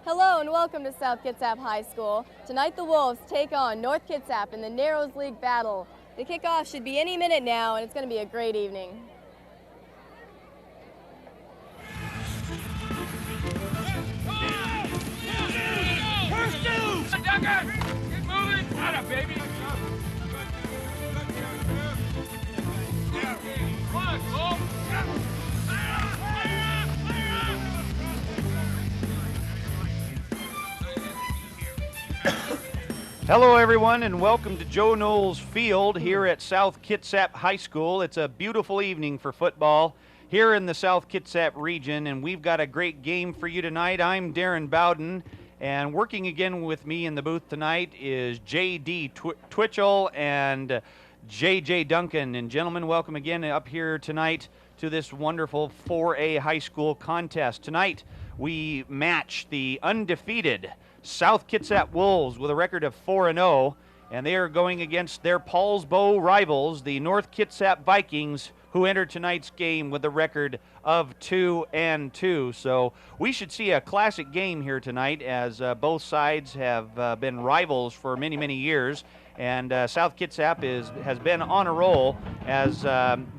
Hello and welcome to South Kitsap High School. Tonight the Wolves take on North Kitsap in the Narrows League battle. The kickoff should be any minute now and it's going to be a great evening. Keep moving! Atta, baby! Come on, Cole! Hello everyone and welcome to Joe Knowles Field here at South Kitsap High School. It's a beautiful evening for football here in the South Kitsap region, and we've got a great game for you tonight. I'm Darren Bowden, and working again with me in the booth tonight is J.D. Twitchell and J.J. Duncan. And gentlemen, welcome again up here tonight to this wonderful 4A high school contest. Tonight we match the undefeated South Kitsap Wolves with a record of 4-0, and they are going against their Paulsbo rivals, the North Kitsap Vikings, who entered tonight's game with a record of 2-2. So we should see a classic game here tonight, as both sides have been rivals for many, many years. And South Kitsap has been on a roll as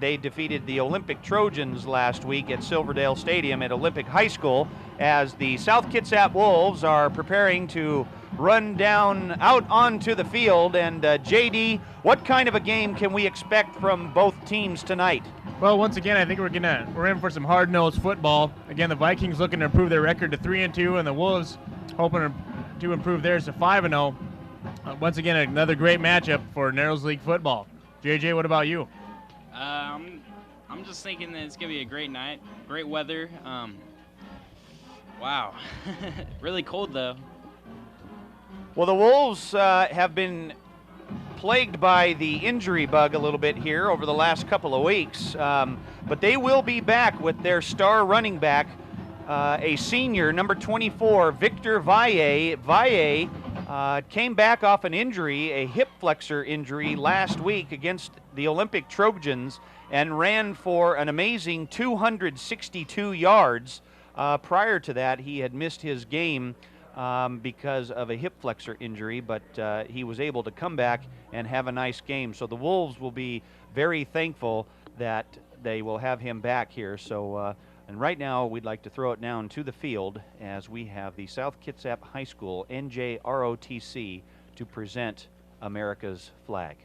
they defeated the Olympic Trojans last week at Silverdale Stadium at Olympic High School, as the South Kitsap Wolves are preparing to run down out onto the field. And JD, what kind of a game can we expect from both teams tonight? Well, once again, I think we're in for some hard-nosed football. Again, the Vikings looking to improve their record to 3-2, and the Wolves hoping to improve theirs to 5-0. Once again, another great matchup for Narrows League football. JJ, what about you? I'm just thinking that it's gonna be a great night, great weather. Wow, really cold though. Well, the Wolves have been plagued by the injury bug a little bit here over the last couple of weeks, but they will be back with their star running back, a senior, number 24, Victor Valle. Valle came back off an injury, a hip flexor injury, last week against the Olympic Trojans and ran for an amazing 262 yards. Prior to that, he had missed his game because of a hip flexor injury, but he was able to come back and have a nice game. So the Wolves will be very thankful that they will have him back here. So, and right now we'd like to throw it down to the field as we have the South Kitsap High School NJROTC to present America's flag.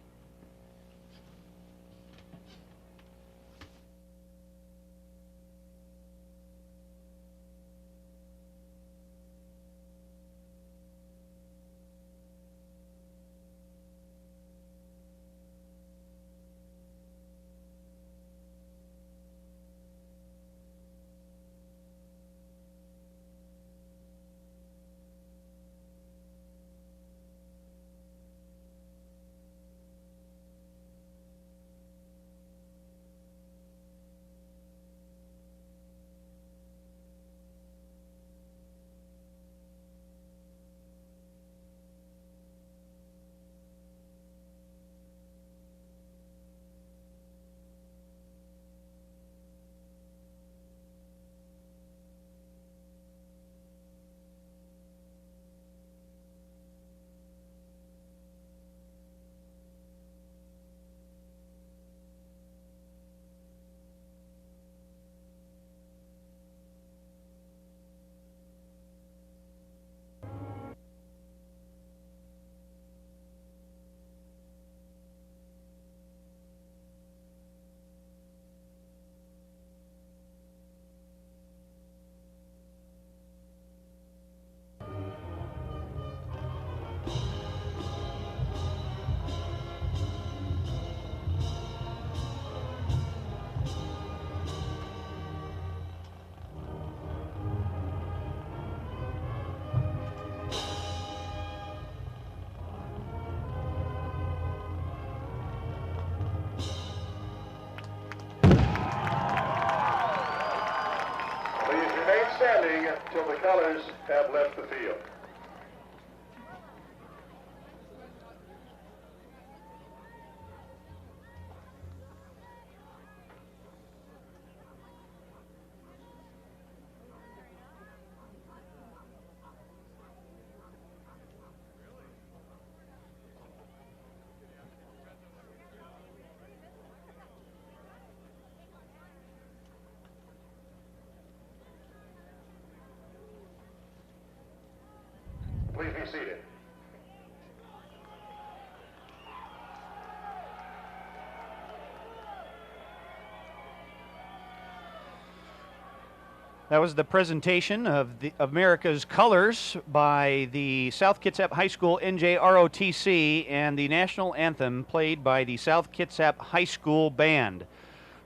Standing till the colors have left the field. Please be seated. That was the presentation of the America's colors by the South Kitsap High School NJROTC and the national anthem played by the South Kitsap High School Band.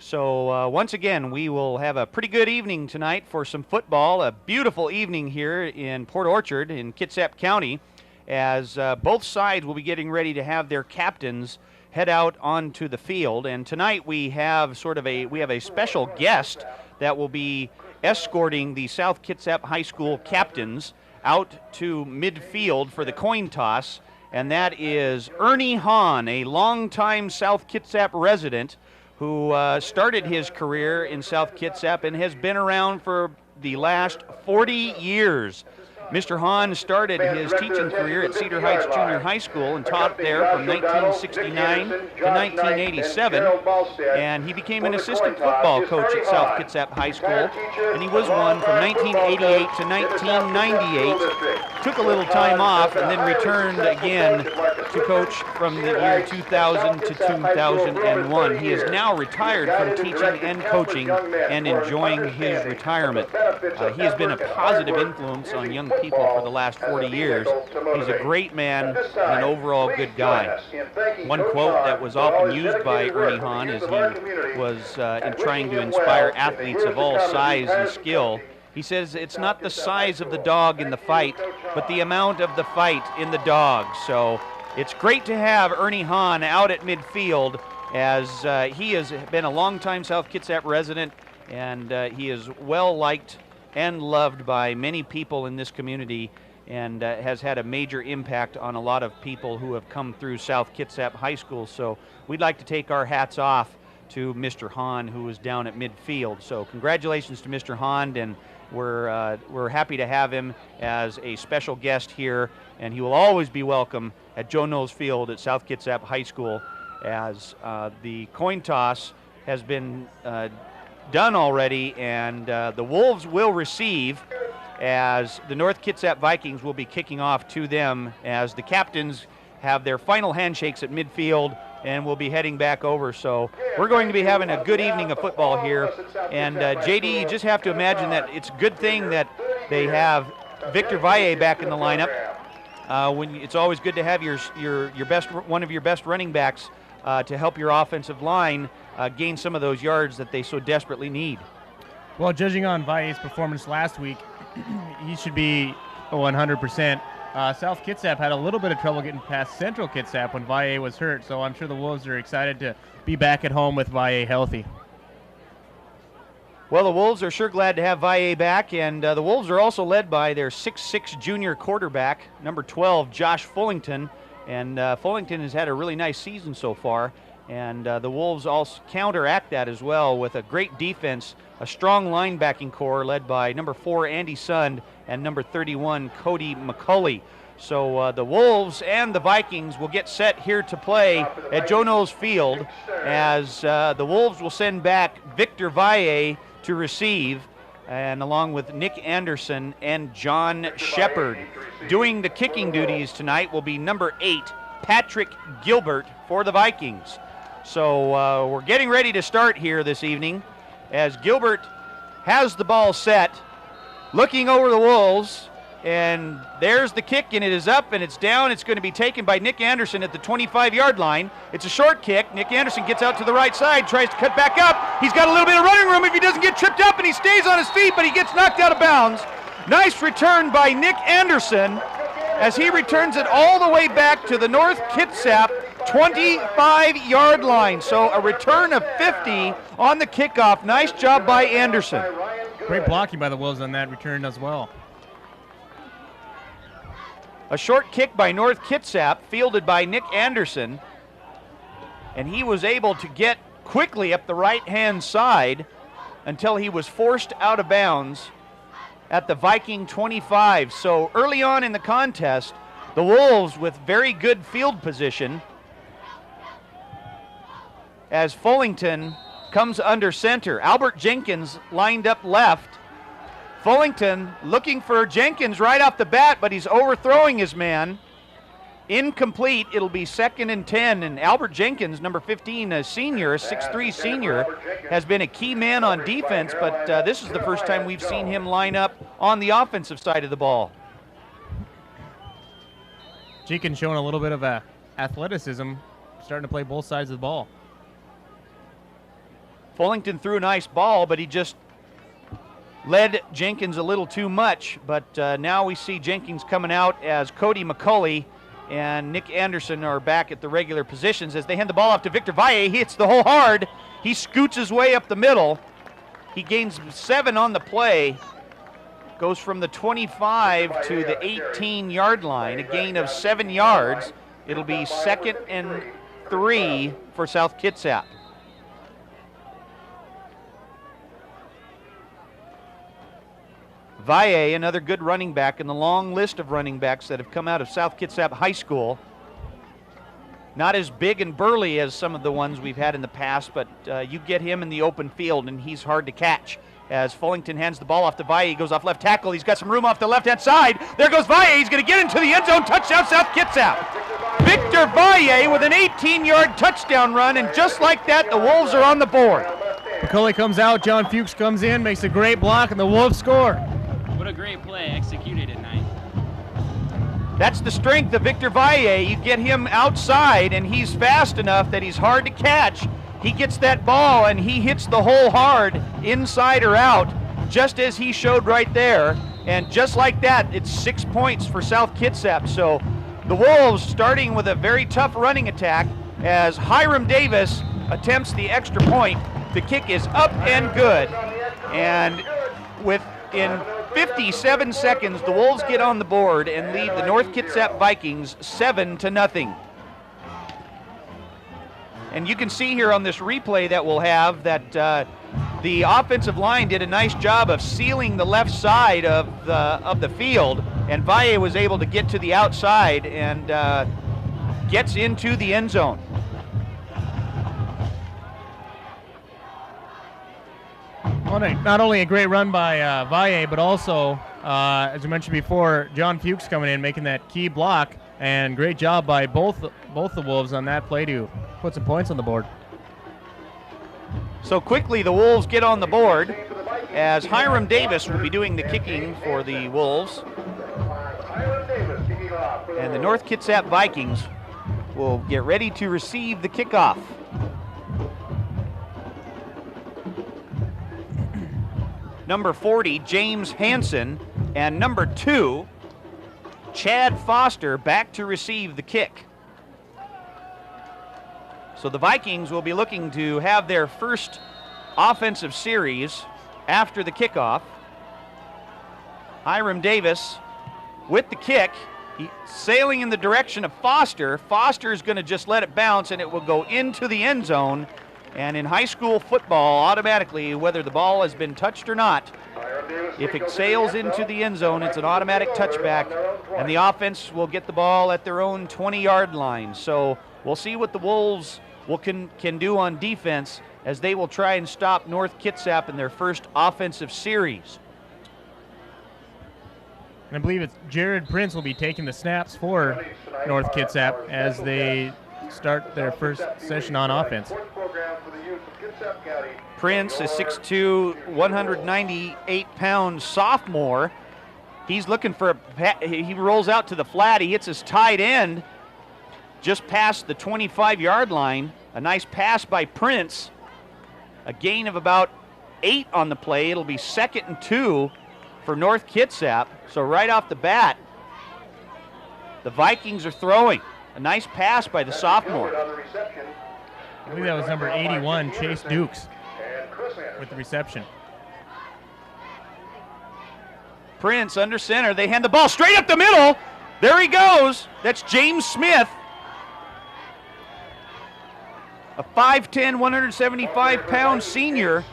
So once again, we will have a pretty good evening tonight for some football. A beautiful evening here in Port Orchard in Kitsap County, as both sides will be getting ready to have their captains head out onto the field. And tonight we have a special guest that will be escorting the South Kitsap High School captains out to midfield for the coin toss, and that is Ernie Hahn, a longtime South Kitsap resident who started his career in South Kitsap and has been around for the last 40 years. Mr. Hahn started his teaching career at Cedar Heights Junior High School and taught there from 1969 to 1987, and he became an assistant football coach at South Kitsap High School, and he was one from 1988 to 1998, took a little time off, and then returned again to coach from the year 2000 to 2001. He is now retired from teaching and coaching and enjoying his retirement. He has been a positive influence on young people for the last 40 years. He's a great man and an overall good guy. One quote that was often used by Ernie Hahn as he was in trying to inspire athletes of all size and skill. He says, "It's not the size of the dog in the fight, but the amount of the fight in the dog." So it's great to have Ernie Hahn out at midfield, as he has been a longtime South Kitsap resident, and he is well liked and loved by many people in this community, and has had a major impact on a lot of people who have come through South Kitsap High School. So we'd like to take our hats off to Mr. Hahn, who is down at midfield. So congratulations to Mr. Hahn, and we're happy to have him as a special guest here, and he will always be welcome at Joe Knowles Field at South Kitsap High School, as the coin toss has been done already, and the Wolves will receive, as the North Kitsap Vikings will be kicking off to them, as the captains have their final handshakes at midfield and will be heading back over. So we're going to be having a good evening of football here, and JD, you just have to imagine that it's a good thing that they have Victor Valle back in the lineup. It's always good to have one of your best running backs to help your offensive line gain some of those yards that they so desperately need. Well, judging on Valle's performance last week, he should be 100%. South Kitsap had a little bit of trouble getting past Central Kitsap when Valle was hurt, so I'm sure the Wolves are excited to be back at home with Valle healthy. Well, the Wolves are sure glad to have Valle back, and the Wolves are also led by their 6'6" junior quarterback, number 12, Josh Fullington. And Fullington has had a really nice season so far, and the Wolves also counteract that as well with a great defense, a strong linebacking core led by number 4, Andy Sund, and number 31, Cody McCulley. So the Wolves and the Vikings will get set here to play at Joe Knowles Field, as the Wolves will send back Victor Valle to receive, and along with Nick Anderson and John Shepard. Doing the kicking duties tonight will be number 8, Patrick Gilbert, for the Vikings. So we're getting ready to start here this evening, as Gilbert has the ball set, looking over the Wolves, and there's the kick, and it is up and it's down. It's going to be taken by Nick Anderson at the 25-yard line. It's a short kick. Nick Anderson gets out to the right side, tries to cut back up. He's got a little bit of running room if he doesn't get tripped up, and he stays on his feet, but he gets knocked out of bounds. Nice return by Nick Anderson, as he returns it all the way back to the North Kitsap 25-yard line. So a return of 50 on the kickoff. Nice job by Anderson. Great blocking by the Wolves on that return as well. A short kick by North Kitsap, fielded by Nick Anderson, and he was able to get quickly up the right-hand side until he was forced out of bounds at the Viking 25. So early on in the contest, the Wolves with very good field position, as Fullington comes under center. Albert Jenkins lined up left, Fullington looking for Jenkins right off the bat, but he's overthrowing his man. Incomplete. It'll be 2nd and 10, and Albert Jenkins, number 15, a senior, a 6'3 senior, has been a key man on defense, but this is the first time we've seen him line up on the offensive side of the ball. Jenkins showing a little bit of athleticism, starting to play both sides of the ball. Fullington threw a nice ball, but he just led Jenkins a little too much. But now we see Jenkins coming out as Cody McCulley and Nick Anderson are back at the regular positions as they hand the ball off to Victor Valle. He hits the hole hard. He scoots his way up the middle. He gains 7 on the play. Goes from the 25 to the 18-yard line, a gain of 7 yards. It'll be 2nd and 3 for South Kitsap. Valle, another good running back in the long list of running backs that have come out of South Kitsap High School. Not as big and burly as some of the ones we've had in the past, but you get him in the open field and he's hard to catch. As Fullington hands the ball off to Valle, he goes off left tackle. He's got some room off the left-hand side. There goes Valle. He's going to get into the end zone. Touchdown, South Kitsap. Victor Valle with an 18-yard touchdown run, and just like that, the Wolves are on the board. McCulley comes out. John Fuchs comes in, makes a great block, and the Wolves score. What a great play executed tonight. That's the strength of Victor Valle. You get him outside, and he's fast enough that he's hard to catch. He gets that ball, and he hits the hole hard, inside or out, just as he showed right there. And just like that, it's 6 points for South Kitsap. So the Wolves starting with a very tough running attack as Hiram Davis attempts the extra point. The kick is up and good. And within 57 seconds, the Wolves get on the board and lead the North Kitsap Vikings 7-0. And you can see here on this replay that we'll have that the offensive line did a nice job of sealing the left side of the field, and Valle was able to get to the outside and gets into the end zone. Well, not only a great run by Valle, but also, as we mentioned before, John Fuchs coming in, making that key block, and great job by both the Wolves on that play to put some points on the board. So quickly the Wolves get on the board as Hiram Davis will be doing the kicking for the Wolves. And the North Kitsap Vikings will get ready to receive the kickoff. Number 40, James Hansen, and number 2, Chad Foster, back to receive the kick. So the Vikings will be looking to have their first offensive series after the kickoff. Hiram Davis with the kick. Sailing in the direction of Foster. Foster is going to just let it bounce, and it will go into the end zone. And in high school football, automatically, whether the ball has been touched or not, if it sails into the end zone, it's an automatic touchback, and the offense will get the ball at their own 20-yard line. So we'll see what the Wolves can do on defense as they will try and stop North Kitsap in their first offensive series. And I believe it's Jared Prince will be taking the snaps for North Kitsap as they start their first session on offense. Prince is 6'2", 198-pound sophomore. He's looking for he rolls out to the flat. He hits his tight end just past the 25-yard line. A nice pass by Prince. A gain of about 8 on the play. It'll be 2nd and 2 for North Kitsap. So right off the bat, the Vikings are throwing. A nice pass by the sophomore. I believe that was number 81, Chase Dukes, with the reception. Prince under center. They hand the ball straight up the middle. There he goes. That's James Smith. A 5'10", 175-pound senior.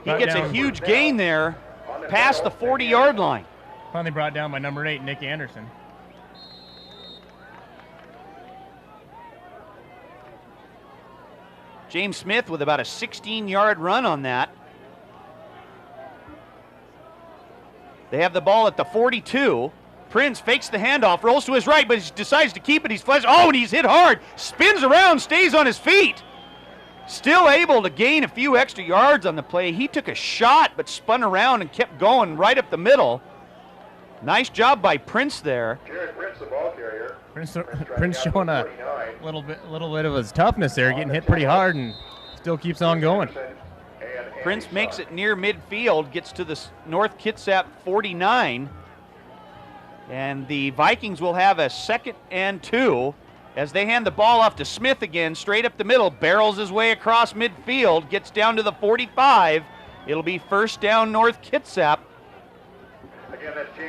He gets a huge gain there past the 40-yard line. Finally brought down by number 8, Nick Anderson. James Smith with about a 16-yard run on that. They have the ball at the 42. Prince fakes the handoff, rolls to his right, but he decides to keep it. He's flashed. Oh, and he's hit hard. Spins around, stays on his feet. Still able to gain a few extra yards on the play. He took a shot, but spun around and kept going right up the middle. Nice job by Prince there. Jared Prince, the ball carrier. Prince showing a little bit of his toughness there, getting hit pretty hard, and still keeps on going. Prince makes it near midfield, gets to the North Kitsap 49. And the Vikings will have a 2nd and 2 as they hand the ball off to Smith again, straight up the middle, barrels his way across midfield, gets down to the 45. It'll be first down North Kitsap.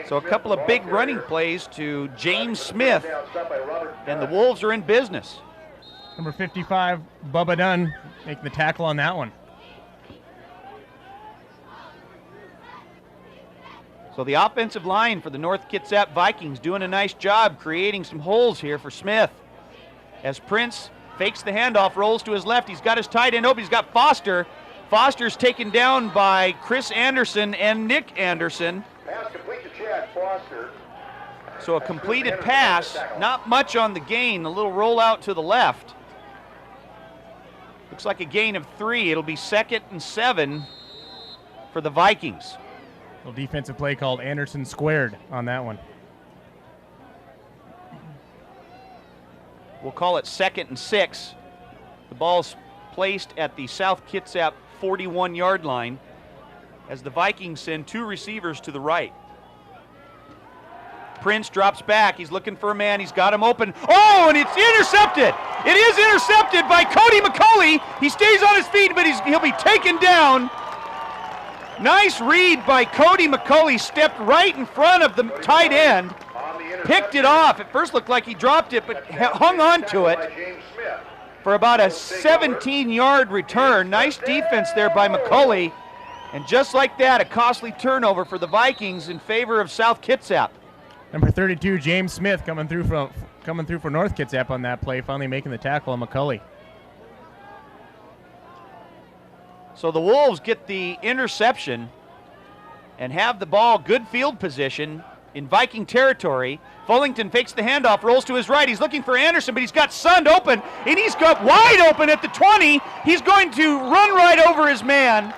So a couple of big running plays to James Smith, and the Wolves are in business. Number 55, Bubba Dunn, making the tackle on that one. So the offensive line for the North Kitsap Vikings doing a nice job creating some holes here for Smith. As Prince fakes the handoff, rolls to his left. He's got his tight end open. He's got Foster. Foster's taken down by Chris Anderson and Nick Anderson. Pass complete to Chad Foster. So a completed pass, not much on the gain, a little rollout to the left. Looks like a gain of 3. It'll be 2nd and 7 for the Vikings. Little defensive play called Anderson squared on that one. We'll call it 2nd and 6. The ball's placed at the South Kitsap 41-yard line as the Vikings send 2 receivers to the right. Prince drops back. He's looking for a man. He's got him open. Oh, and it's intercepted. It is intercepted by Cody McCulley. He stays on his feet, but he'll be taken down. Nice read by Cody McCulley. Stepped right in front of the tight end. Picked it off. At first looked like he dropped it, but hung on to it for about a 17-yard return. Nice defense there by McCulley. And just like that, a costly turnover for the Vikings in favor of South Kitsap. Number 32, James Smith, coming through for North Kitsap on that play, finally making the tackle on McCulley. So the Wolves get the interception and have the ball, good field position in Viking territory. Fullington fakes the handoff, rolls to his right. He's looking for Anderson, but he's got Sund open, and he's got wide open at the 20. He's going to run right over his man.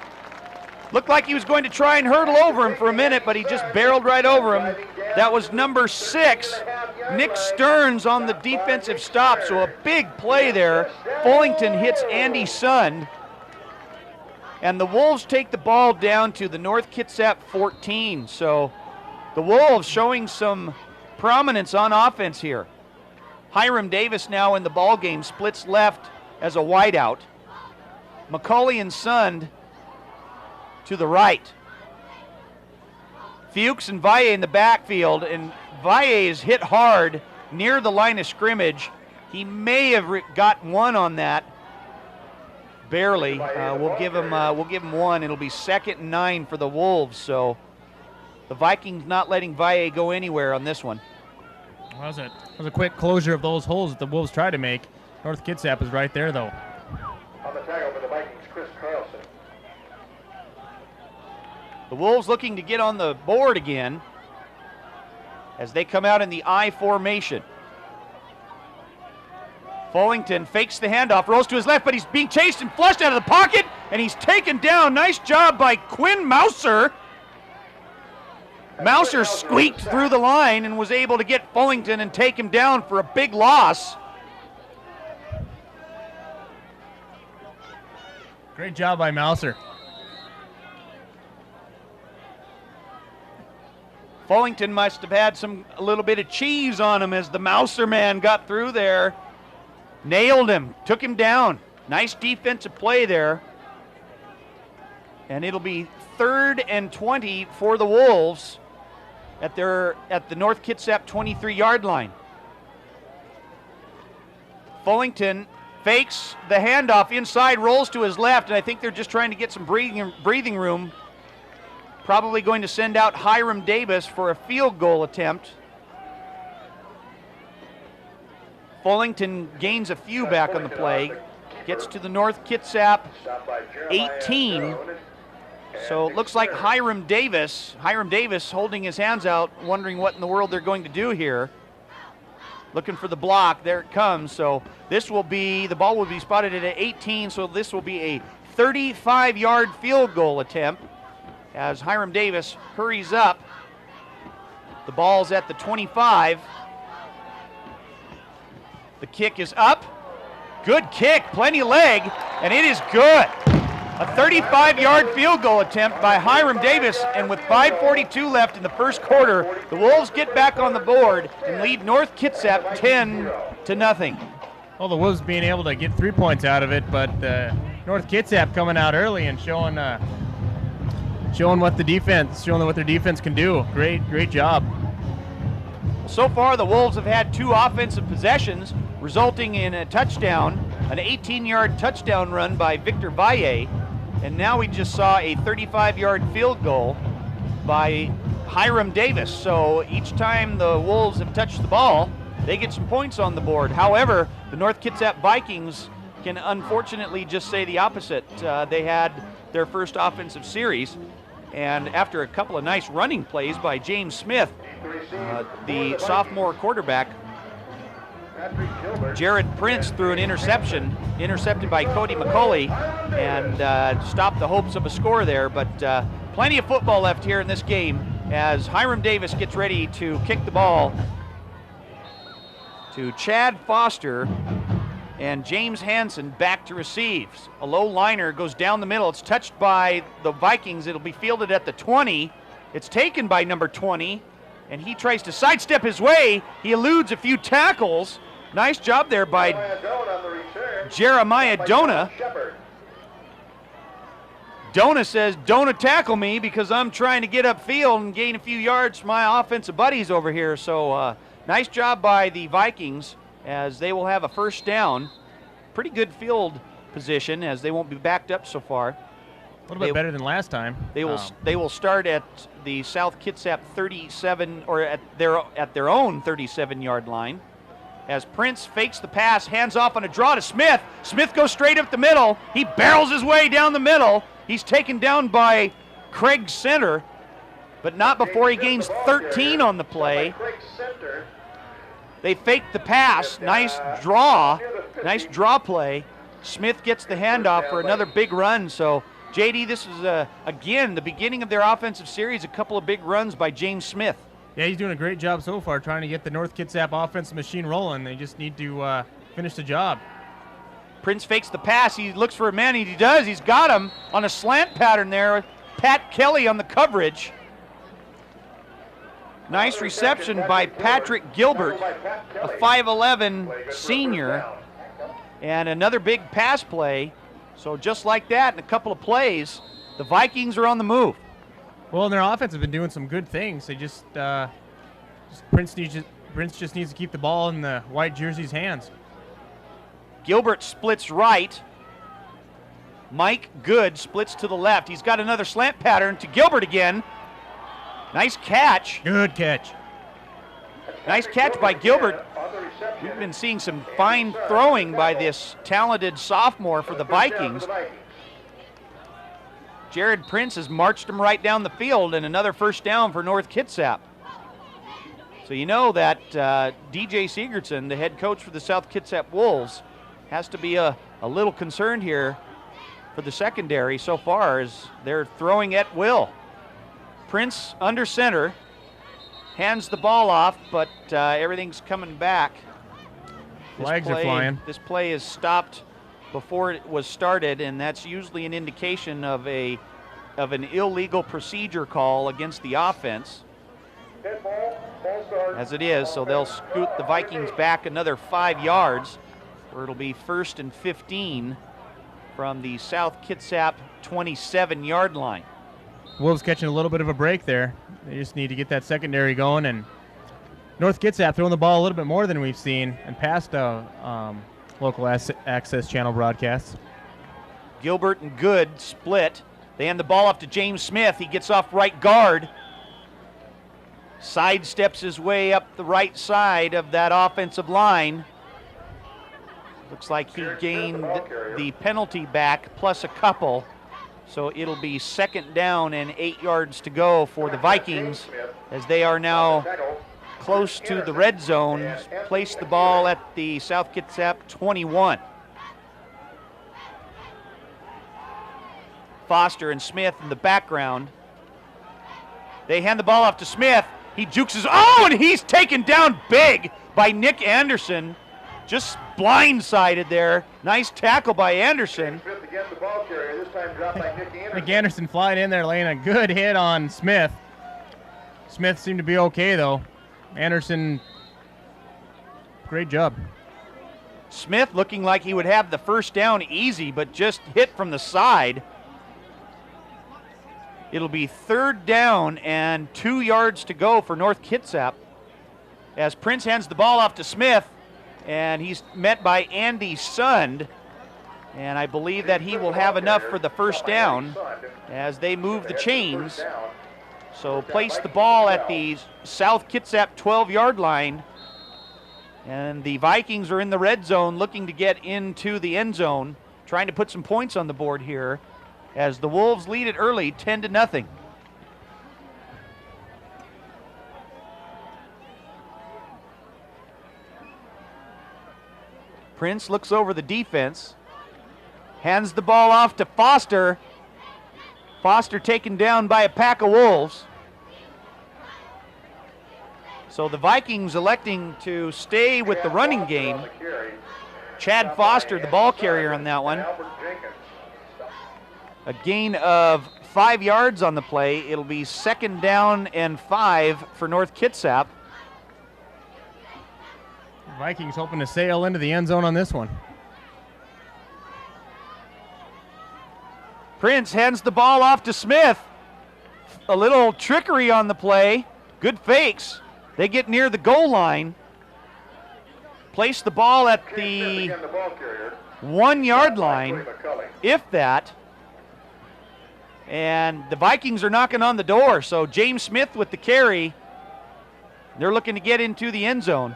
Looked like he was going to try and hurdle over him for a minute, but he just barreled right over him. That was number 6, Nick Stearns, on the defensive stop, so a big play there. Fullington hits Andy Sund. And the Wolves take the ball down to the North Kitsap 14. So the Wolves showing some prominence on offense here. Hiram Davis now in the ball game, splits left as a wideout. McCulley and Sund to the right. Fuchs and Valle in the backfield, and Valle is hit hard near the line of scrimmage. He may have got one on that. Barely. We'll give him 1. It'll be 2nd and 9 for the Wolves. So the Vikings not letting Valle go anywhere on this one. Well, that was a quick closure of those holes that the Wolves tried to make. North Kitsap is right there, though. On the tackle for the Vikings, Chris Carlson. The Wolves looking to get on the board again as they come out in the I formation. Fullington fakes the handoff, rolls to his left, but he's being chased and flushed out of the pocket, and he's taken down. Nice job by Quinn Mouser. Mouser squeaked through the line and was able to get Fullington and take him down for a big loss. Great job by Mouser. Fullington must have had a little bit of cheese on him as the Mouser man got through there. Nailed him, took him down. Nice defensive play there. And it'll be 3rd and 20 for the Wolves at the North Kitsap 23-yard line. Fullington fakes the handoff inside, rolls to his left, and I think they're just trying to get some breathing room. Probably going to send out Hiram Davis for a field goal attempt. Fullington gains a few back on the play, gets to the North Kitsap 18, So it looks like Hiram Davis holding his hands out, wondering what in the world they're going to do here. Looking for the block. There it comes. So this will be, the ball will be spotted at 18, so this will be a 35-yard field goal attempt as Hiram Davis hurries up. The ball's at the 25. The kick is up. Good kick, plenty of leg, and it is good. A 35-yard field goal attempt by Hiram Davis, and with 5:42 left in the first quarter, the Wolves get back on the board and lead North Kitsap 10-0. Well, the Wolves being able to get 3 points out of it, but North Kitsap coming out early and showing what their defense can do. Great job. So far, the Wolves have had 2 offensive possessions, resulting in a touchdown, an 18-yard touchdown run by Victor Valle, and now we just saw a 35-yard field goal by Hiram Davis. So each time the Wolves have touched the ball, they get some points on the board. However, the North Kitsap Vikings can unfortunately just say the opposite. They had their first offensive series, and after a couple of nice running plays by James Smith, the sophomore quarterback, Jared Prince threw an interception, intercepted by Cody McCauley, and stopped the hopes of a score there. But plenty of football left here in this game as Hiram Davis gets ready to kick the ball to Chad Foster, and James Hansen back to receive. A low liner goes down the middle. It's touched by the Vikings. It'll be fielded at the 20. It's taken by number 20, and he tries to sidestep his way. He eludes a few tackles. Nice job there by Jeremiah Dona. Dona says, "Don't tackle me because I'm trying to get upfield and gain a few yards for my offensive buddies over here." So nice job by the Vikings as they will have a first down. Pretty good field position as they won't be backed up so far. A little bit better than last time. They will start at the South Kitsap 37, or at their own 37-yard line. As Prince fakes the pass, hands off on a draw to Smith. Smith goes straight up the middle. He barrels his way down the middle. He's taken down by Craig Center, but not before he gains 13 on the play. They fake the pass. Nice draw play. Smith gets the handoff for another big run. So, JD, this is, again, the beginning of their offensive series, a couple of big runs by James Smith. Yeah, he's doing a great job so far trying to get the North Kitsap offensive machine rolling. They just need to finish the job. Prince fakes the pass. He looks for a man. He does. He's got him on a slant pattern there. Pat Kelly on the coverage. Nice reception by Patrick Gilbert, a 5'11 senior, and another big pass play. So just like that, in a couple of plays, the Vikings are on the move. Well, and their offense has been doing some good things. They Prince just needs to keep the ball in the white jersey's hands. Gilbert splits right. Mike Good splits to the left. He's got another slant pattern to Gilbert again. Nice catch. Good catch. Nice catch by Gilbert. We've been seeing some fine throwing by this talented sophomore for the Vikings. Jared Prince has marched him right down the field, and another first down for North Kitsap. So you know that DJ Sigurdsson, the head coach for the South Kitsap Wolves, has to be a little concerned here for the secondary so far as they're throwing at will. Prince under center, hands the ball off, but everything's coming back. Flags are flying. This play is stopped before it was started, and that's usually an indication of an illegal procedure call against the offense. As it is, so they'll scoot the Vikings back another 5 yards, where it'll be 1st and 15 from the South Kitsap 27-yard line. Wolves catching a little bit of a break there. They just need to get that secondary going, and North Kitsap throwing the ball a little bit more than we've seen and past local access channel broadcasts. Gilbert and Good split. They hand the ball off to James Smith. He gets off right guard. Sidesteps his way up the right side of that offensive line. Looks like he gained the penalty back plus a couple. So it'll be 2nd down and 8 yards to go for the Vikings as they are now close to the red zone. Place the ball at the South Kitsap 21. Foster and Smith in the background. They hand the ball off to Smith. He jukes his, and he's taken down big by Nick Anderson. Just blindsided there. Nice tackle by Anderson. Smith against the ball carrier, this time dropped by Nick Anderson. Nick Anderson flying in there, laying a good hit on Smith. Smith seemed to be okay, though. Anderson, great job. Smith looking like he would have the first down easy, but just hit from the side. It'll be 3rd down and 2 yards to go for North Kitsap as Prince hands the ball off to Smith, and he's met by Andy Sund, and I believe that he will have enough for the first down as they move the chains. So place the ball at the South Kitsap 12-yard line, and the Vikings are in the red zone looking to get into the end zone, trying to put some points on the board here as the Wolves lead it early 10-0. Prince looks over the defense, hands the ball off to Foster. Foster taken down by a pack of Wolves. So the Vikings electing to stay with the running game. Chad Foster, the ball carrier on that one. A gain of 5 yards on the play. It'll be 2nd down and 5 for North Kitsap. Vikings hoping to sail into the end zone on this one. Prince hands the ball off to Smith. A little trickery on the play. Good fakes. They get near the goal line. Place the ball at the 1-yard line, if that. And the Vikings are knocking on the door, so James Smith with the carry. They're looking to get into the end zone.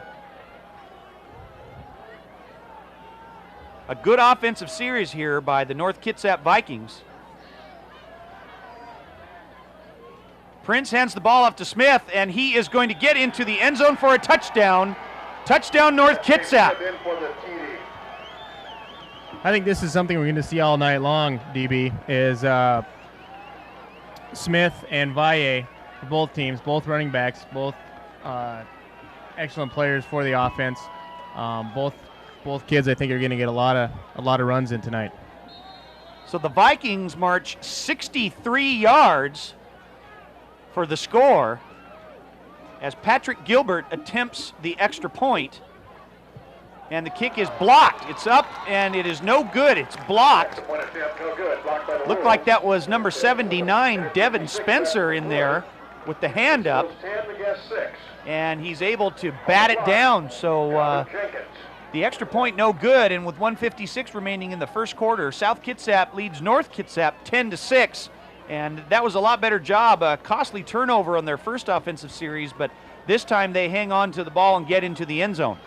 A good offensive series here by the North Kitsap Vikings. Prince hands the ball off to Smith, and he is going to get into the end zone for a touchdown. Touchdown, North Kitsap. I think this is something we're going to see all night long, DB, is Smith and Valle for both teams, both running backs, both excellent players for the offense. Both kids, I think, are going to get a lot of runs in tonight. So the Vikings march 63 yards for the score as Patrick Gilbert attempts the extra point, and the kick is blocked. It's up, and it is no good. It's blocked. Looked like that was number 79, Devin Spencer, in there with the hand up, and he's able to bat it down. So the extra point no good, and with 1:56 remaining in the first quarter, South Kitsap leads North Kitsap 10-6, and that was a lot better job. A costly turnover on their first offensive series, but this time they hang on to the ball and get into the end zone.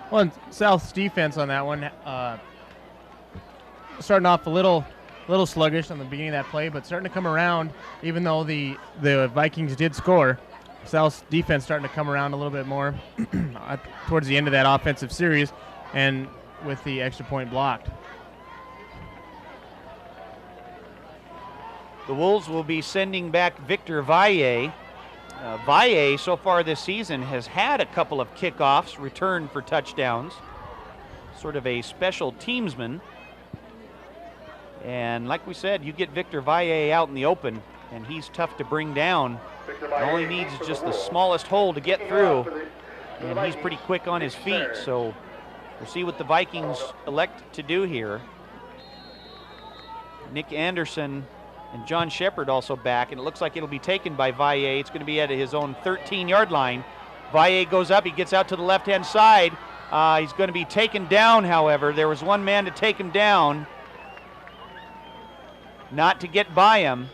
Well, and South's defense on that one, starting off a little sluggish on the beginning of that play, but starting to come around. Even though the Vikings did score, South's defense starting to come around a little bit more towards the end of that offensive series, and with the extra point blocked. The Wolves will be sending back Victor Valle. Valle, so far this season, has had a couple of kickoffs returned for touchdowns. Sort of a special teamsman. And like we said, you get Victor Valle out in the open, and he's tough to bring down. All he needs is just the smallest hole to get through, and he's pretty quick on his feet. So we'll see what the Vikings elect to do here. Nick Anderson and John Shepard also back, and it looks like it'll be taken by Valle. It's going to be at his own 13-yard line. Valle goes up. He gets out to the left-hand side. He's going to be taken down, however. There was one man to take him down, not to get by him.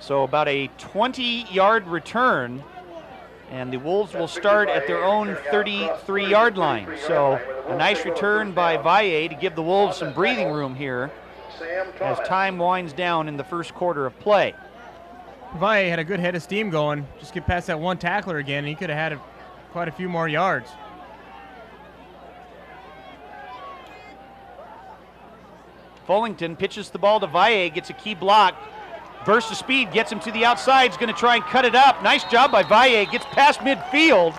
So about a 20-yard return And the Wolves will start at their own 33-yard line. So a nice return by Valle to give the Wolves some breathing room here as time winds down in the first quarter of play. Valle had a good head of steam going. Just get past that one tackler again, and he could have had quite a few more yards. Fullington pitches the ball to Valle, gets a key block. Burst of speed, gets him to the outside, is going to try and cut it up. Nice job by Valle, gets past midfield.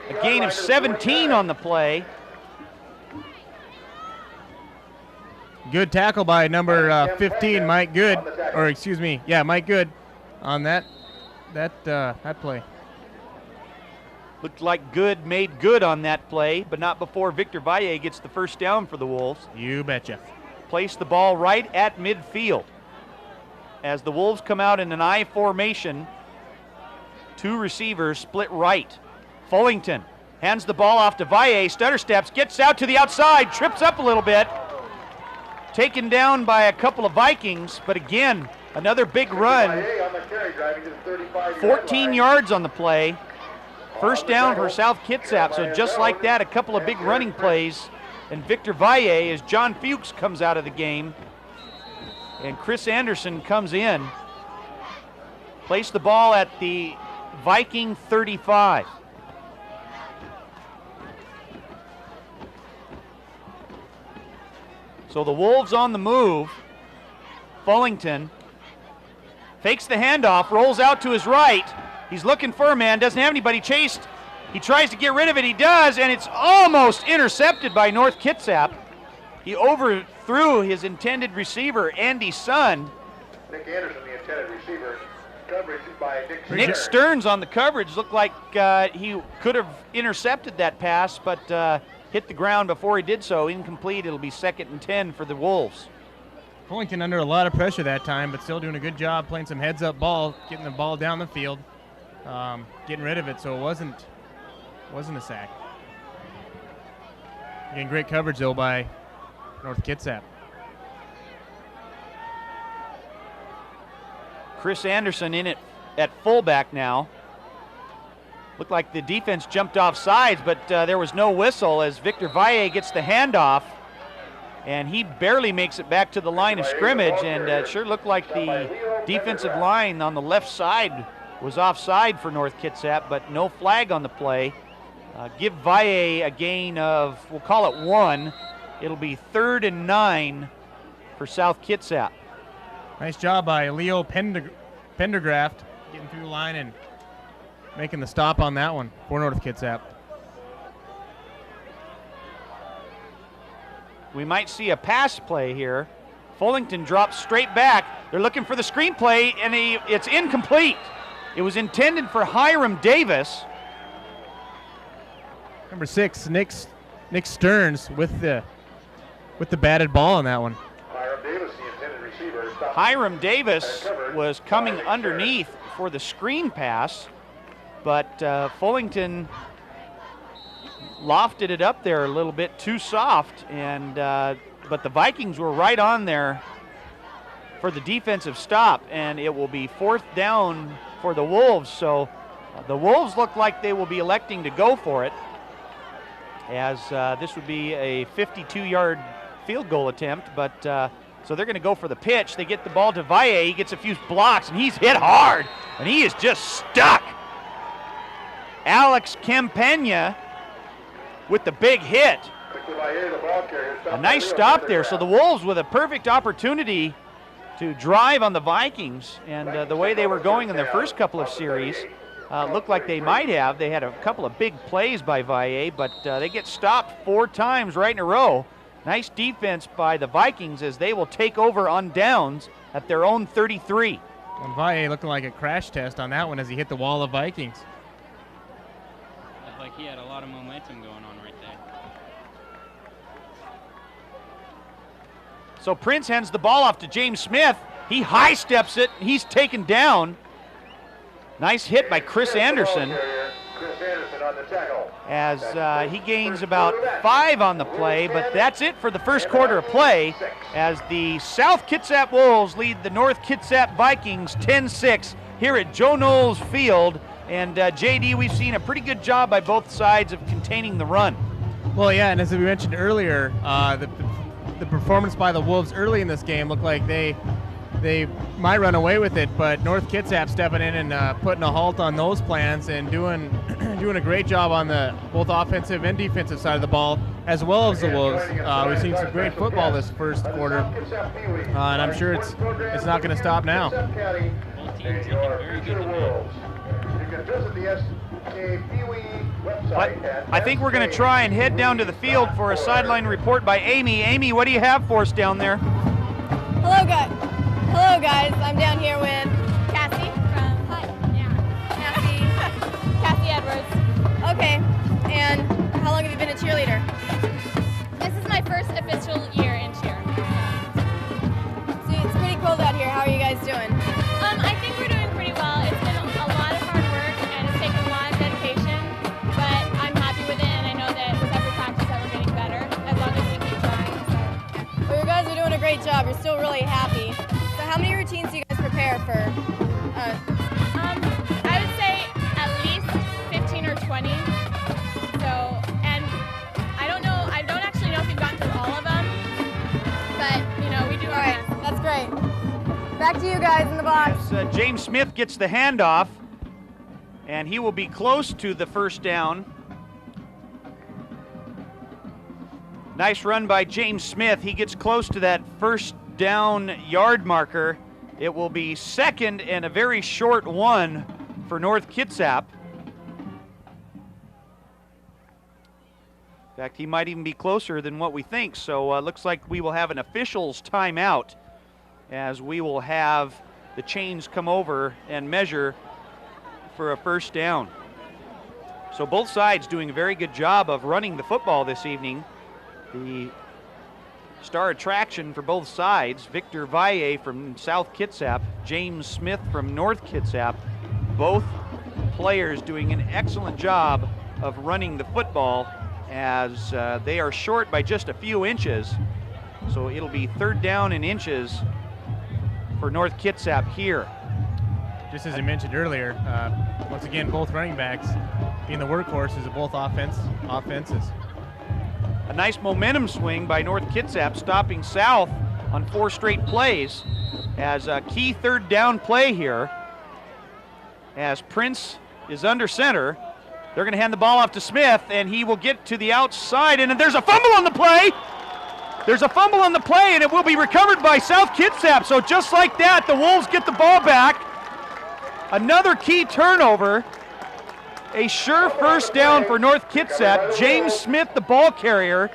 A gain of 17 on the play. Good tackle by number 15, Mike Good, or excuse me, yeah, Mike Good on that play. Looked like Good made good on that play, but not before Victor Valle gets the first down for the Wolves. You betcha. Place the ball right at midfield. As the Wolves come out in an I formation, two receivers split right. Fullington hands the ball off to Valle, stutter steps, gets out to the outside, trips up a little bit. Taken down by a couple of Vikings, but again, another big run. 14 yards on the play. First down for South Kitsap, so just like that, a couple of big running plays. And Victor Valle, as John Fuchs comes out of the game, and Chris Anderson comes in. Place the ball at the Viking 35. So the Wolves on the move. Fullington fakes the handoff, rolls out to his right. He's looking for a man, doesn't have anybody chased. He tries to get rid of it, he does, and it's almost intercepted by North Kitsap. He overthrew his intended receiver, Andy Sund. Nick Anderson, the intended receiver. Coverage by Nick Stearns on the coverage. Looked like he could have intercepted that pass, but hit the ground before he did so. Incomplete. It'll be 2nd and 10 for the Wolves. Fullington under a lot of pressure that time, but still doing a good job playing some heads-up ball, getting the ball down the field, getting rid of it, so it wasn't a sack. Again, great coverage, though, by North Kitsap. Chris Anderson in it at fullback now. Looked like the defense jumped off sides, but there was no whistle as Victor Valle gets the handoff, and he barely makes it back to the line of scrimmage, and it sure looked like the defensive line on the left side was offside for North Kitsap, but no flag on the play. Give Valle a gain of, we'll call it 1. It'll be 3rd and 9 for South Kitsap. Nice job by Leo Pendergraft getting through the line and making the stop on that one for North Kitsap. We might see a pass play here. Fullington drops straight back. They're looking for the screen play, and it's incomplete. It was intended for Hiram Davis. Number 6, Nick Stearns with the batted ball on that one. Hiram Davis, the intended receiver. Hiram Davis was coming underneath for the screen pass, but Fullington lofted it up there a little bit too soft, and but the Vikings were right on there for the defensive stop, and it will be 4th down for the Wolves. So the Wolves look like they will be electing to go for it, as this would be a 52-yard field goal attempt, but so they're going to go for the pitch. They get the ball to Valle. He gets a few blocks, and he's hit hard, and he is just stuck. Alex Campagna with the big hit. A nice stop there. So the Wolves with a perfect opportunity to drive on the Vikings, and the way they were going in their first couple of series, looked like they might have. They had a couple of big plays by Valle, but they get stopped 4 times right in a row. Nice defense by the Vikings as they will take over on downs at their own 33. And Valle looking like a crash test on that one as he hit the wall of Vikings. Looked like he had a lot of momentum going on right there. So Prince hands the ball off to James Smith. He high steps it, and he's taken down. Nice hit by Chris Anderson, as he gains about 5 on the play, but that's it for the first quarter of play, as the South Kitsap Wolves lead the North Kitsap Vikings 10-6 here at Joe Knowles Field. And JD, we've seen a pretty good job by both sides of containing the run. Well, yeah, and as we mentioned earlier, the performance by the Wolves early in this game looked like they might run away with it, but North Kitsap stepping in and putting a halt on those plans and doing a great job on the both offensive and defensive side of the ball, as well as the Wolves. We've seen some great football this first quarter, and I'm sure it's not going to stop now. Both teams looking very good tonight. You can visit the SKPWE website. I think we're going to try and head down to the field for a sideline report by Amy. Amy, what do you have for us down there? Hello, guys. Hello, guys. I'm down here with Cassie from Cassie Edwards. Okay. And how long have you been a cheerleader? This is my first official year in cheer. See, it's pretty cold out here. How are you guys doing? I think we're doing pretty well. It's been a lot of hard work and it's taken a lot of dedication, but I'm happy with it, and I know that with every practice that we're getting better as long as we keep trying. So. Well, you guys are doing a great job. You're still really happy. So how many routines do you guys prepare for? I would say at least 15 or 20. So, and I don't actually know if we've gotten through all of them, but we do All our right, best. that's great. Back to you guys in the box. James Smith gets the handoff, and he will be close to the first down. Nice run by James Smith. He gets close to that first down yard marker. It will be second and a very short one for North Kitsap. In fact, he might even be closer than what we think. So looks like we will have an official's timeout, as we will have the chains come over and measure for a first down. So both sides doing a very good job of running the football this evening. The star attraction for both sides, Victor Valle from South Kitsap, James Smith from North Kitsap, both players doing an excellent job of running the football, as they are short by just a few inches. So it'll be third down and inches for North Kitsap here. Just as I mentioned earlier, once again, both running backs being the workhorses of both offenses. A nice momentum swing by North Kitsap, stopping South on 4 straight plays, as a key third down play here. As Prince is under center, they're going to hand the ball off to Smith, and he will get to the outside, and there's a fumble on the play. There's a fumble on the play, and it will be recovered by South Kitsap. So just like that, the Wolves get the ball back. Another key turnover. A sure first down for North Kitsap. James Smith, the ball carrier,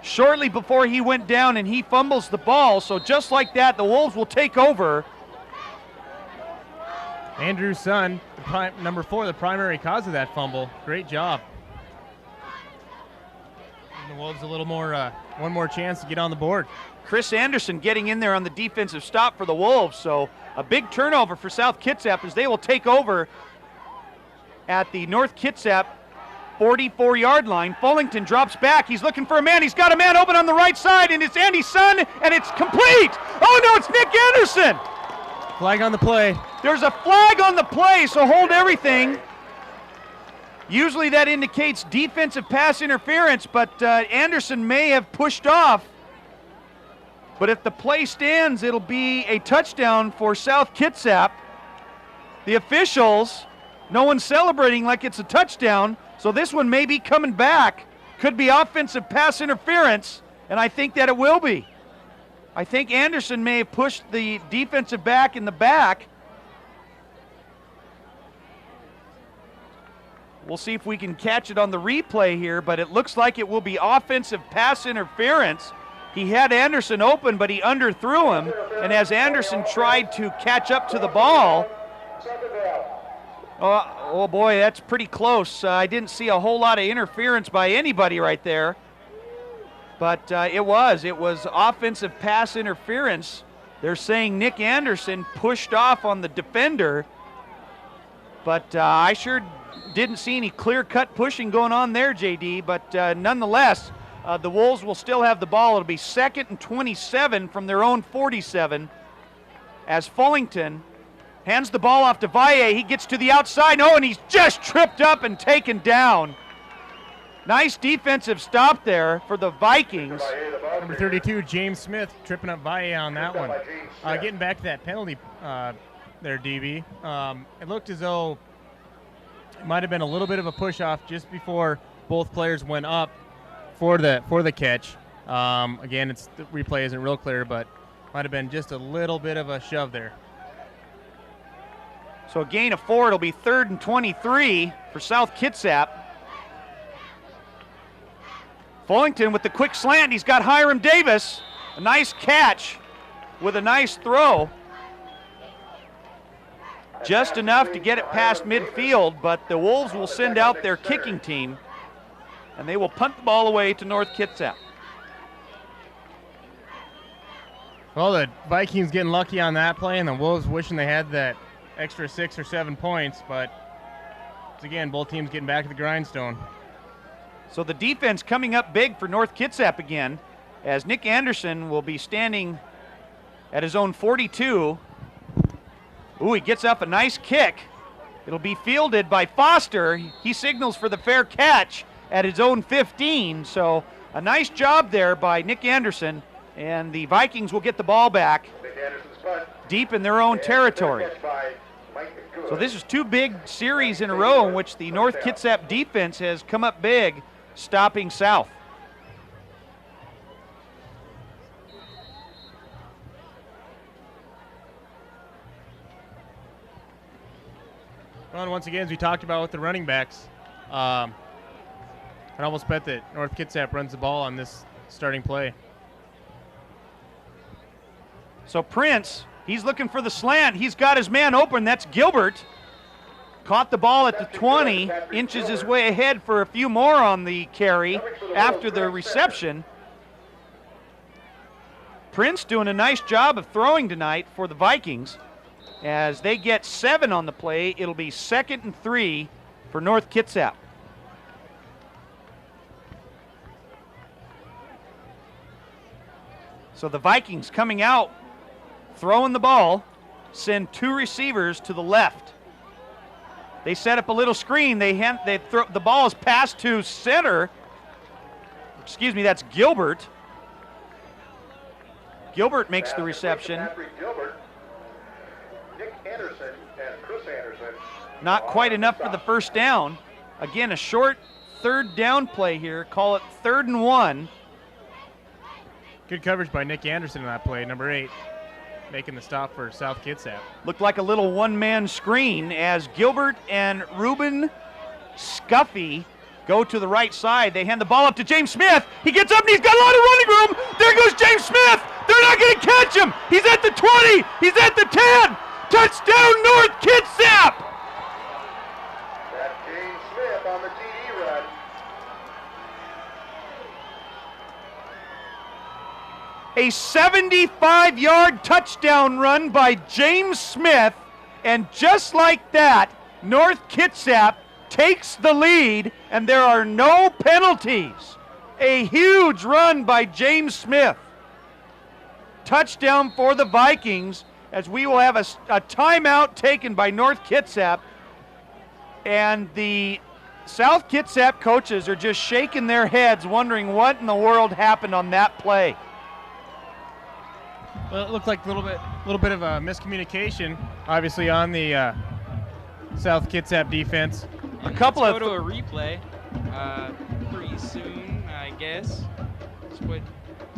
shortly before he went down, and he fumbles the ball. So just like that, the Wolves will take over. Andrew's son, number 4, the primary cause of that fumble. Great job. And the Wolves a little more, one more chance to get on the board. Chris Anderson getting in there on the defensive stop for the Wolves. So a big turnover for South Kitsap, as they will take over at the North Kitsap 44-yard line. Fullington drops back. He's looking for a man. He's got a man open on the right side, and it's Andy Sun, and it's complete. Oh, no, it's Nick Anderson. Flag on the play. There's a flag on the play, so hold everything. Usually that indicates defensive pass interference, but Anderson may have pushed off. But if the play stands, it'll be a touchdown for South Kitsap. The officials, no one's celebrating like it's a touchdown, so this one may be coming back. Could be offensive pass interference, and I think that it will be. I think Anderson may have pushed the defensive back in the back. We'll see if we can catch it on the replay here, but it looks like it will be offensive pass interference. He had Anderson open, but he underthrew him, and as Anderson tried to catch up to the ball, oh boy, that's pretty close. I didn't see a whole lot of interference by anybody right there, but it was offensive pass interference. They're saying Nick Anderson pushed off on the defender, but I sure didn't see any clear-cut pushing going on there, JD, but nonetheless, the Wolves will still have the ball. It'll be 2nd and 27 from their own 47, as Fullington Hands the ball off to Valle. He gets to the outside. Oh, and he's just tripped up and taken down. Nice defensive stop there for the Vikings. Number 32, James Smith, tripping up Valle on that one. Getting back to that penalty there, DB. It looked as though it might have been a little bit of a push-off just before both players went up for the catch. Again, the replay isn't real clear, but might have been just a little bit of a shove there. So a gain of 4. It'll be 3rd and 23 for South Kitsap. Fullington with the quick slant. He's got Hiram Davis. A nice catch with a nice throw. Just enough to get it past midfield, but the Wolves will send out their kicking team, and they will punt the ball away to North Kitsap. Well, the Vikings getting lucky on that play, and the Wolves wishing they had that extra 6 or 7 points, but again, both teams getting back to the grindstone. So the defense coming up big for North Kitsap again, as Nick Anderson will be standing at his own 42. Ooh, he gets up a nice kick. It'll be fielded by Foster. He signals for the fair catch at his own 15, so a nice job there by Nick Anderson, and the Vikings will get the ball back deep in their own territory. So this is 2 big series in a row in which the North Kitsap defense has come up big, stopping South. Well, and once again, as we talked about with the running backs, I'd almost bet that North Kitsap runs the ball on this starting play. So Prince, he's looking for the slant. He's got his man open. That's Gilbert. Caught the ball at the 20, inches his way ahead for a few more on the carry after the reception. Prince doing a nice job of throwing tonight for the Vikings. As they get 7 on the play, it'll be 2nd and 3 for North Kitsap. So the Vikings coming out, throwing the ball, send 2 receivers to the left. They set up a little screen. The ball is passed to center. Excuse me, that's Gilbert. Gilbert makes the reception. Not quite enough for the first down. Again, a short 3rd down play here. Call it 3rd and 1. Good coverage by Nick Anderson in that play, number 8, making the stop for South Kitsap. Looked like a little one-man screen as Gilbert and Ruben Scuffy go to the right side. They hand the ball up to James Smith. He gets up and he's got a lot of running room. There goes James Smith. They're not going to catch him. He's at the 20. He's at the 10. Touchdown, North Kitsap. That's James Smith on the TD run. A 75-yard touchdown run by James Smith, and just like that, North Kitsap takes the lead, and there are no penalties. A huge run by James Smith. Touchdown for the Vikings, as we will have a timeout taken by North Kitsap, and the South Kitsap coaches are just shaking their heads, wondering what in the world happened on that play. Well, it looked like a little bit of a miscommunication, obviously, on the South Kitsap defense. A couple of go to a replay pretty soon, I guess. That's what's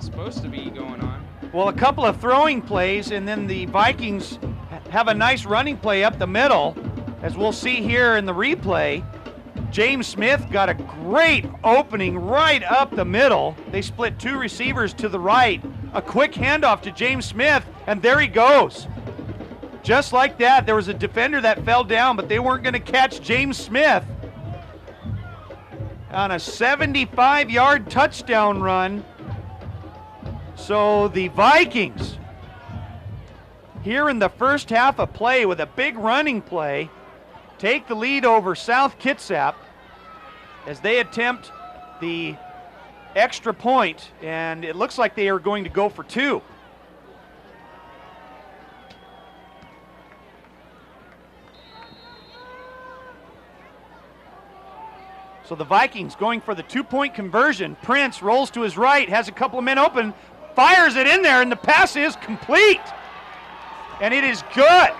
supposed to be going on. Well, a couple of throwing plays, and then the Vikings have a nice running play up the middle, as we'll see here in the replay. James Smith got a great opening right up the middle. They split 2 receivers to the right. A quick handoff to James Smith, and there he goes. Just like that, there was a defender that fell down, but they weren't going to catch James Smith on a 75-yard touchdown run. So the Vikings, here in the first half of play with a big running play, take the lead over South Kitsap as they attempt the extra point, and it looks like they are going to go for 2. So the Vikings going for the 2-point conversion. Prince rolls to his right, has a couple of men open, fires it in there, and the pass is complete. And it is good.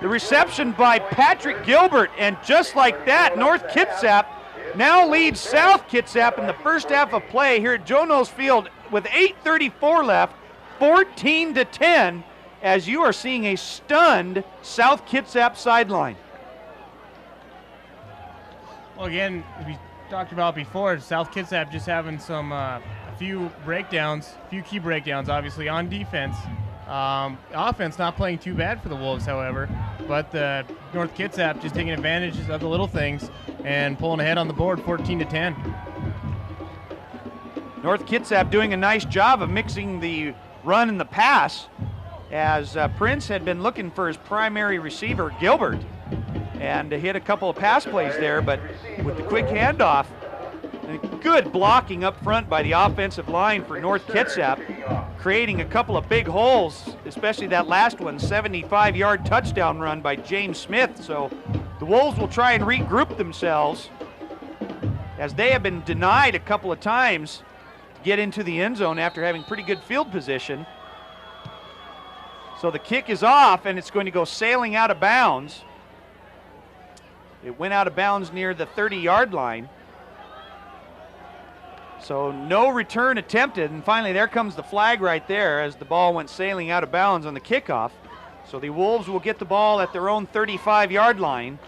The reception by Patrick Gilbert, and just like that, North Kitsap now leads South Kitsap in the first half of play here at Joe Knowles Field with 8:34 left, 14-10, as you are seeing a stunned South Kitsap sideline. Well, again, we talked about before, South Kitsap just having some a few key breakdowns, obviously, on defense. Offense not playing too bad for the Wolves, however, but North Kitsap just taking advantage of the little things and pulling ahead on the board, 14-10. North Kitsap doing a nice job of mixing the run and the pass, as Prince had been looking for his primary receiver, Gilbert, and hit a couple of pass plays there, but with the quick handoff, and good blocking up front by the offensive line for North Kitsap, creating a couple of big holes, especially that last one, 75-yard touchdown run by James Smith. So the Wolves will try and regroup themselves, as they have been denied a couple of times to get into the end zone after having pretty good field position. So the kick is off, and it's going to go sailing out of bounds. It went out of bounds near the 30-yard line. So no return attempted, and finally there comes the flag right there as the ball went sailing out of bounds on the kickoff. So the Wolves will get the ball at their own 35-yard line.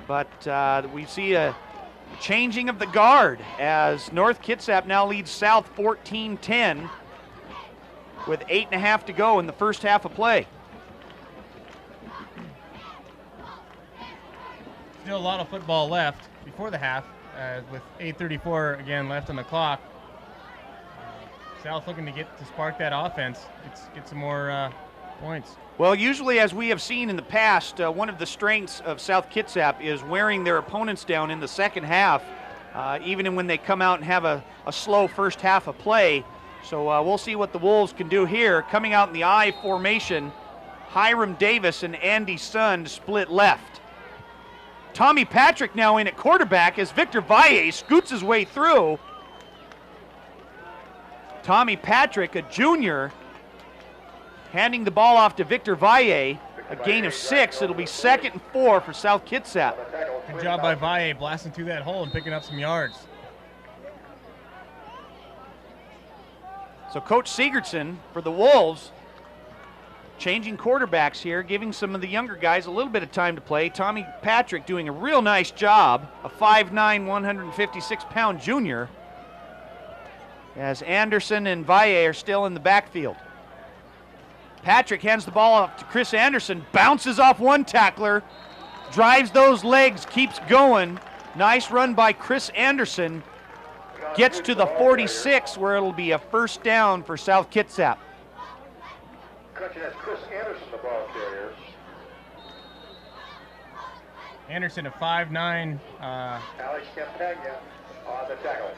But we see a changing of the guard as North Kitsap now leads South 14-10 with 8.5 to go in the first half of play. Still a lot of football left before the half, with 8:34 again left on the clock. South looking to spark that offense, get some more points. Well, usually, as we have seen in the past, one of the strengths of South Kitsap is wearing their opponents down in the second half, even when they come out and have a slow first half of play. So we'll see what the Wolves can do here. Coming out in the I formation, Hiram Davis and Andy Sund split left. Tommy Patrick now in at quarterback as Victor Valle scoots his way through. Tommy Patrick, a junior, handing the ball off to Victor Valle, a gain of 6. It'll be 2nd and 4 for South Kitsap. Good job by Valle blasting through that hole and picking up some yards. So Coach Sigurdsson for the Wolves changing quarterbacks here, giving some of the younger guys a little bit of time to play. Tommy Patrick doing a real nice job, a 5'9", 156-pound junior, as Anderson and Valle are still in the backfield. Patrick hands the ball off to Chris Anderson, bounces off one tackler, drives those legs, keeps going. Nice run by Chris Anderson. Gets to the 46, where it'll be a first down for South Kitsap. Catching that's Chris Anderson, the ball carrier. Anderson, a 5'9". Alex Campagna on the tackle.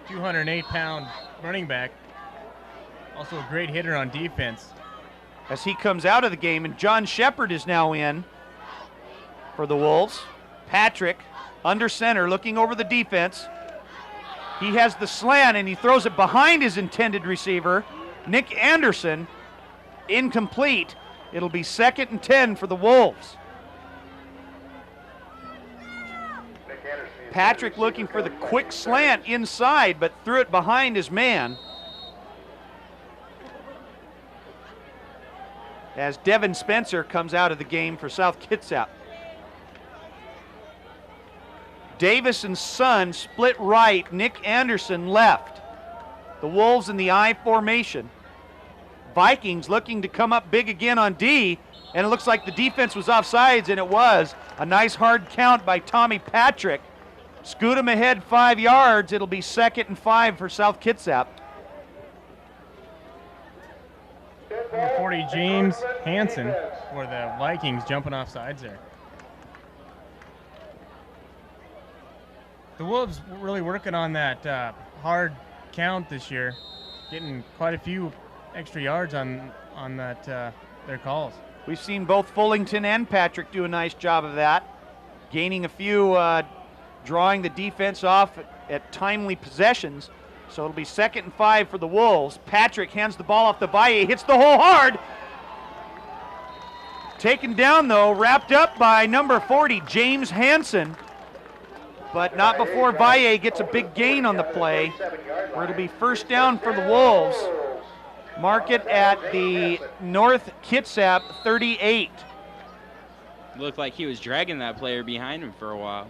208-pound running back. Also a great hitter on defense. As he comes out of the game, and John Shepard is now in for the Wolves. Patrick under center looking over the defense. He has the slant and he throws it behind his intended receiver, Nick Anderson. Incomplete. It'll be 2nd and 10 for the Wolves. Patrick looking for the quick slant inside, but threw it behind his man. As Devin Spencer comes out of the game for South Kitsap. Davis and Son split right, Nick Anderson left. The Wolves in the I formation. Vikings looking to come up big again on D, and it looks like the defense was offsides, and it was. A nice hard count by Tommy Patrick. Scoot him ahead 5 yards. It'll be 2nd and 5 for South Kitsap. Number 40, James Hansen for the Vikings, jumping off sides there. The Wolves really working on that hard count this year, getting quite a few extra yards on that their calls. We've seen both Fullington and Patrick do a nice job of that, gaining a few, drawing the defense off at timely possessions. So it'll be 2nd and 5 for the Wolves. Patrick hands the ball off to Valle, hits the hole hard. Taken down though, wrapped up by number 40, James Hansen. But not before Valle gets a big gain on the play, where it'll be first down for the Wolves. Mark it at the North Kitsap 38. Looked like he was dragging that player behind him for a while.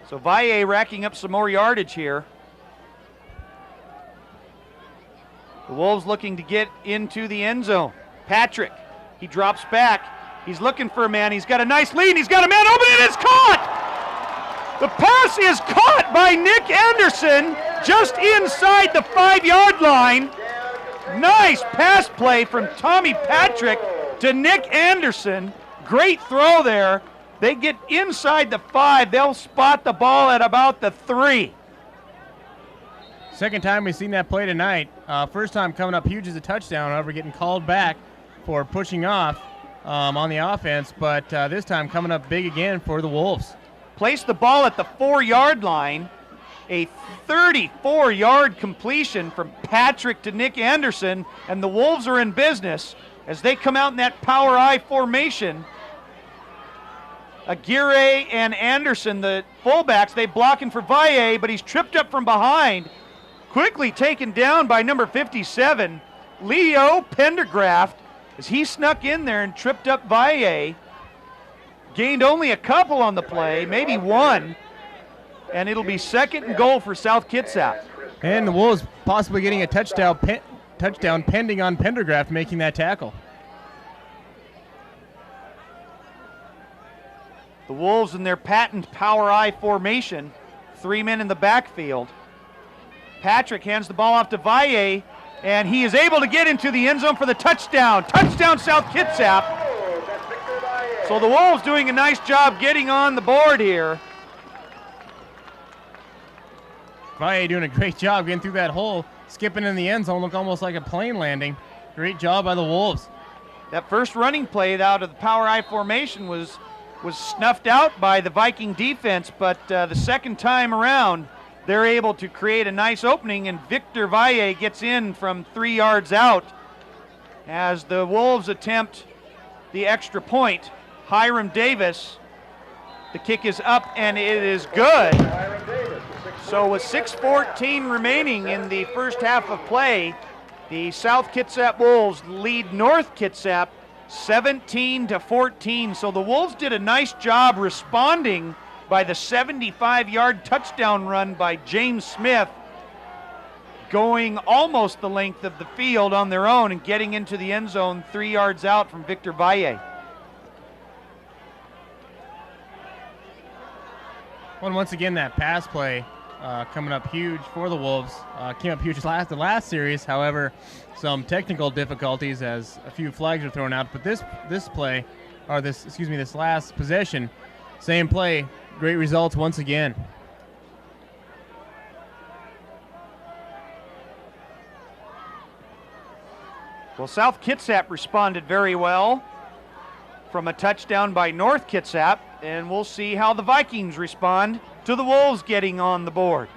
So Valle racking up some more yardage here. The Wolves looking to get into the end zone. Patrick, he drops back. He's looking for a man. He's got a nice lead. He's got a man open. It is caught! The pass is caught by Nick Anderson just inside the 5-yard line. Nice pass play from Tommy Patrick to Nick Anderson. Great throw there. They get inside the 5. They'll spot the ball at about the 3. Second time we've seen that play tonight. First time coming up huge as a touchdown, however, getting called back for pushing off on the offense, but this time coming up big again for the Wolves. Placed the ball at the 4-yard line. A 34-yard completion from Patrick to Nick Anderson, and the Wolves are in business as they come out in that power I formation. Aguirre and Anderson, the fullbacks, they blocking for Valle, but he's tripped up from behind. Quickly taken down by number 57, Leo Pendergraft, as he snuck in there and tripped up Valle. Gained only a couple on the play, maybe one, and it'll be 2nd and goal for South Kitsap. And the Wolves possibly getting a touchdown pending on Pendergraft making that tackle. The Wolves in their patent power I formation, 3 men in the backfield. Patrick hands the ball off to Valle, and he is able to get into the end zone for the touchdown. Touchdown, South Kitsap. So the Wolves doing a nice job getting on the board here. Valle doing a great job getting through that hole, skipping in the end zone, looked almost like a plane landing. Great job by the Wolves. That first running play out of the power I formation was snuffed out by the Viking defense, but the second time around, they're able to create a nice opening, and Victor Valle gets in from 3 yards out as the Wolves attempt the extra point. Hiram Davis, the kick is up and it is good. So with 6:14 remaining in the first half of play, the South Kitsap Wolves lead North Kitsap 17-14. So the Wolves did a nice job responding by the 75-yard touchdown run by James Smith, going almost the length of the field on their own and getting into the end zone 3 yards out from Victor Valle. Well, once again, that pass play coming up huge for the Wolves. Came up huge the last series, however, some technical difficulties as a few flags are thrown out. But this last possession, same play, great results once again. Well, South Kitsap responded very well from a touchdown by North Kitsap, and we'll see how the Vikings respond to the Wolves getting on the board.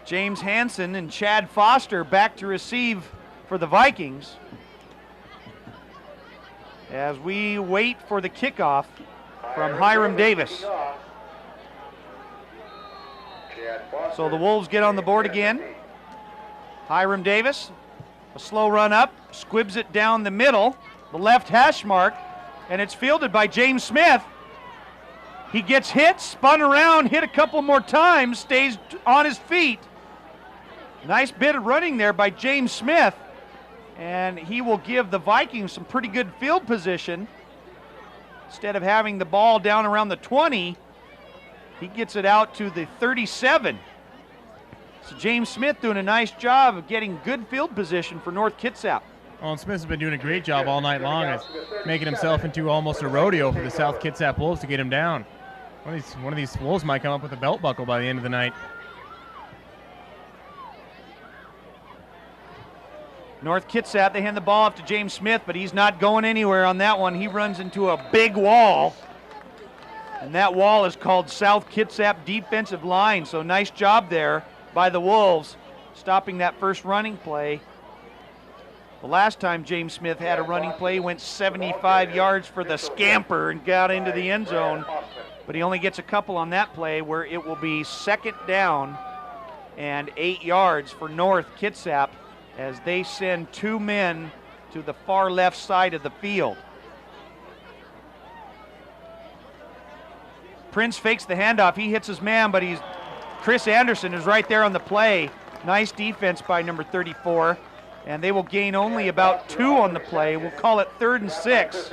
James Hansen and Chad Foster back to receive for the Vikings as we wait for the kickoff from Hiram Davis. So the Wolves get on the board again. Hiram Davis, a slow run up, squibs it down the middle, the left hash mark, and it's fielded by James Smith. He gets hit, spun around, hit a couple more times, stays on his feet. Nice bit of running there by James Smith, and he will give the Vikings some pretty good field position. Instead of having the ball down around the 20, he gets it out to the 37. So James Smith doing a nice job of getting good field position for North Kitsap. Well, and Smith's been doing a great job all night long, making himself into almost a rodeo for the South Kitsap Wolves to get him down. One of these Wolves might come up with a belt buckle by the end of the night. North Kitsap, they hand the ball off to James Smith, but he's not going anywhere on that one. He runs into a big wall, and that wall is called South Kitsap defensive line. So nice job there by the Wolves, stopping that first running play. The last time James Smith had a running play, he went 75 yards for the scamper and got into the end zone. But he only gets a couple on that play, where it will be 2nd down and 8 yards for North Kitsap as they send 2 men to the far left side of the field. Prince fakes the handoff. He hits his man, but Chris Anderson is right there on the play. Nice defense by number 34. And they will gain only about 2 on the play. We'll call it 3rd and 6.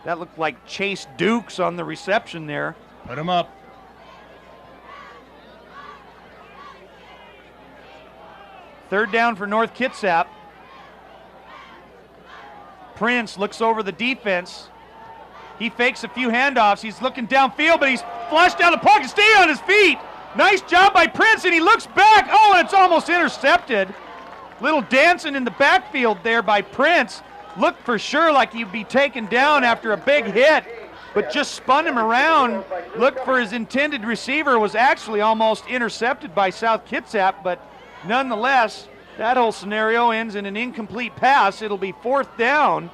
That looked like Chase Dukes on the reception there. Put him up. Third down for North Kitsap. Prince looks over the defense. He fakes a few handoffs. He's looking downfield, but he's flushed down the pocket. Stay on his feet. Nice job by Prince, and he looks back. Oh, and it's almost intercepted. Little dancing in the backfield there by Prince. Looked for sure like he'd be taken down after a big hit, but just spun him around. Looked for his intended receiver, was actually almost intercepted by South Kitsap, but nonetheless, that whole scenario ends in an incomplete pass. It'll be 4th down,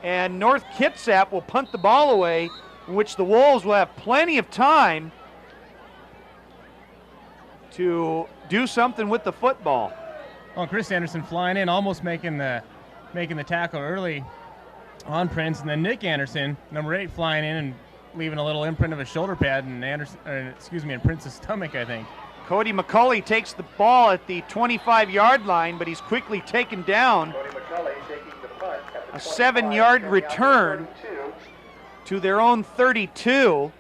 and North Kitsap will punt the ball away, in which the Wolves will have plenty of time to do something with the football. Well, Chris Anderson flying in, almost making the tackle early on Prince, and then Nick Anderson, number 8, flying in and leaving a little imprint of a shoulder pad in in Prince's stomach, I think. Cody McCulley takes the ball at the 25-yard line, but he's quickly taken down. A 7-yard return to their own 32.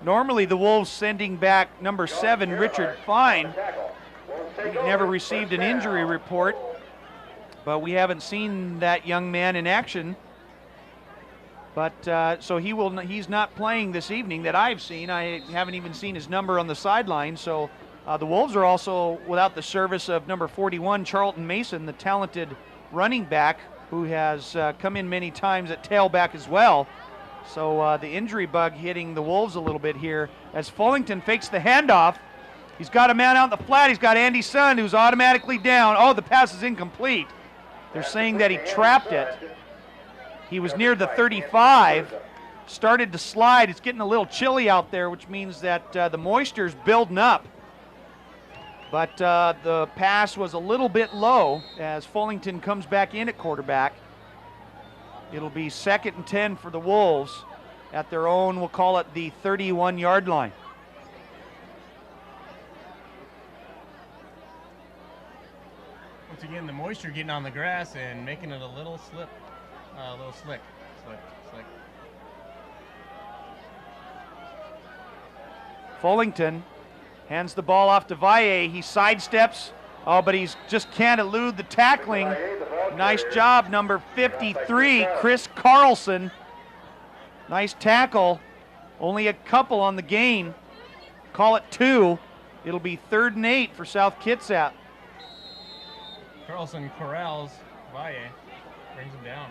Normally the Wolves sending back number 7, Richard Fine. He never received an injury report, but we haven't seen that young man in action. But so he's not playing this evening that I've seen. I haven't even seen his number on the sideline. So the Wolves are also without the service of number 41, Charlton Mason, the talented running back who has come in many times at tailback as well. So the injury bug hitting the Wolves a little bit here as Fullington fakes the handoff. He's got a man out in the flat. He's got Andy Sund, who's automatically down. Oh, the pass is incomplete. They're saying that he trapped it. He was near the 35, started to slide. It's getting a little chilly out there, which means that the moisture's building up. But the pass was a little bit low as Fullington comes back in at quarterback. It'll be 2nd and 10 for the Wolves at their own, we'll call it the 31-yard line. Once again, the moisture getting on the grass and making it a little slick. Fullington hands the ball off to Valle. He sidesteps, but he just can't elude the tackling. Nice job, number 53, Chris Carlson. Nice tackle. Only a couple on the gain. Call it 2. It'll be 3rd and 8 for South Kitsap. Carlson corrals Valle, brings him down.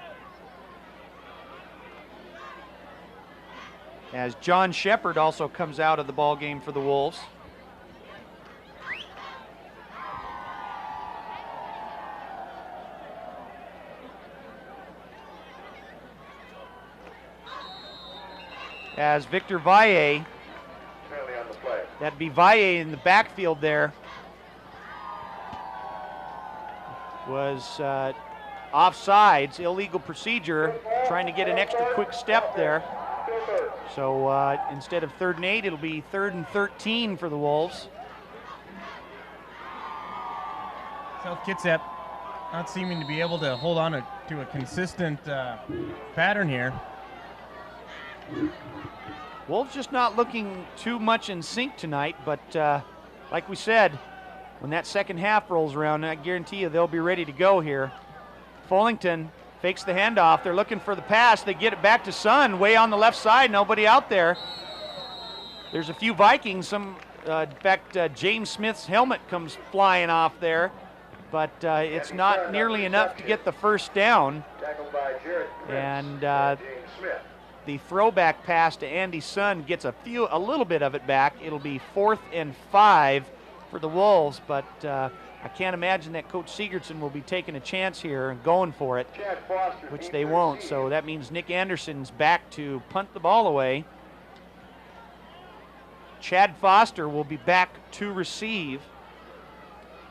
As John Shepard also comes out of the ball game for the Wolves. As Victor Valle, that'd be Valle in the backfield there, was offsides, illegal procedure, trying to get an extra quick step there. So instead of 3rd and 8, it'll be 3rd and 13 for the Wolves. South Kitsap not seeming to be able to hold on to a consistent pattern here. Wolves just not looking too much in sync tonight, but like we said, when that second half rolls around, I guarantee you they'll be ready to go here. Fullington fakes the handoff. They're looking for the pass. They get it back to Sun, way on the left side. Nobody out there. There's a few Vikings. In fact, James Smith's helmet comes flying off there, but it's not nearly enough to get the first down. And the throwback pass to Andy Sun gets a little bit of it back. It'll be 4th and 5 for the Wolves, but I can't imagine that Coach Sigurdsson will be taking a chance here and going for it, which they won't. So that means Nick Anderson's back to punt the ball away. Chad Foster will be back to receive,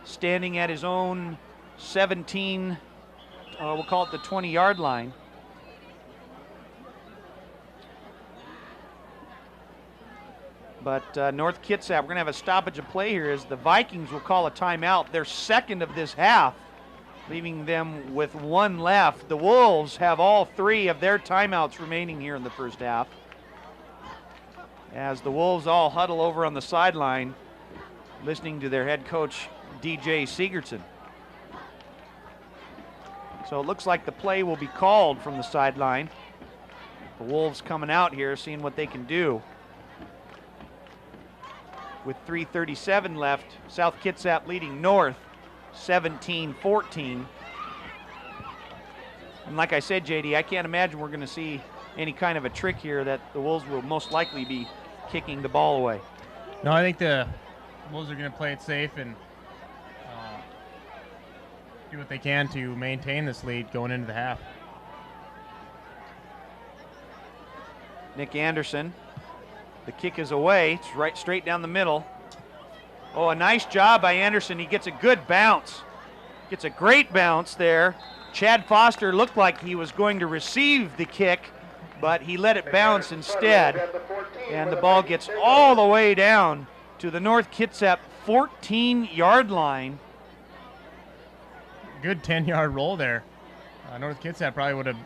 standing at his own 17, we'll call it the 20-yard line. But North Kitsap, we're going to have a stoppage of play here as the Vikings will call a timeout. Their second of this half, leaving them with one left. The Wolves have all 3 of their timeouts remaining here in the first half, as the Wolves all huddle over on the sideline listening to their head coach, DJ Sigurdsson. So it looks like the play will be called from the sideline. The Wolves coming out here, seeing what they can do. With 3:37 left, South Kitsap leading North 17-14. And like I said, JD, I can't imagine we're going to see any kind of a trick here that the Wolves will most likely be kicking the ball away. No, I think the Wolves are going to play it safe and do what they can to maintain this lead going into the half. Nick Anderson. The kick is away. It's right straight down the middle. Oh, a nice job by Anderson. He gets a good bounce. Gets a great bounce there. Chad Foster looked like he was going to receive the kick, but he let it bounce instead. And the ball gets all the way down to the North Kitsap 14-yard line. Good 10-yard roll there. North Kitsap probably would have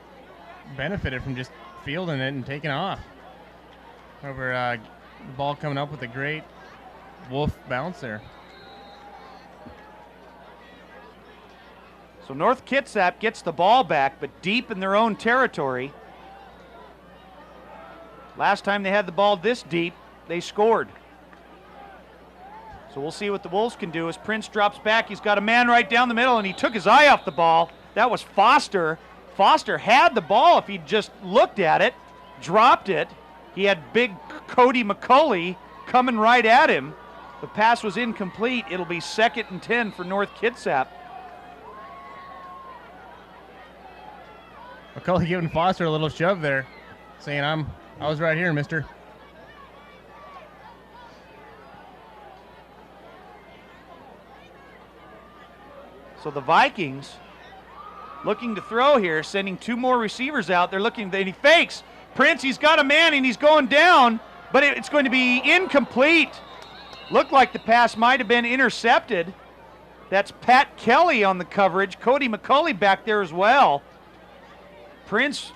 benefited from just fielding it and taking off. However, the ball coming up with a great Wolf bounce there. So North Kitsap gets the ball back, but deep in their own territory. Last time they had the ball this deep, they scored. So we'll see what the Wolves can do as Prince drops back. He's got a man right down the middle, and he took his eye off the ball. That was Foster. Foster had the ball if he'd just looked at it, dropped it. He had big Cody McCulley coming right at him. The pass was incomplete. It'll be 2nd and 10 for North Kitsap. McCulley giving Foster a little shove there, saying, I was right here, mister. So the Vikings looking to throw here, sending 2 more receivers out. They're looking, and he fakes. Prince, he's got a man and he's going down, but it's going to be incomplete. Looked like the pass might have been intercepted. That's Pat Kelly on the coverage. Cody McCulley back there as well. Prince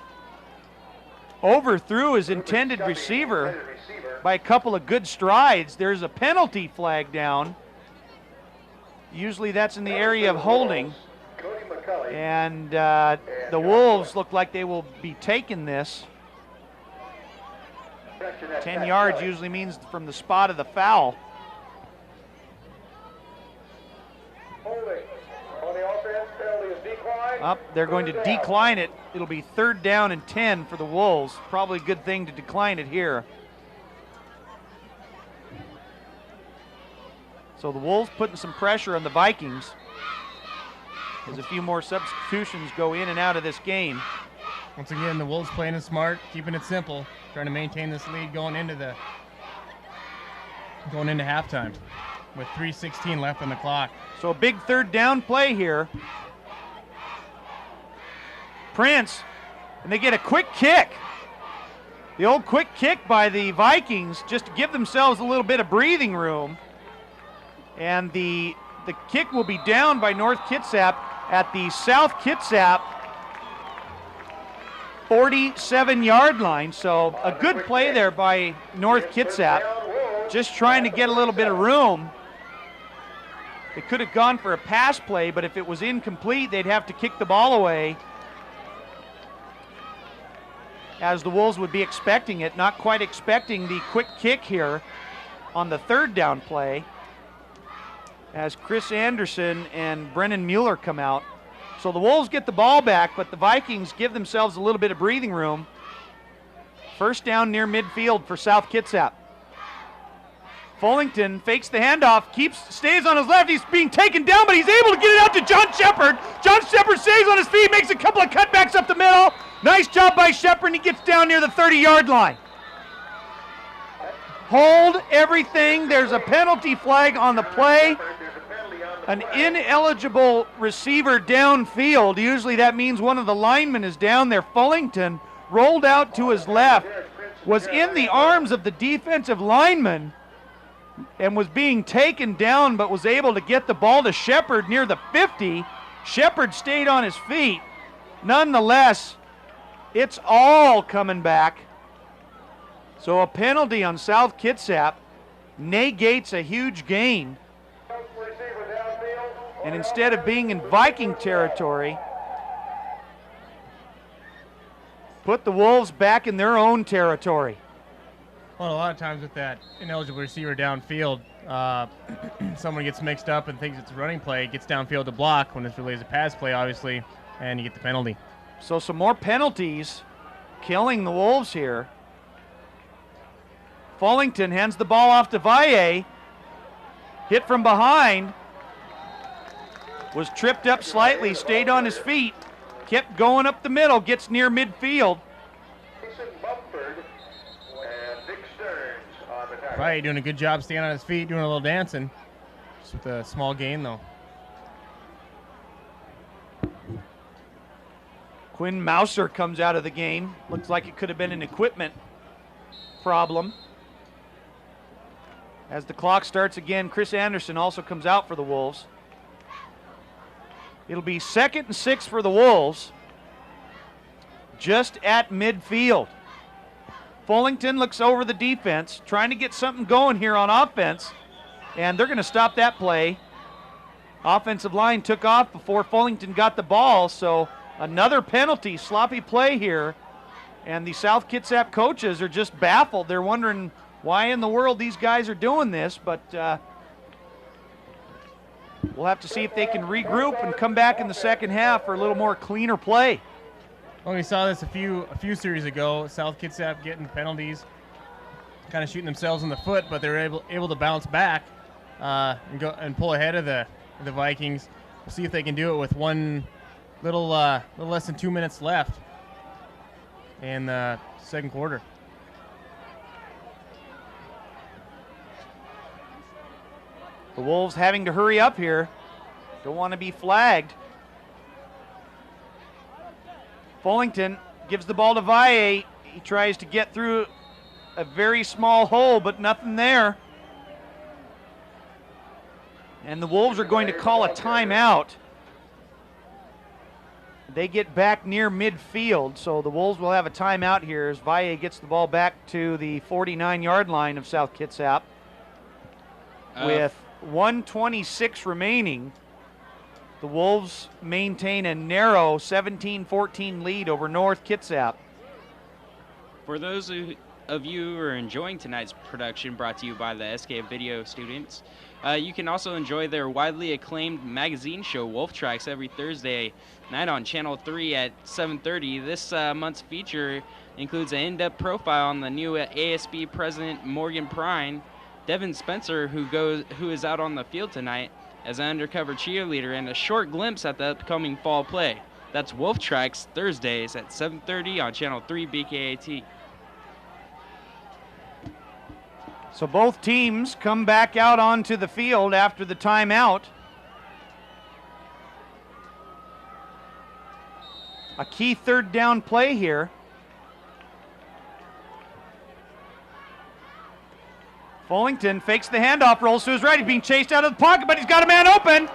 overthrew his intended receiver by a couple of good strides. There's a penalty flag down. Usually that's in the area of holding. And the Wolves look like they will be taking this. 10 yards usually means from the spot of the foul. Up, they're going to decline it. It'll be 3rd down and 10 for the Wolves. Probably a good thing to decline it here. So the Wolves putting some pressure on the Vikings as a few more substitutions go in and out of this game. Once again, the Wolves playing it smart, keeping it simple, trying to maintain this lead going into halftime with 3:16 left on the clock. So a big 3rd down play here. Prince, and they get a quick kick. The old quick kick by the Vikings just to give themselves a little bit of breathing room. And the kick will be down by North Kitsap at the South Kitsap 47-yard line. So a good play there by North Kitsap, just trying to get a little bit of room. They could have gone for a pass play, but if it was incomplete, they'd have to kick the ball away, as the Wolves would be expecting it, not quite expecting the quick kick here on the third down play, as Chris Anderson and Brennan Mueller come out. So the Wolves get the ball back, but the Vikings give themselves a little bit of breathing room. First down near midfield for South Kitsap. Fullington fakes the handoff, stays on his left. He's being taken down, but he's able to get it out to John Shepard. John Shepard stays on his feet, makes a couple of cutbacks up the middle. Nice job by Shepard, and he gets down near the 30-yard line. Hold everything. There's a penalty flag on the play. An ineligible receiver downfield. Usually that means one of the linemen is down there. Fullington rolled out to his left, was in the arms of the defensive lineman, and was being taken down, but was able to get the ball to Shepard near the 50. Shepard stayed on his feet. Nonetheless, it's all coming back. So a penalty on South Kitsap negates a huge gain. And instead of being in Viking territory, put the Wolves back in their own territory. Well, a lot of times with that ineligible receiver downfield, someone gets mixed up and thinks it's a running play, gets downfield to block when it's really is a pass play, obviously, and you get the penalty. So some more penalties killing the Wolves here. Fullington hands the ball off to Valle. Hit from behind. Was tripped up slightly, stayed on his feet, kept going up the middle, gets near midfield. Right, doing a good job staying on his feet, doing a little dancing. Just with a small gain, though. Quinn Mouser comes out of the game. Looks like it could have been an equipment problem. As the clock starts again, Chris Anderson also comes out for the Wolves. It'll be 2nd and 6 for the Wolves, just at midfield. Fullington looks over the defense, trying to get something going here on offense, and they're going to stop that play. Offensive line took off before Fullington got the ball, so another penalty, sloppy play here, and the South Kitsap coaches are just baffled. They're wondering why in the world these guys are doing this, but we'll have to see if they can regroup and come back in the second half for a little more cleaner play. Well, we saw this a few series ago. South Kitsap getting penalties, kind of shooting themselves in the foot, but they're able to bounce back and go and pull ahead of the Vikings. We'll see if they can do it with one little less than 2 minutes left in the second quarter. The Wolves having to hurry up here. Don't want to be flagged. Fullington gives the ball to Valle. He tries to get through a very small hole, but nothing there. And the Wolves are going to call a timeout. They get back near midfield, so the Wolves will have a timeout here as Valle gets the ball back to the 49-yard line of South Kitsap. With 1:26 remaining, the Wolves maintain a narrow 17-14 lead over North Kitsap. For those of you who are enjoying tonight's production brought to you by the SK Video students, you can also enjoy their widely acclaimed magazine show, Wolf Tracks, every Thursday night on Channel 3 at 7:30. This month's feature includes an in-depth profile on the new ASB president, Morgan Prine, Devin Spencer, who is out on the field tonight as an undercover cheerleader, and a short glimpse at the upcoming fall play. That's Wolf Tracks, Thursdays at 7:30 on Channel 3 BKAT. So both teams come back out onto the field after the timeout. A key third down play here. Fullington fakes the handoff, rolls to his right. He's being chased out of the pocket, but he's got a man open.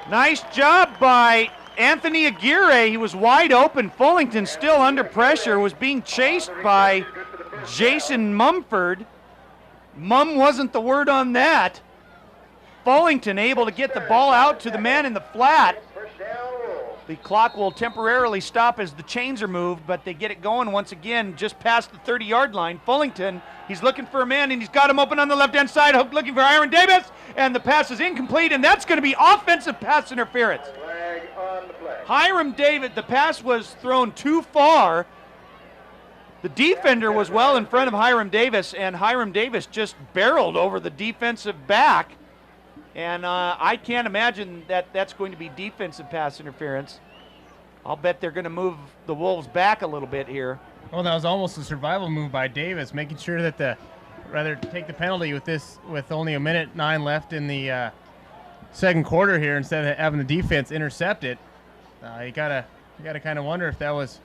Nice job by Anthony Aguirre. He was wide open. Fullington still under pressure, was being chased by Jason Mumford. Mum wasn't the word on that. Fullington able to get the ball out to the man in the flat. First down, Wolves. The clock will temporarily stop as the chains are moved, but they get it going once again just past the 30-yard line. Fullington, he's looking for a man, and he's got him open on the left-hand side, looking for Hiram Davis, and the pass is incomplete, and that's going to be offensive pass interference. Flag on the play. Hiram Davis, the pass was thrown too far. The defender was well in front of Hiram Davis, and Hiram Davis just barreled over the defensive back. And I can't imagine that that's going to be defensive pass interference. I'll bet they're going to move the Wolves back a little bit here. Well, that was almost a survival move by Davis, making sure that rather take the penalty with only 1:09 left in the second quarter here instead of having the defense intercept it. You gotta kind of wonder if that was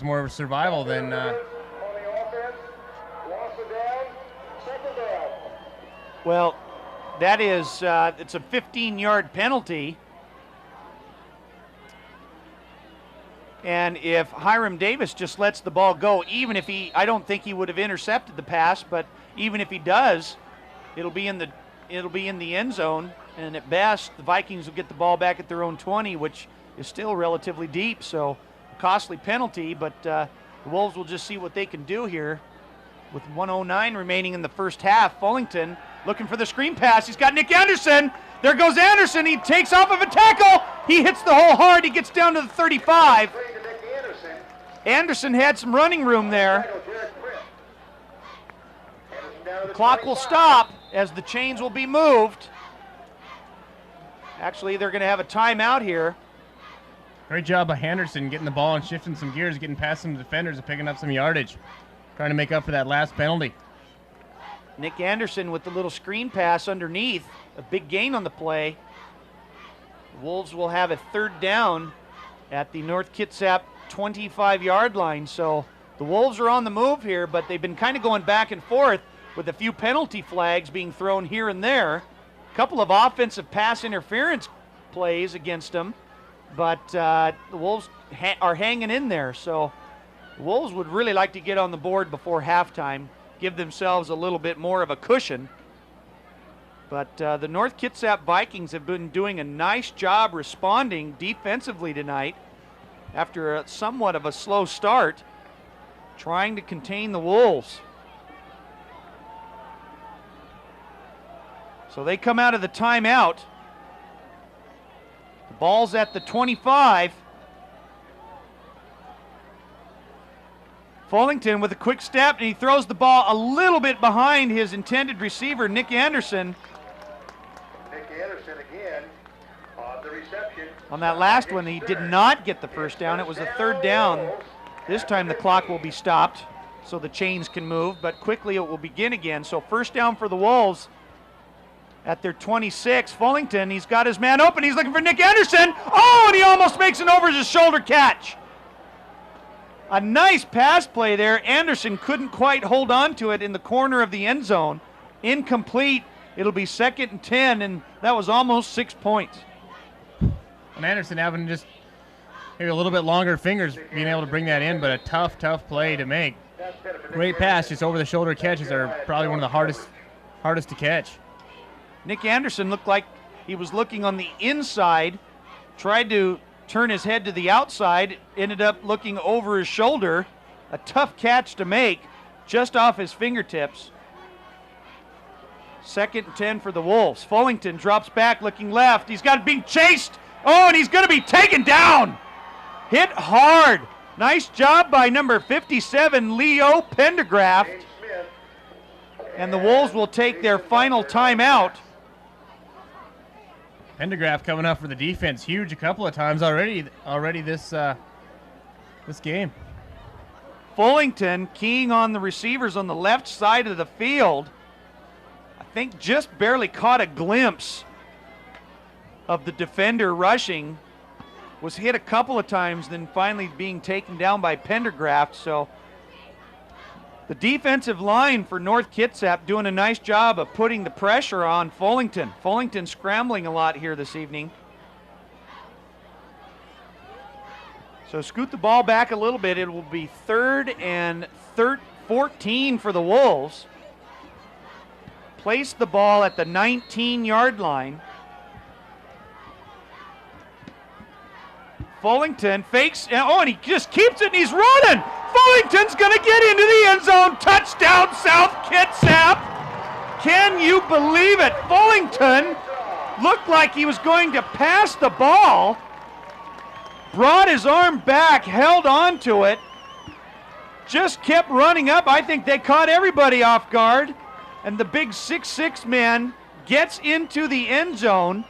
more of a survival than. On the offense, loss of down, second down. Well, that is it's a 15-yard penalty. And if Hiram Davis just lets the ball go, even if I don't think he would have intercepted the pass, but even if he does, it'll be in the end zone, and at best the Vikings will get the ball back at their own 20, which is still relatively deep. So a costly penalty, but the Wolves will just see what they can do here with 1:09 remaining in the first half. Fullington looking for the screen pass. He's got Nick Anderson. There goes Anderson. He takes off of a tackle. He hits the hole hard. He gets down to the 35. Playing to Nick Anderson. Anderson had some running room there. Title, Derek Britt. Anderson down to the Clock will 25. stop as the chains will be moved. Actually, they're going to have a timeout here. Great job by Henderson getting the ball and shifting some gears, getting past some defenders and picking up some yardage, trying to make up for that last penalty. Nick Anderson with the little screen pass underneath. A big gain on the play. The Wolves will have a third down at the North Kitsap 25-yard line. So the Wolves are on the move here, but they've been kind of going back and forth with a few penalty flags being thrown here and there. A couple of offensive pass interference plays against them, but the Wolves are hanging in there. So the Wolves would really like to get on the board before halftime, give themselves a little bit more of a cushion. But the North Kitsap Vikings have been doing a nice job responding defensively tonight after somewhat of a slow start, trying to contain the Wolves. So they come out of the timeout. The ball's at the 25. Fullington with a quick step, and he throws the ball a little bit behind his intended receiver, Nick Anderson. Nick Anderson again on the reception. On that last one, he did not get the first down. It was a third down. This time the clock will be stopped so the chains can move, but quickly it will begin again. So first down for the Wolves at their 26. Fullington, he's got his man open. He's looking for Nick Anderson. Oh, and he almost makes an over-his-shoulder catch. A nice pass play there. Anderson couldn't quite hold on to it in the corner of the end zone. Incomplete. It'll be 2nd and 10, and that was almost 6 points. And Anderson having just maybe a little bit longer fingers being able to bring that in, but a tough play to make. Great pass, just over-the-shoulder catches are probably one of the hardest to catch. Nick Anderson looked like he was looking on the inside, tried to turn his head to the outside, ended up looking over his shoulder. A tough catch to make, just off his fingertips. 2nd and 10 for the Wolves. Fullington drops back, looking left. He's got being chased. Oh, and he's going to be taken down. Hit hard. Nice job by number 57, Leo Pendergraft. James Smith. And the Wolves will take their final timeout. Pendergraft coming up for the defense, huge a couple of times already this game. Fullington keying on the receivers on the left side of the field. I think just barely caught a glimpse of the defender rushing. Was hit a couple of times, then finally being taken down by Pendergraft. So the defensive line for North Kitsap doing a nice job of putting the pressure on Fullington. Fullington scrambling a lot here this evening. So scoot the ball back a little bit. It will be 3rd and 14 for the Wolves. placed the ball at the 19-yard line. Fullington fakes, and he just keeps it, and he's running. Fullington's going to get into the end zone. Touchdown, South Kitsap. Can you believe it? Fullington looked like he was going to pass the ball, brought his arm back, held on to it, just kept running up. I think they caught everybody off guard, and the big 6'6" man gets into the end zone.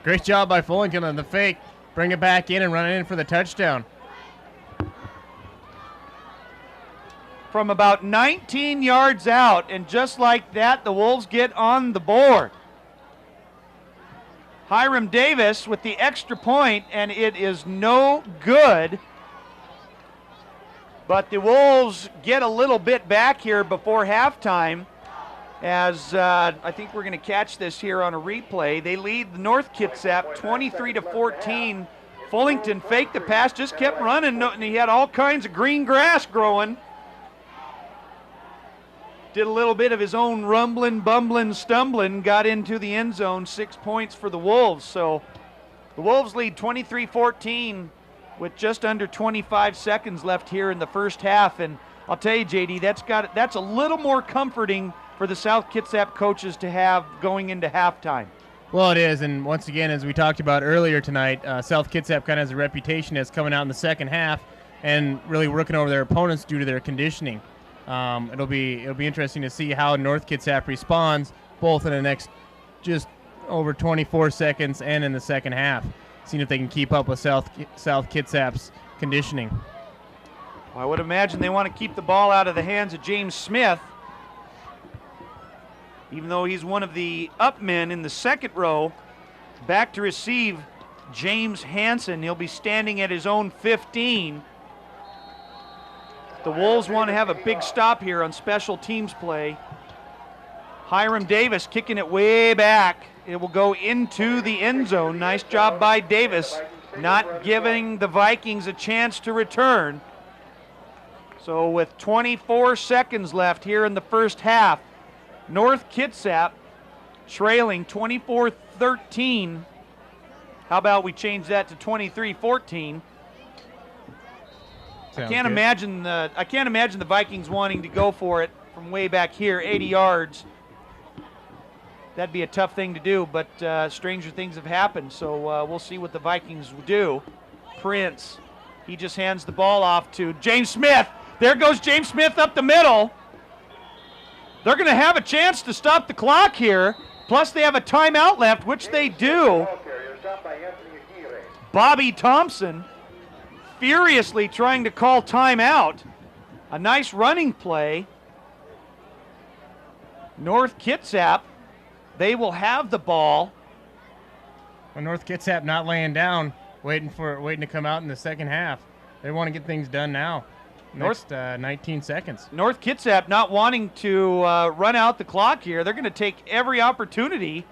Great job by Fullington on the fake. Bring it back in and run it in for the touchdown. From about 19 yards out, and just like that, the Wolves get on the board. Hiram Davis with the extra point, and it is no good. But the Wolves get a little bit back here before halftime, as I think we're going to catch this here on a replay. They lead the North Kitsap 23-14. Fullington faked the pass, just kept running, and he had all kinds of green grass growing. Did a little bit of his own rumbling, bumbling, stumbling, got into the end zone. 6 points for the Wolves. So the Wolves lead 23-14 with just under 25 seconds left here in the first half. And I'll tell you, JD, that's a little more comforting for the South Kitsap coaches to have going into halftime. Well, it is, and once again, as we talked about earlier tonight, South Kitsap kind of has a reputation as coming out in the second half and really working over their opponents due to their conditioning. It'll be interesting to see how North Kitsap responds, both in the next just over 24 seconds and in the second half, seeing if they can keep up with South Kitsap's conditioning. Well, I would imagine they want to keep the ball out of the hands of James Smith, even though he's one of the up men in the second row. Back to receive James Hansen. He'll be standing at his own 15. The Wolves want to have a big stop here on special teams play. Hiram Davis kicking it way back. It will go into the end zone. Nice job by Davis, not giving the Vikings a chance to return. So with 24 seconds left here in the first half, North Kitsap trailing 24-13. How about we change that to 23-14? I can't imagine the Vikings wanting to go for it from way back here, 80 yards. That'd be a tough thing to do, but stranger things have happened, so we'll see what the Vikings do. Prince, he just hands the ball off to James Smith. There goes James Smith up the middle. They're going to have a chance to stop the clock here, plus they have a timeout left, which they do. Bobby Thompson furiously trying to call timeout. A nice running play. North Kitsap, they will have the ball. Well, North Kitsap not laying down, waiting to come out in the second half. They want to get things done now. Next 19 seconds. North Kitsap not wanting to run out the clock here. They're going to take every opportunity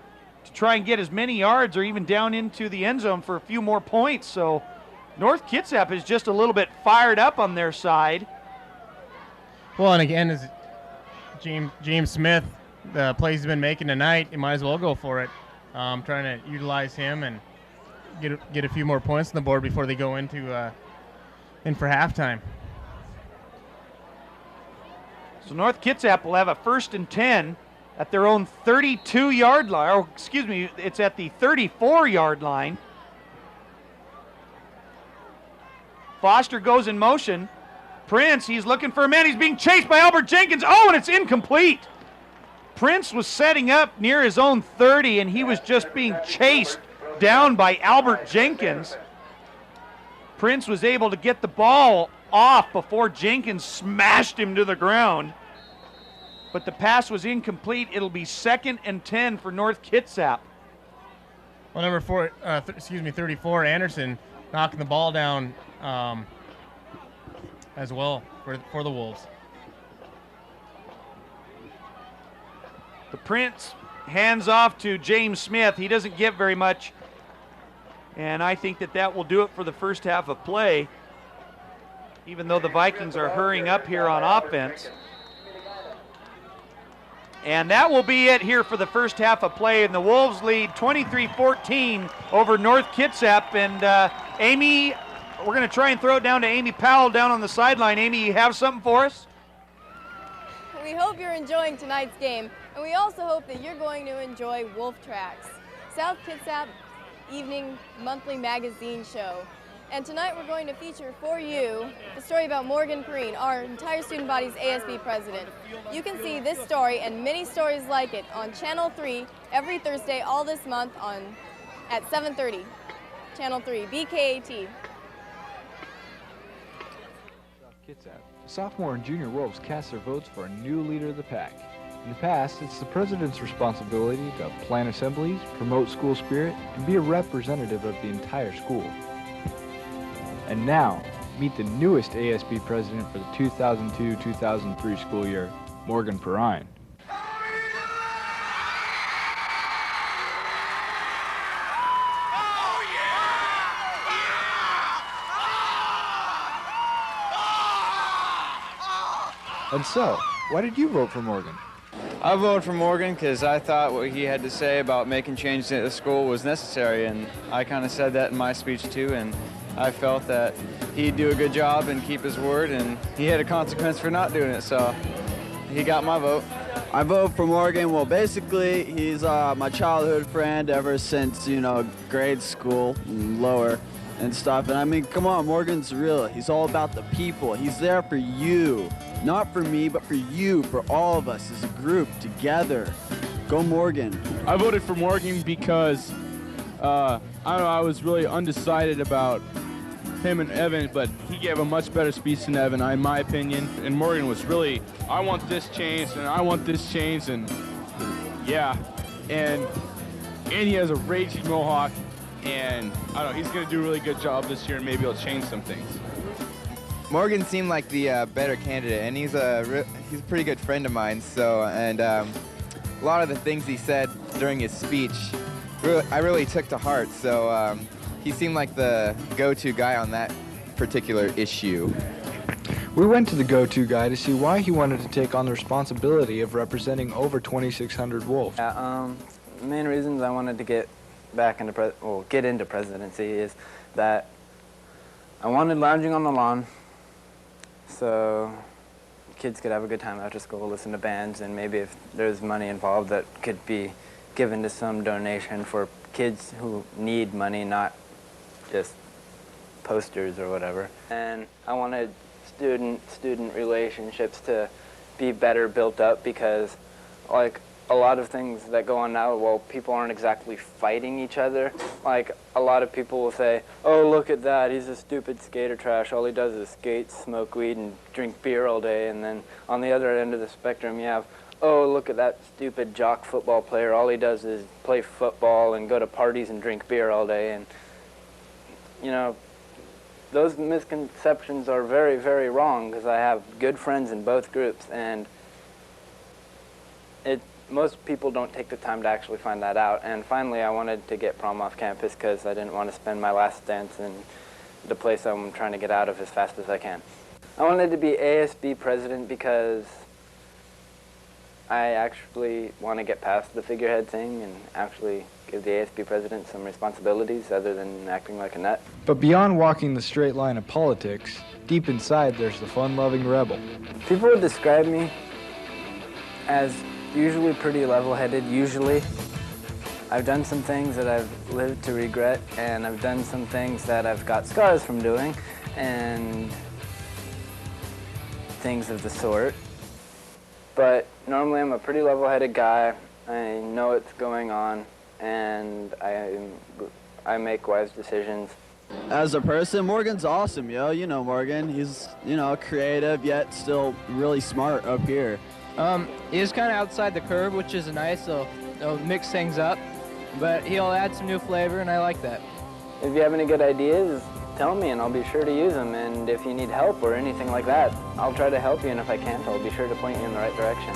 to try and get as many yards or even down into the end zone for a few more points. So North Kitsap is just a little bit fired up on their side. Well, and again, as James Smith, the plays he's been making tonight, you might as well go for it. Trying to utilize him and get a few more points on the board before they go in for halftime. So North Kitsap will have a 1st and 10 at their own 32-yard line. Or excuse me, it's at the 34-yard line. Foster goes in motion. Prince, he's looking for a man. He's being chased by Albert Jenkins. Oh, and it's incomplete. Prince was setting up near his own 30, and he was just being chased down by Albert Jenkins. Prince was able to get the ball off before Jenkins smashed him to the ground. But the pass was incomplete. It'll be 2nd and 10 for North Kitsap. Well, number 34, Anderson, knocking the ball down as well for the Wolves. The Prince hands off to James Smith. He doesn't get very much, and I think that will do it for the first half of play, even though the Vikings are hurrying up here on offense. And that will be it here for the first half of play, and the Wolves lead 23-14 over North Kitsap. And Amy, we're going to try and throw it down to Amy Powell down on the sideline. Amy, you have something for us? We hope you're enjoying tonight's game, and we also hope that you're going to enjoy Wolf Tracks, South Kitsap evening monthly magazine show. And tonight we're going to feature for you the story about Morgan Perrine, our entire student body's ASB president. You can see this story and many stories like it on Channel 3 every Thursday all this month at 7:30. Channel 3, BKAT. South Kitsap. The sophomore and junior Wolves cast their votes for a new leader of the pack. In the past, it's the president's responsibility to plan assemblies, promote school spirit, and be a representative of the entire school. And now, meet the newest ASB president for the 2002-2003 school year, Morgan Perrine. And so, why did you vote for Morgan? I voted for Morgan because I thought what he had to say about making changes at the school was necessary, and I kind of said that in my speech too, and I felt that he'd do a good job and keep his word, and he had a consequence for not doing it, so he got my vote. I vote for Morgan. Well, basically, he's my childhood friend ever since, grade school and lower and stuff. And I mean, come on, Morgan's real. He's all about the people. He's there for you. Not for me, but for you, for all of us as a group together. Go Morgan. I voted for Morgan because, I don't know, I was really undecided about him and Evan, but he gave a much better speech than Evan, in my opinion. And Morgan was really, I want this changed, and I want this changed, and yeah. And he has a raging mohawk, and I don't know, he's gonna do a really good job this year, and maybe he'll change some things. Morgan seemed like the better candidate, and he's a pretty good friend of mine. So, and a lot of the things he said during his speech, I really took to heart. So he seemed like the go-to guy on that particular issue. We went to the go-to guy to see why he wanted to take on the responsibility of representing over 2,600 Wolves. The main reasons I wanted to get back into get into presidency is that I wanted lounging on the lawn, so kids could have a good time after school, listen to bands, and maybe if there's money involved that could be given to some donation for kids who need money, not just posters or whatever. And I wanted student relationships to be better built up, because like a lot of things that go on now, well, people aren't exactly fighting each other. Like, a lot of people will say, oh, look at that, he's a stupid skater trash. All he does is skate, smoke weed, and drink beer all day. And then on the other end of the spectrum, you have, oh, look at that stupid jock football player. All he does is play football and go to parties and drink beer all day. And, you know, those misconceptions are very, very wrong, because I have good friends in both groups, and most people don't take the time to actually find that out. And finally, I wanted to get prom off campus because I didn't want to spend my last dance in the place I'm trying to get out of as fast as I can. I wanted to be ASB president because I actually want to get past the figurehead thing and actually give the ASB president some responsibilities other than acting like a nut. But beyond walking the straight line of politics, deep inside there's the fun-loving rebel. People would describe me as usually pretty level-headed, usually. I've done some things that I've lived to regret, and I've done some things that I've got scars from doing, and things of the sort. But normally I'm a pretty level-headed guy. I know what's going on, and I make wise decisions. As a person, Morgan's awesome, yo. You know Morgan. He's, creative, yet still really smart up here. He's kind of outside the curve, which is nice, so it'll mix things up. But he'll add some new flavor, and I like that. If you have any good ideas, tell me, and I'll be sure to use them. And if you need help or anything like that, I'll try to help you, and if I can't, I'll be sure to point you in the right direction.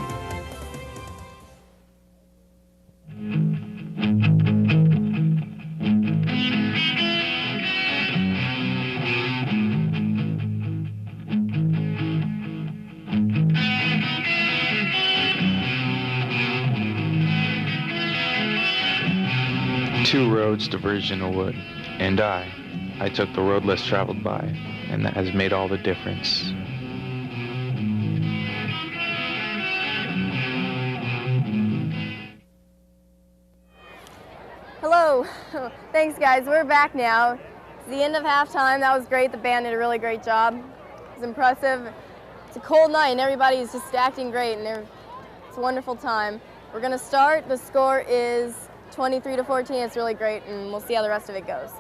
Two roads diverge in a wood, and I took the road less traveled by, and that has made all the difference. Hello. Thanks, guys. We're back now. It's the end of halftime. That was great. The band did a really great job. It was impressive. It's a cold night, and everybody's just acting great, and it's a wonderful time. We're going to start. The score is 23-14. It's really great, and we'll see how the rest of it goes.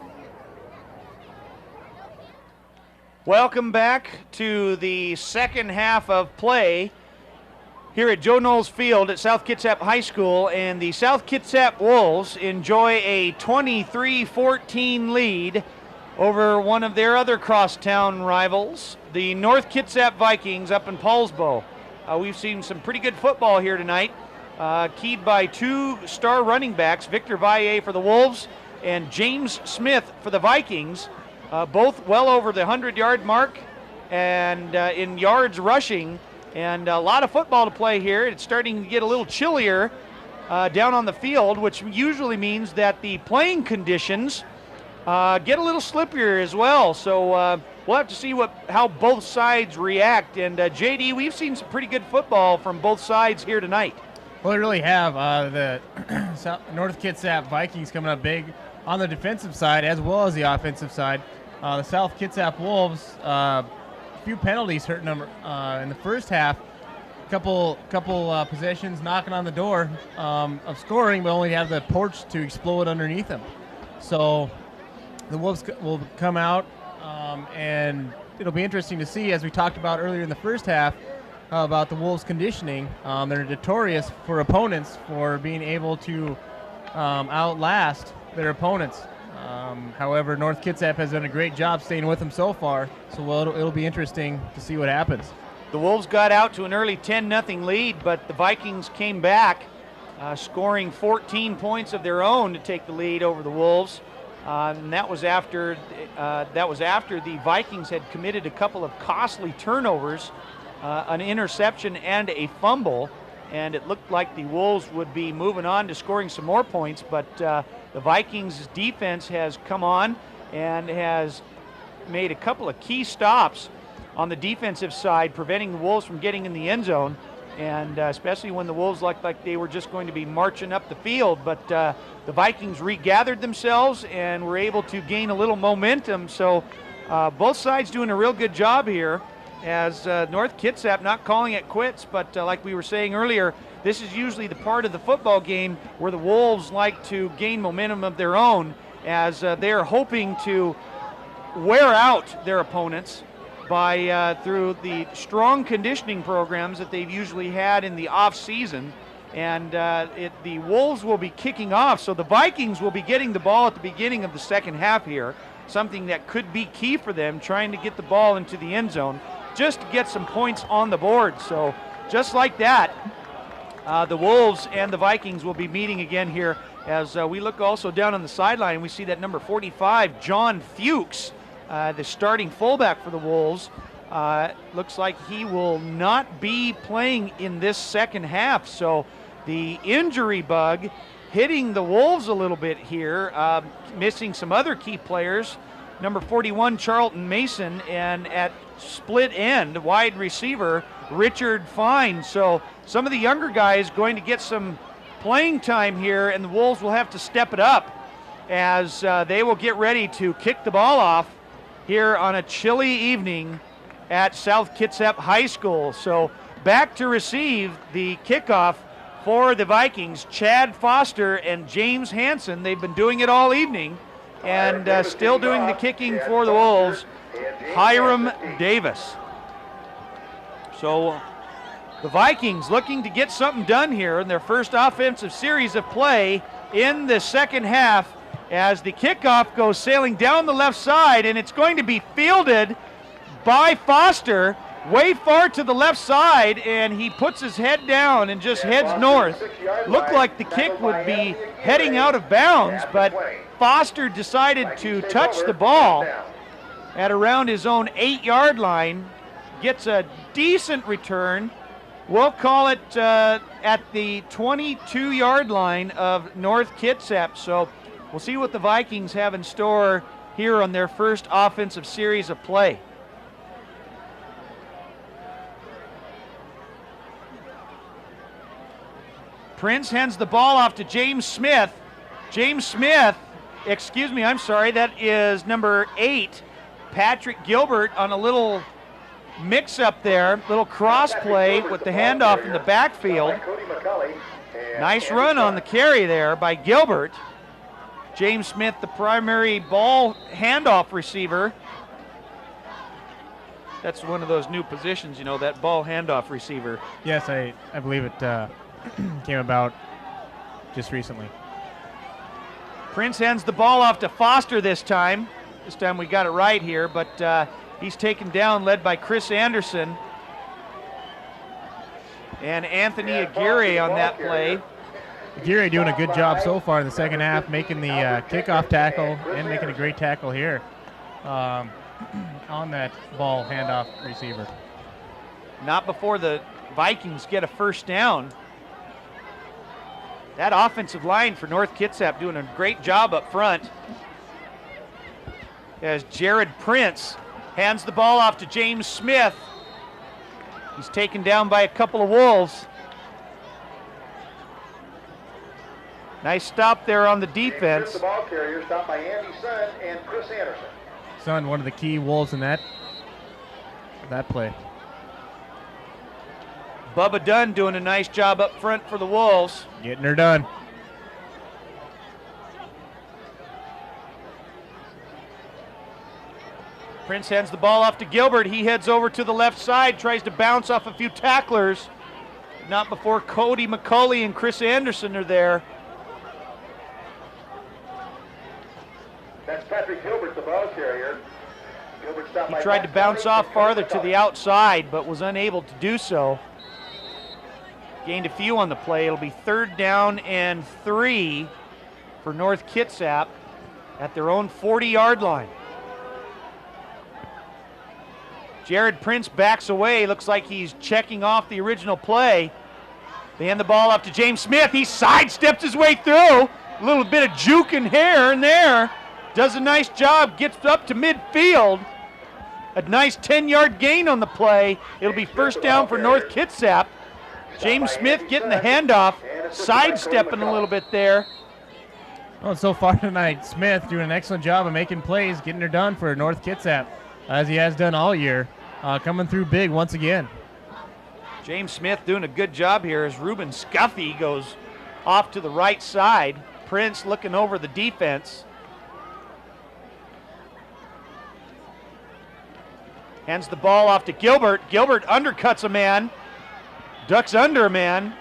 Welcome back to the second half of play here at Joe Knowles Field at South Kitsap High School, and the South Kitsap Wolves enjoy a 23-14 lead over one of their other crosstown rivals, the North Kitsap Vikings up in Paulsbo. We've seen some pretty good football here tonight, keyed by two star running backs, Victor Valle for the Wolves and James Smith for the Vikings, both well over the 100-yard mark and in yards rushing. And a lot of football to play here. It's starting to get a little chillier down on the field, which usually means that the playing conditions get a little slippier as well. So we'll have to see how both sides react. And JD, we've seen some pretty good football from both sides here tonight. Well, they really have. The North Kitsap Vikings coming up big on the defensive side as well as the offensive side. The South Kitsap Wolves, few penalties hurting them in the first half. Couple possessions knocking on the door of scoring, but only have the porch to explode underneath them. So the Wolves will come out, and it'll be interesting to see, as we talked about earlier in the first half, about the Wolves' conditioning. They're notorious for opponents for being able to outlast their opponents. However, North Kitsap has done a great job staying with them so far, so it'll be interesting to see what happens. The Wolves got out to an early 10-0 lead, but the Vikings came back, scoring 14 points of their own to take the lead over the Wolves. And that was after the Vikings had committed a couple of costly turnovers, an interception and a fumble, and it looked like the Wolves would be moving on to scoring some more points, but the Vikings' defense has come on and has made a couple of key stops on the defensive side, preventing the Wolves from getting in the end zone, and especially when the Wolves looked like they were just going to be marching up the field. But the Vikings regathered themselves and were able to gain a little momentum. So both sides doing a real good job here, as North Kitsap not calling it quits, but like we were saying earlier, this is usually the part of the football game where the Wolves like to gain momentum of their own, as they're hoping to wear out their opponents by through the strong conditioning programs that they've usually had in the off season. And the Wolves will be kicking off, so the Vikings will be getting the ball at the beginning of the second half here, something that could be key for them, trying to get the ball into the end zone just to get some points on the board. So just like that, the Wolves and the Vikings will be meeting again here, as we look also down on the sideline and we see that number 45, John Fuchs, the starting fullback for the Wolves. Looks like he will not be playing in this second half. So the injury bug hitting the Wolves a little bit here, missing some other key players. Number 41, Charlton Mason, and at split end, wide receiver, Richard Fine. So some of the younger guys going to get some playing time here, and the Wolves will have to step it up as they will get ready to kick the ball off here on a chilly evening at South Kitsap High School. So back to receive the kickoff for the Vikings, Chad Foster and James Hansen. They've been doing it all evening, and still doing the kicking for the Wolves, Hiram Davis. So the Vikings looking to get something done here in their first offensive series of play in the second half, as the kickoff goes sailing down the left side, and it's going to be fielded by Foster way far to the left side, and he puts his head down and just heads north. Looked like the kick would be heading out of bounds, but Foster decided to touch the ball at around his own 8-yard line, gets a decent return. We'll call it at the 22-yard line of North Kitsap. So We'll see what the Vikings have in store here on their first offensive series of play. Prince hands the ball off to James Smith. James Smith, excuse me, I'm sorry, that is number 8, Patrick Gilbert, on a little mix-up there, little cross play with the handoff in the backfield. Nice run on the carry there by Gilbert. James Smith, the primary ball handoff receiver. That's one of those new positions, you know, that ball handoff receiver. Yes, I believe it came about just recently. Prince hands the ball off to Foster this time. This time we got it right here, but he's taken down, led by Chris Anderson. And Anthony Aguirre on that play. Aguirre doing a good job so far in the second half, making the kickoff tackle and making a great tackle here on that ball handoff receiver. Not before the Vikings get a first down. That offensive line for North Kitsap doing a great job up front. As Jared Prince hands the ball off to James Smith. He's taken down by a couple of Wolves. Nice stop there on the defense. The ball carrier stopped by Andy Sun and Chris Anderson. Sun, one of the key Wolves in that play. Bubba Dunn doing a nice job up front for the Wolves. Getting her done. Prince hands the ball off to Gilbert. He heads over to the left side, tries to bounce off a few tacklers. Not before Cody McCulley and Chris Anderson are there. That's Patrick Gilbert, the ball carrier. Gilbert stopped by He tried to bounce off farther to the outside, but was unable to do so. Gained a few on the play. It'll be 3rd down and 3 for North Kitsap at their own 40-yard line. Jared Prince backs away. Looks like he's checking off the original play. They hand the ball up to James Smith. He sidesteps his way through. A little bit of juke and hair in there. Does a nice job. Gets up to midfield. A nice 10-yard gain on the play. It'll be first down for North Kitsap. James Smith getting the handoff, sidestepping a little bit there. Well, so far tonight, Smith doing an excellent job of making plays, getting her done for North Kitsap, as he has done all year, coming through big once again. James Smith doing a good job here as Ruben Scuffy goes off to the right side. Prince looking over the defense. Hands the ball off to Gilbert. Gilbert undercuts a man. Ducks under a man.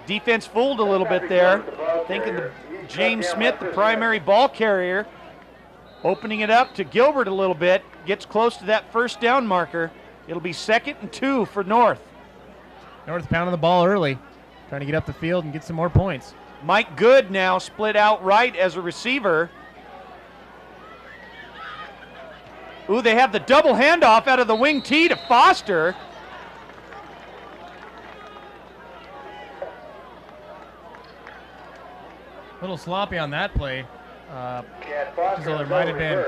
Defense fooled a little bit there, thinking James Smith, the primary ball carrier, opening it up to Gilbert a little bit, gets close to that first down marker. It'll be 2nd and 2 for North. North pounding the ball early, trying to get up the field and get some more points. Mike Good now split out right as a receiver. Ooh, they have the double handoff out of the wing T to Foster. A little sloppy on that play. So there might have been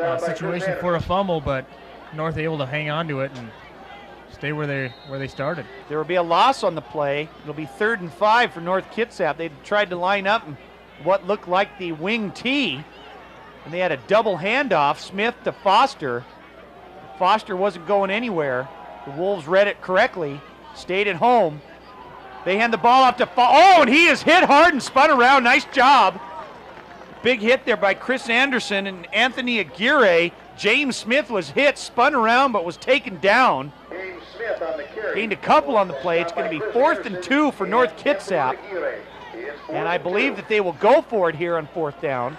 a situation for a fumble, but North able to hang on to it and stay where they started. There will be a loss on the play. It'll be 3rd and 5 for North Kitsap. They tried to line up what looked like the wing T, and they had a double handoff, Smith to Foster. Foster wasn't going anywhere. The Wolves read it correctly, stayed at home. They hand the ball off to oh, and he is hit hard and spun around. Nice job. Big hit there by Chris Anderson and Anthony Aguirre. James Smith was hit, spun around, but was taken down. James Smith on the carry. Gained a couple on the play. It's going to be 4th and 2 for North Kitsap. And I believe that they will go for it here on 4th down.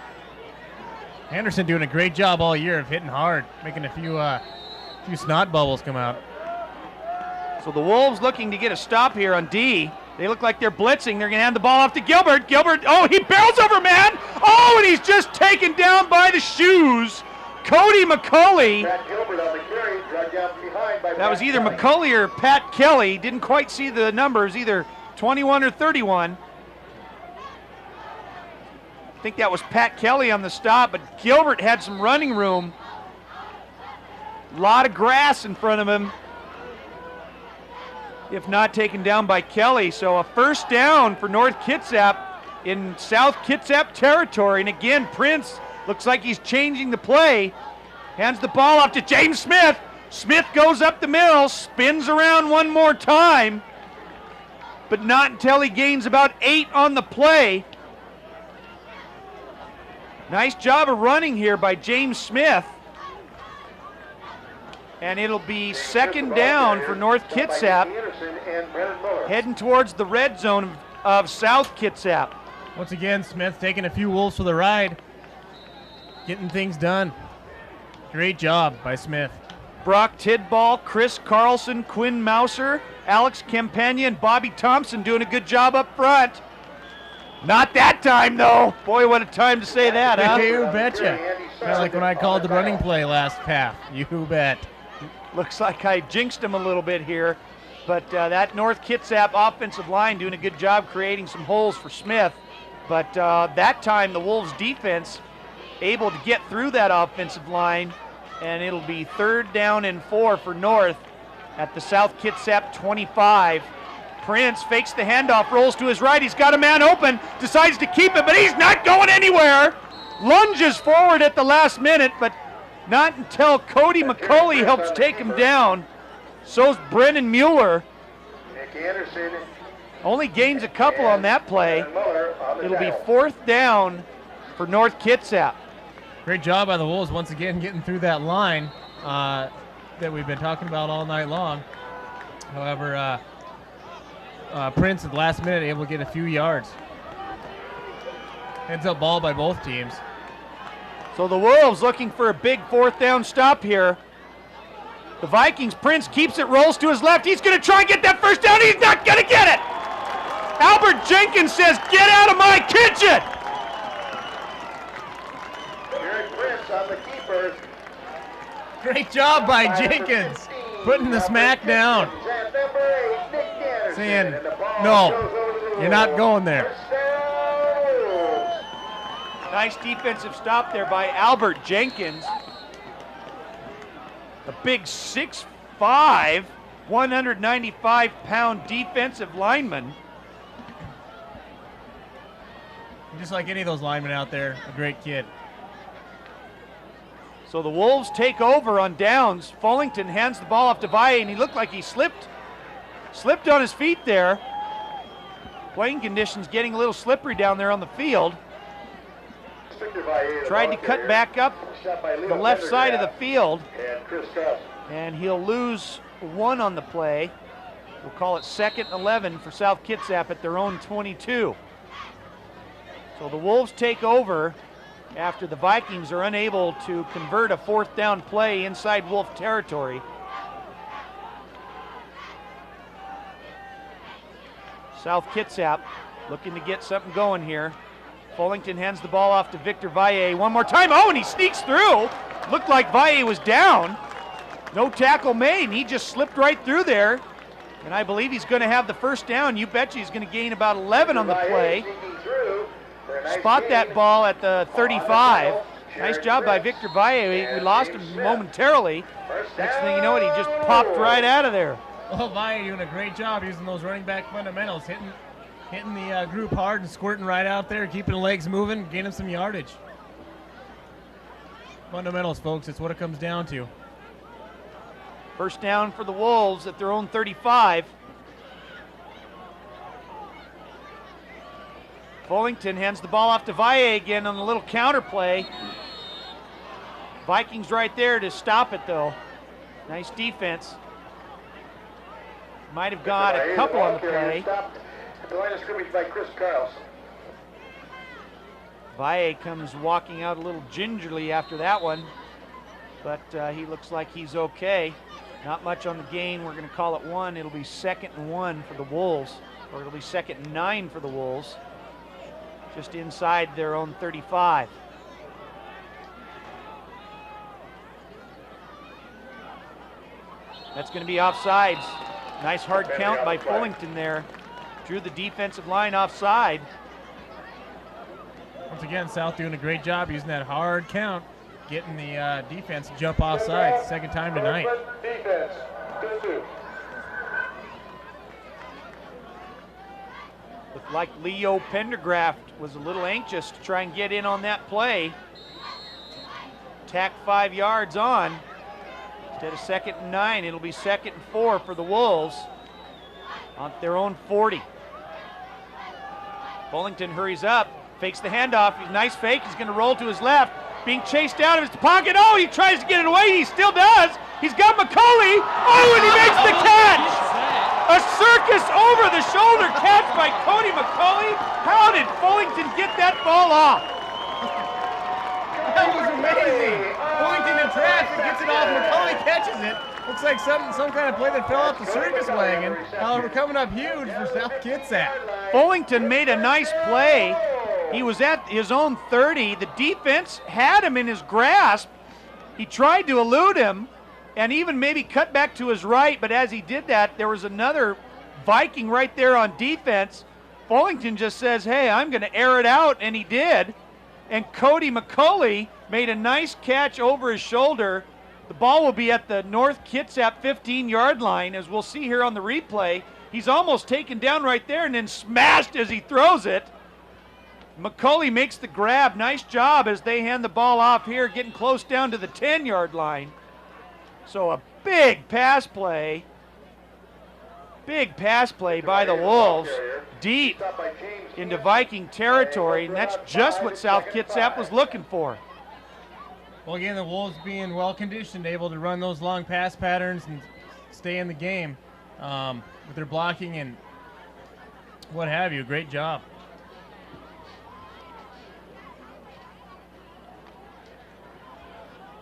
Anderson doing a great job all year of hitting hard, making a few snot bubbles come out. So the Wolves looking to get a stop here on D. They look like they're blitzing. They're going to hand the ball off to Gilbert. Gilbert, oh, he barrels over, man. Oh, and he's just taken down by the shoes. Cody McCulley Gilbert on the carry, dragged down from behind by That was Pat either Kelly. McCulley or Pat Kelly. Didn't quite see the numbers, either 21 or 31. I think that was Pat Kelly on the stop, but Gilbert had some running room. A lot of grass in front of him, if not taken down by Kelly. So a first down for North Kitsap in South Kitsap territory. And again, Prince looks like he's changing the play. Hands the ball off to James Smith. Smith goes up the middle, spins around one more time, but not until he gains about 8 on the play. Nice job of running here by James Smith. And it'll be second down for North Kitsap, heading towards the red zone of South Kitsap. Once again, Smith taking a few Wolves for the ride, getting things done. Great job by Smith. Brock Tidball, Chris Carlson, Quinn Mouser, Alex Campagna, and Bobby Thompson doing a good job up front. Not that time, though. Boy, what a time to say that, huh? You betcha. Kind of like when I called the running play last half. You bet. Looks like I jinxed him a little bit here, but that North Kitsap offensive line doing a good job creating some holes for Smith. But that time, the Wolves defense able to get through that offensive line, and it'll be 3rd down and 4 for North at the South Kitsap 25. Prince fakes the handoff, rolls to his right. He's got a man open, decides to keep it, but he's not going anywhere. Lunges forward at the last minute, but not until Cody McCulley helps take him down. So's Brennan Mueller. Nick Anderson. Only gains a couple on that play. It'll be 4th down for North Kitsap. Great job by the Wolves once again getting through that line that we've been talking about all night long. However, Prince at the last minute able to get a few yards. Heads up ball by both teams. So the Wolves looking for a big 4th down stop here. The Vikings, Prince keeps it, rolls to his left. He's going to try and get that first down. He's not going to get it. Albert Jenkins says, "Get out of my kitchen." Jared Prince on the keeper. Great job by Jenkins putting the smack down. Saying, no, you're not going there. Nice defensive stop there by Albert Jenkins. A big 6'5", 195-pound defensive lineman. Just like any of those linemen out there, a great kid. So the Wolves take over on downs. Fullington hands the ball off to Valle, and he looked like he slipped on his feet there. Playing conditions getting a little slippery down there on the field. Tried to cut back up the left side of the field, and he'll lose 1 on the play. We'll call it 2nd and 11 for South Kitsap at their own 22. So the Wolves take over after the Vikings are unable to convert a 4th down play inside Wolf territory. South Kitsap looking to get something going here. Fullington hands the ball off to Victor Valle one more time. Oh, and he sneaks through. Looked like Valle was down. No tackle made, and he just slipped right through there. And I believe he's going to have the first down. You bet you he's going to gain about 11 on the play. Spot that ball at the 35. Nice job by Victor Valle. We lost him momentarily. Next thing you know it, he just popped right out of there. Oh, Valle doing a great job using those running back fundamentals, hitting the group hard and squirting right out there, keeping the legs moving, gaining some yardage. Fundamentals, folks, it's what it comes down to. First down for the Wolves at their own 35. Fullington hands the ball off to Valle again on the little counter play. Vikings right there to stop it, though. Nice defense. Might have got a couple on the play. The line of scrimmage by Chris Carlson. Valle comes walking out a little gingerly after that one, but he looks like he's okay. Not much on the gain. We're going to call it 1. It'll be 2nd and 1 for the Wolves, or it'll be 2nd and 9 for the Wolves, just inside their own 35. That's going to be offsides. Nice hard count by Fullington there. Drew the defensive line offside. Once again, South doing a great job using that hard count, getting the defense to jump offside. Second time tonight. Defense, 2-2. Looked like Leo Pendergraft was a little anxious to try and get in on that play. Tack 5 yards on. Instead of 2nd and 9, it'll be 2nd and 4 for the Wolves on their own 40. Fullington hurries up, fakes the handoff. Nice fake. He's going to roll to his left. Being chased out of his pocket. Oh, he tries to get it away. He still does. He's got McCauley. Oh, and he makes the catch. A circus over the shoulder catch by Cody McCauley. How did Fullington get that ball off? That was amazing. Fullington in traffic gets it off. McCauley catches it. Looks like some kind of play that fell off the circus wagon. However, coming up huge for South Kitsap. Fullington made a nice play. He was at his own 30. The defense had him in his grasp. He tried to elude him and even maybe cut back to his right, but as he did that, there was another Viking right there on defense. Fullington just says, hey, I'm going to air it out, and he did. And Cody McCauley made a nice catch over his shoulder. The ball will be at the North Kitsap 15-yard line, as we'll see here on the replay. He's almost taken down right there and then smashed as he throws it. McCauley makes the grab. Nice job as they hand the ball off here, getting close down to the 10-yard line. So a big pass play by the Wolves, deep into Viking territory, and that's just what South Kitsap was looking for. Well, again, the Wolves being well-conditioned, able to run those long pass patterns and stay in the game with their blocking and what have you. Great job.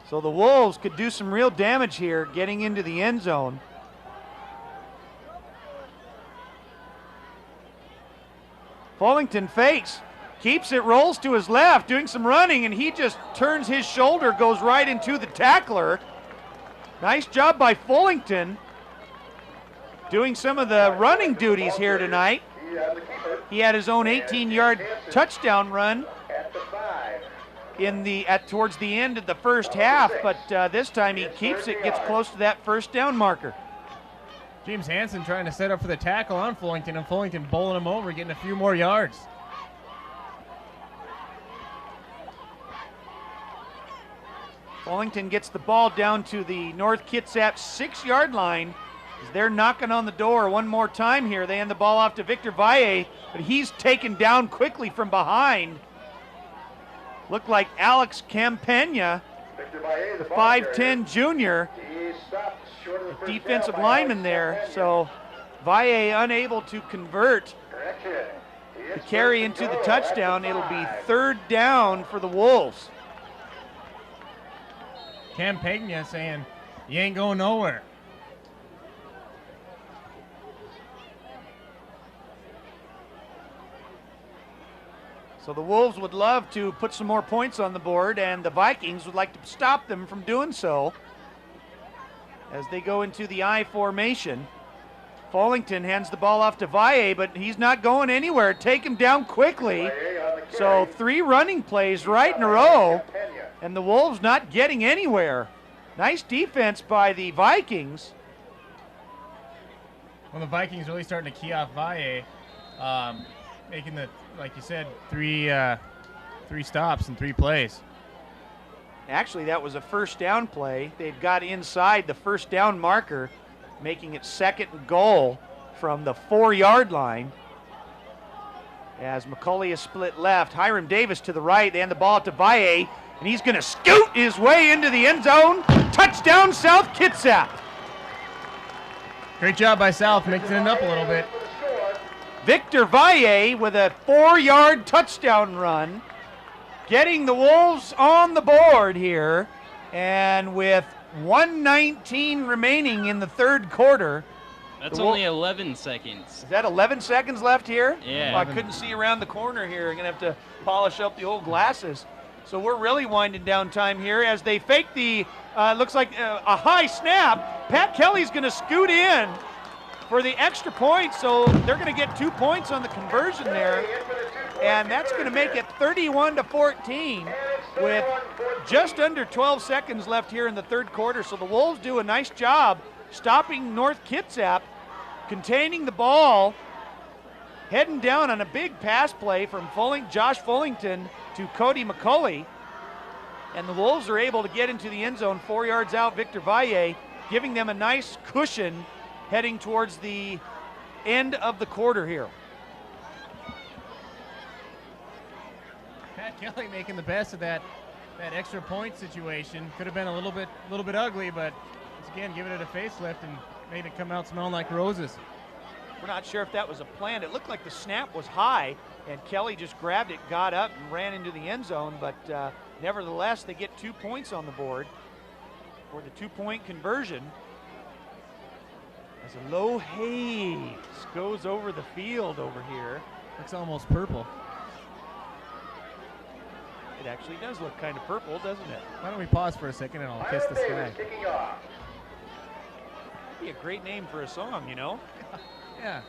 So the Wolves could do some real damage here getting into the end zone. Fullington fakes, keeps it, rolls to his left, doing some running, and he just turns his shoulder, goes right into the tackler. Nice job by Fullington doing some of the running duties here tonight. He had his own 18-yard touchdown run towards the end of the first half, but this time he keeps it, gets close to that first down marker. James Hansen trying to set up for the tackle on Fullington, and Fullington bowling him over, getting a few more yards. Fullington gets the ball down to the North Kitsap 6-yard line. They're knocking on the door one more time here. They hand the ball off to Victor Valle, but he's taken down quickly from behind. Looked like Alex Campagna, the 5'10 junior, defensive lineman there. So Valle unable to convert the carry into the touchdown. It'll be 3rd down for the Wolves. Campagna saying, you ain't going nowhere. So the Wolves would love to put some more points on the board, and the Vikings would like to stop them from doing so as they go into the I formation. Fullington hands the ball off to Valle, but he's not going anywhere. Take him down quickly. So 3 running plays right in a row, and the Wolves not getting anywhere. Nice defense by the Vikings. Well, the Vikings really starting to key off Valle, making the, like you said, 3 stops and 3 plays. Actually, that was a first down play. They've got inside the first down marker, making it 2nd and goal from the 4-yard line. As McCauley is split left, Hiram Davis to the right. They hand the ball to Valle, and he's going to scoot his way into the end zone. Touchdown, South Kitsap. Great job by South, mixing it up a little bit. Victor Valle with a 4-yard touchdown run, getting the Wolves on the board here, and with 1:19 remaining in the 3rd quarter. That's only 11 seconds. Is that 11 seconds left here? Yeah. Oh, I couldn't see around the corner here. I'm going to have to polish up the old glasses. So we're really winding down time here as they fake the, looks like a high snap. Pat Kelly's going to scoot in for the extra point, so they're going to get 2 points on the conversion there. And that's going to make it 31-14 with just under 12 seconds left here in the third quarter. So the Wolves do a nice job stopping North Kitsap, containing the ball, heading down on a big pass play from Josh Fullington to Cody McCulley. And the Wolves are able to get into the end zone 4 yards out. Victor Valle giving them a nice cushion heading towards the end of the quarter here. Pat Kelly making the best of that extra point situation. Could have been a little bit ugly, but once again giving it a facelift and made it come out smelling like roses. We're not sure if that was a plan. It looked like the snap was high, and Kelly just grabbed it, got up, and ran into the end zone. But nevertheless, they get 2 points on the board for the 2-point conversion. As a low haze goes over the field over here. Looks almost purple. It actually does look kind of purple, doesn't it? Why don't we pause for a second and I'll kiss the sky. Be a great name for a song, you know? Yeah,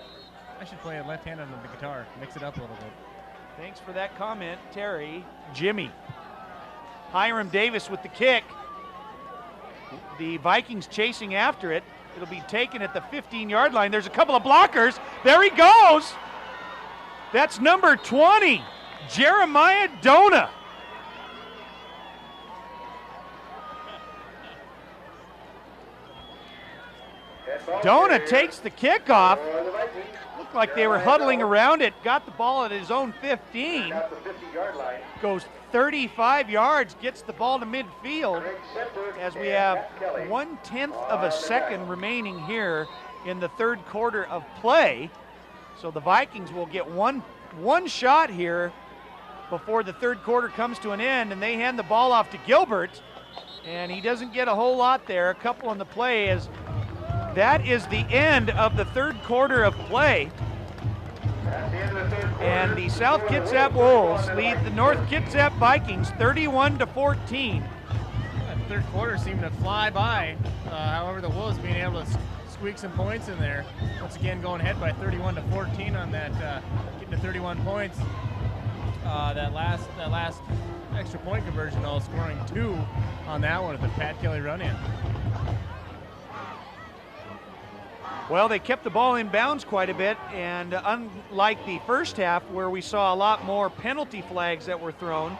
I should play it left-handed on the guitar, mix it up a little bit. Thanks for that comment, Terry. Jimmy. Hiram Davis with the kick. The Vikings chasing after it. It'll be taken at the 15-yard line. There's a couple of blockers. There he goes. That's number 20, Jeremiah Dona. Dona takes the kickoff. Looked like they were huddling around it. Got the ball at his own 15. Goes 35 yards, gets the ball to midfield as we have 1/10 of a second remaining here in the third quarter of play. So the Vikings will get one shot here before the third quarter comes to an end, and they hand the ball off to Gilbert, and he doesn't get a whole lot there. A couple on the play as that is the end of the third quarter of play. And the South Kitsap Wolves lead the North Kitsap Vikings 31-14. That third quarter seemed to fly by. However, the Wolves being able to squeak some points in there. Once again, going ahead by 31-14 on that, getting to 31 points. That last extra point conversion, though, scoring 2 on that one with the Pat Kelly run-in. Well, they kept the ball in bounds quite a bit, and unlike the first half where we saw a lot more penalty flags that were thrown,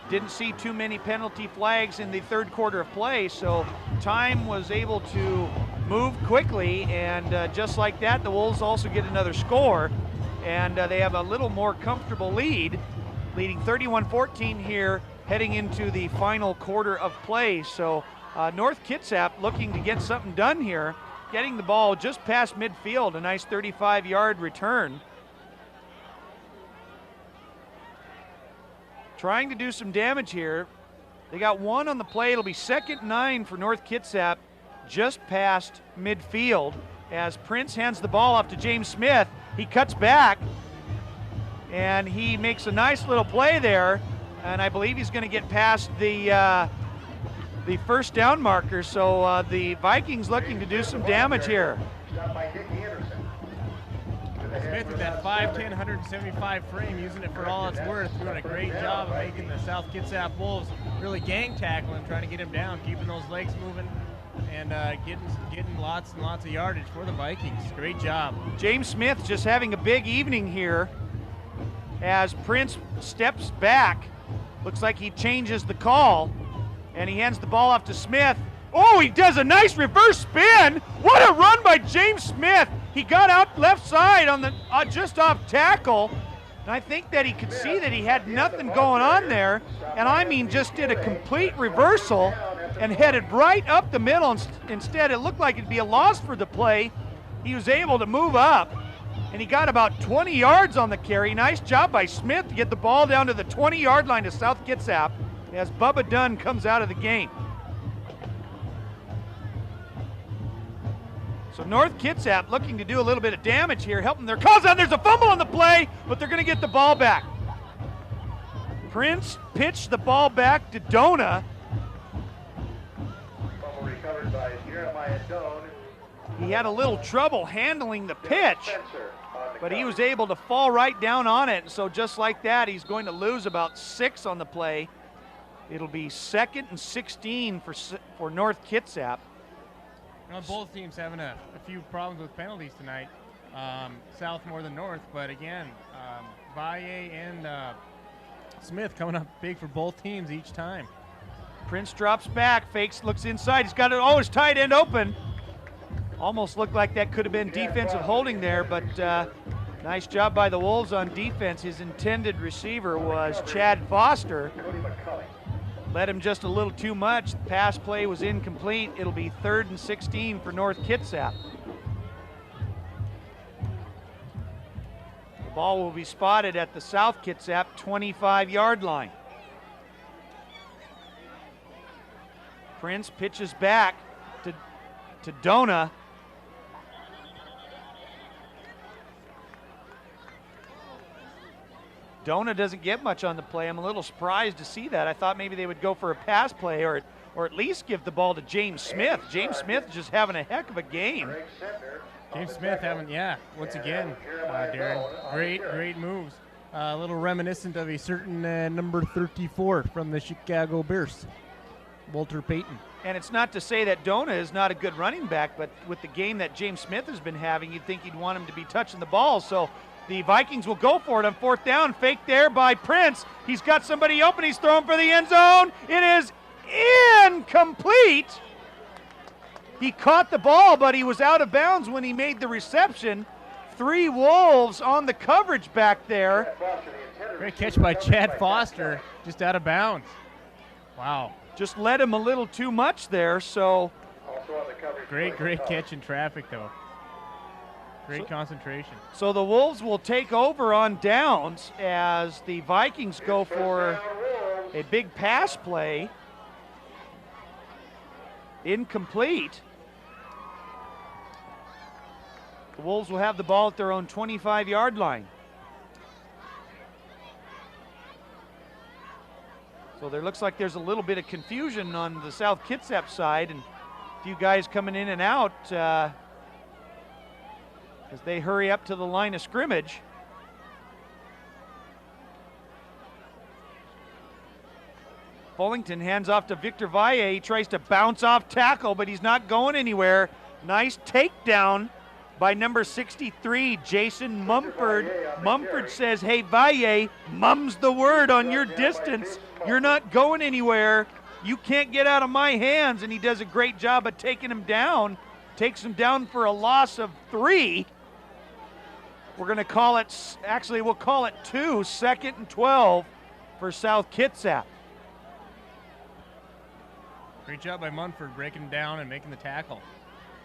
didn't see too many penalty flags in the third quarter of play, so time was able to move quickly, and just like that, the Wolves also get another score, and they have a little more comfortable lead, leading 31-14 here, heading into the final quarter of play. So North Kitsap looking to get something done here, getting the ball just past midfield, a nice 35-yard return. Trying to do some damage here. They got 1 on the play. It'll be 2nd and 9 for North Kitsap, just past midfield, as Prince hands the ball off to James Smith. He cuts back, and he makes a nice little play there, and I believe he's going to get past the first down marker, so the Vikings looking to do some damage here. Smith with that 5'10", 175 frame, using it for all it's worth, doing a great job of making the South Kitsap Wolves really gang tackling, trying to get him down, keeping those legs moving, and getting lots and lots of yardage for the Vikings. Great job. James Smith just having a big evening here as Prince steps back. Looks like he changes the call, and he hands the ball off to Smith. Oh, he does a nice reverse spin. What a run by James Smith. He got out left side on the just off tackle, and I think that he could see that he had nothing going on there, and I mean just did a complete reversal and headed right up the middle. Instead, it looked like it'd be a loss for the play. He was able to move up, and he got about 20 yards on the carry. Nice job by Smith to get the ball down to the 20-yard line to South Kitsap as Bubba Dunn comes out of the game. So North Kitsap looking to do a little bit of damage here, helping their cause out. There's a fumble on the play, but they're going to get the ball back. Prince pitched the ball back to Dona. Fumble recovered by Jeremiah Doan. He had a little trouble handling the pitch, Spencer on the but he cover. was able to fall right down on it. And so just like that, he's going to lose about 6 on the play. It'll be 2nd and 16 for North Kitsap. You know, both teams having a few problems with penalties tonight. South more than North, but again, Valle and Smith coming up big for both teams each time. Prince drops back, fakes, looks inside. He's got it. Oh, his tight end open. Almost looked like that could have been defensive holding there, but nice job by the Wolves on defense. His intended receiver was Chad Foster. Led him just a little too much. The pass play was incomplete. It'll be 3rd and 16 for North Kitsap. The ball will be spotted at the South Kitsap 25-yard line. Prince pitches back to Dona. Dona doesn't get much on the play. I'm a little surprised to see that. I thought maybe they would go for a pass play or at least give the ball to James Smith. James Smith just having a heck of a game. James Smith having, once again, Darren, great moves. A little reminiscent of a certain number 34 from the Chicago Bears, Walter Payton. And it's not to say that Dona is not a good running back, but with the game that James Smith has been having, you'd think you'd want him to be touching the ball. So the Vikings will go for it on 4th down. Fake there by Prince. He's got somebody open. He's throwing for the end zone. It is incomplete. He caught the ball, but he was out of bounds when he made the reception. 3 Wolves on the coverage back there. Great catch by Chad Foster, just out of bounds. Wow. Just led him a little too much there, so. Great catch in traffic, though. Great concentration. So the Wolves will take over on downs as the Vikings go for a big pass play. Incomplete. The Wolves will have the ball at their own 25-yard line. So there looks like there's a little bit of confusion on the South Kitsap side, and a few guys coming in and out as they hurry up to the line of scrimmage. Fullington hands off to Victor Valle. He tries to bounce off tackle, but he's not going anywhere. Nice takedown by number 63, Jason Mumford. Mumford says, hey, Valle, mum's the word on your distance. You're not going anywhere. You can't get out of my hands. And he does a great job of taking him down. Takes him down for a loss of 3. We're going to call it, actually we'll call it 2, 2nd and 12 for South Kitsap. Great job by Munford breaking him down and making the tackle.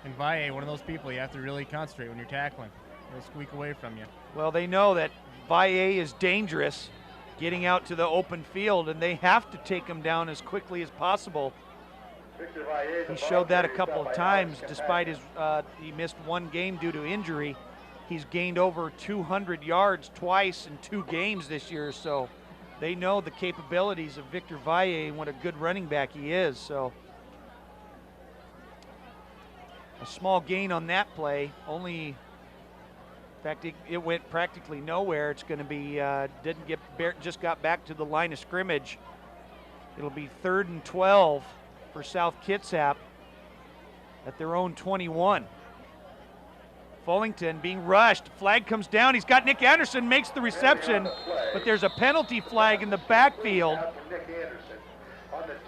And Valle, one of those people you have to really concentrate when you're tackling. They'll squeak away from you. Well, they know that Valle is dangerous getting out to the open field, and they have to take him down as quickly as possible. He showed that a couple of times despite his, he missed 1 game due to injury. He's gained over 200 yards twice in 2 games this year, so they know the capabilities of Victor Valle and what a good running back he is. So a small gain on that play, only, in fact, it went practically nowhere. It's going to be, just got back to the line of scrimmage. It'll be 3rd and 12 for South Kitsap at their own 21. Fullington being rushed. Flag comes down. He's got Nick Anderson, makes the reception, but there's a penalty flag in the backfield.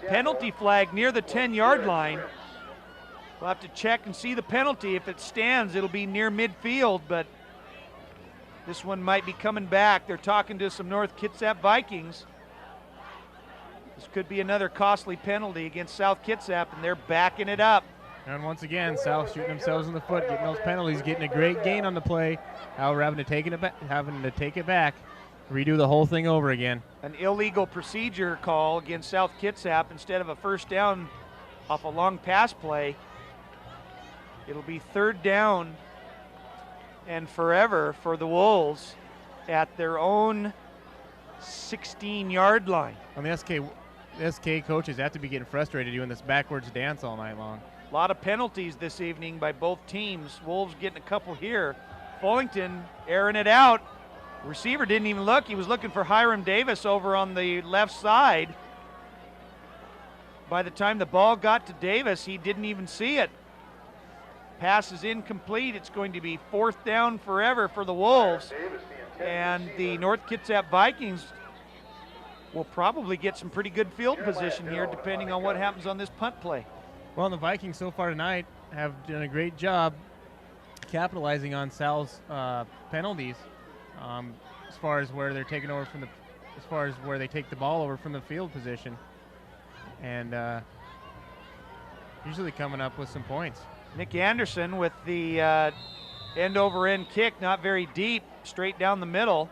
Penalty flag near the 10-yard line. We'll have to check and see the penalty. If it stands, it'll be near midfield, but this one might be coming back. They're talking to some North Kitsap Vikings. This could be another costly penalty against South Kitsap, and they're backing it up. And once again, South shooting themselves in the foot, getting those penalties, getting a great gain on the play. However, having to take it back, redo the whole thing over again. An illegal procedure call against South Kitsap instead of a 1st down off a long pass play. It'll be 3rd down and forever for the Wolves at their own 16-yard line. On the SK coaches have to be getting frustrated doing this backwards dance all night long. A lot of penalties this evening by both teams. Wolves getting a couple here. Fullington airing it out. Receiver didn't even look. He was looking for Hiram Davis over on the left side. By the time the ball got to Davis, he didn't even see it. Pass is incomplete. It's going to be 4th down forever for the Wolves. And the North Kitsap Vikings will probably get some pretty good field position here depending on what happens on this punt play. Well, the Vikings so far tonight have done a great job capitalizing on Sal's penalties as far as where they're taking over from as far as where they take the ball over from the field position. And usually coming up with some points. Nick Anderson with the end-over-end kick, not very deep, straight down the middle.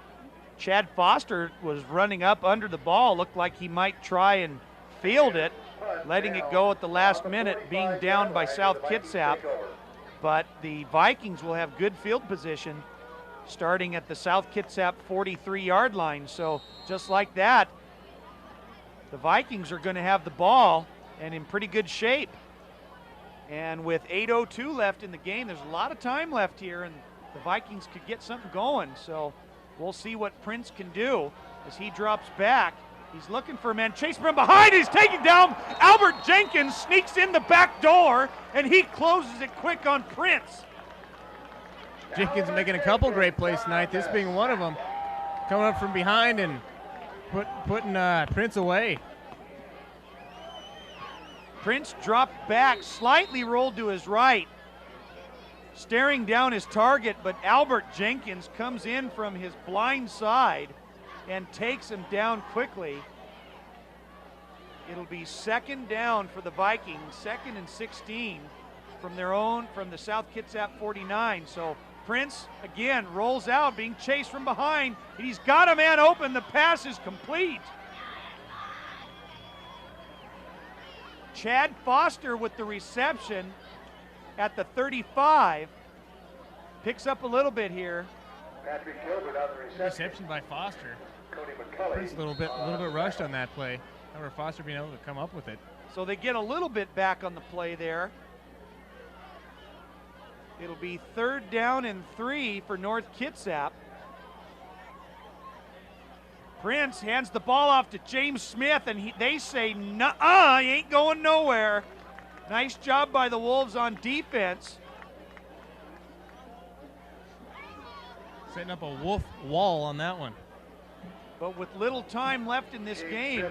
Chad Foster was running up under the ball, looked like he might try and field it, letting it go at the last minute, being down by South Kitsap. But the Vikings will have good field position starting at the South Kitsap 43-yard line. So just like that, the Vikings are going to have the ball and in pretty good shape. And with 8:02 left in the game, there's a lot of time left here, and the Vikings could get something going. So we'll see what Prince can do as he drops back. He's looking for a man. Chase from behind. He's taken down. Albert Jenkins sneaks in the back door, and he closes it quick on Prince. Jenkins making a couple great plays tonight, this being one of them. Coming up from behind and putting Prince away. Prince dropped back, slightly rolled to his right, staring down his target, but Albert Jenkins comes in from his blind side and takes him down quickly. It'll be 2nd down for the Vikings, 2nd and 16 from the South Kitsap 49. So Prince, again, rolls out, being chased from behind. He's got a man open. The pass is complete. Chad Foster with the reception at the 35. Picks up a little bit here. Patrick Gilbert on the Reception by Foster. Prince a little bit rushed on that play. However, Foster being able to come up with it. So they get a little bit back on the play there. It'll be 3rd down and 3 for North Kitsap. Prince hands the ball off to James Smith, and they say, nuh-uh, he ain't going nowhere. Nice job by the Wolves on defense. Setting up a wolf wall on that one. But with little time left in this game,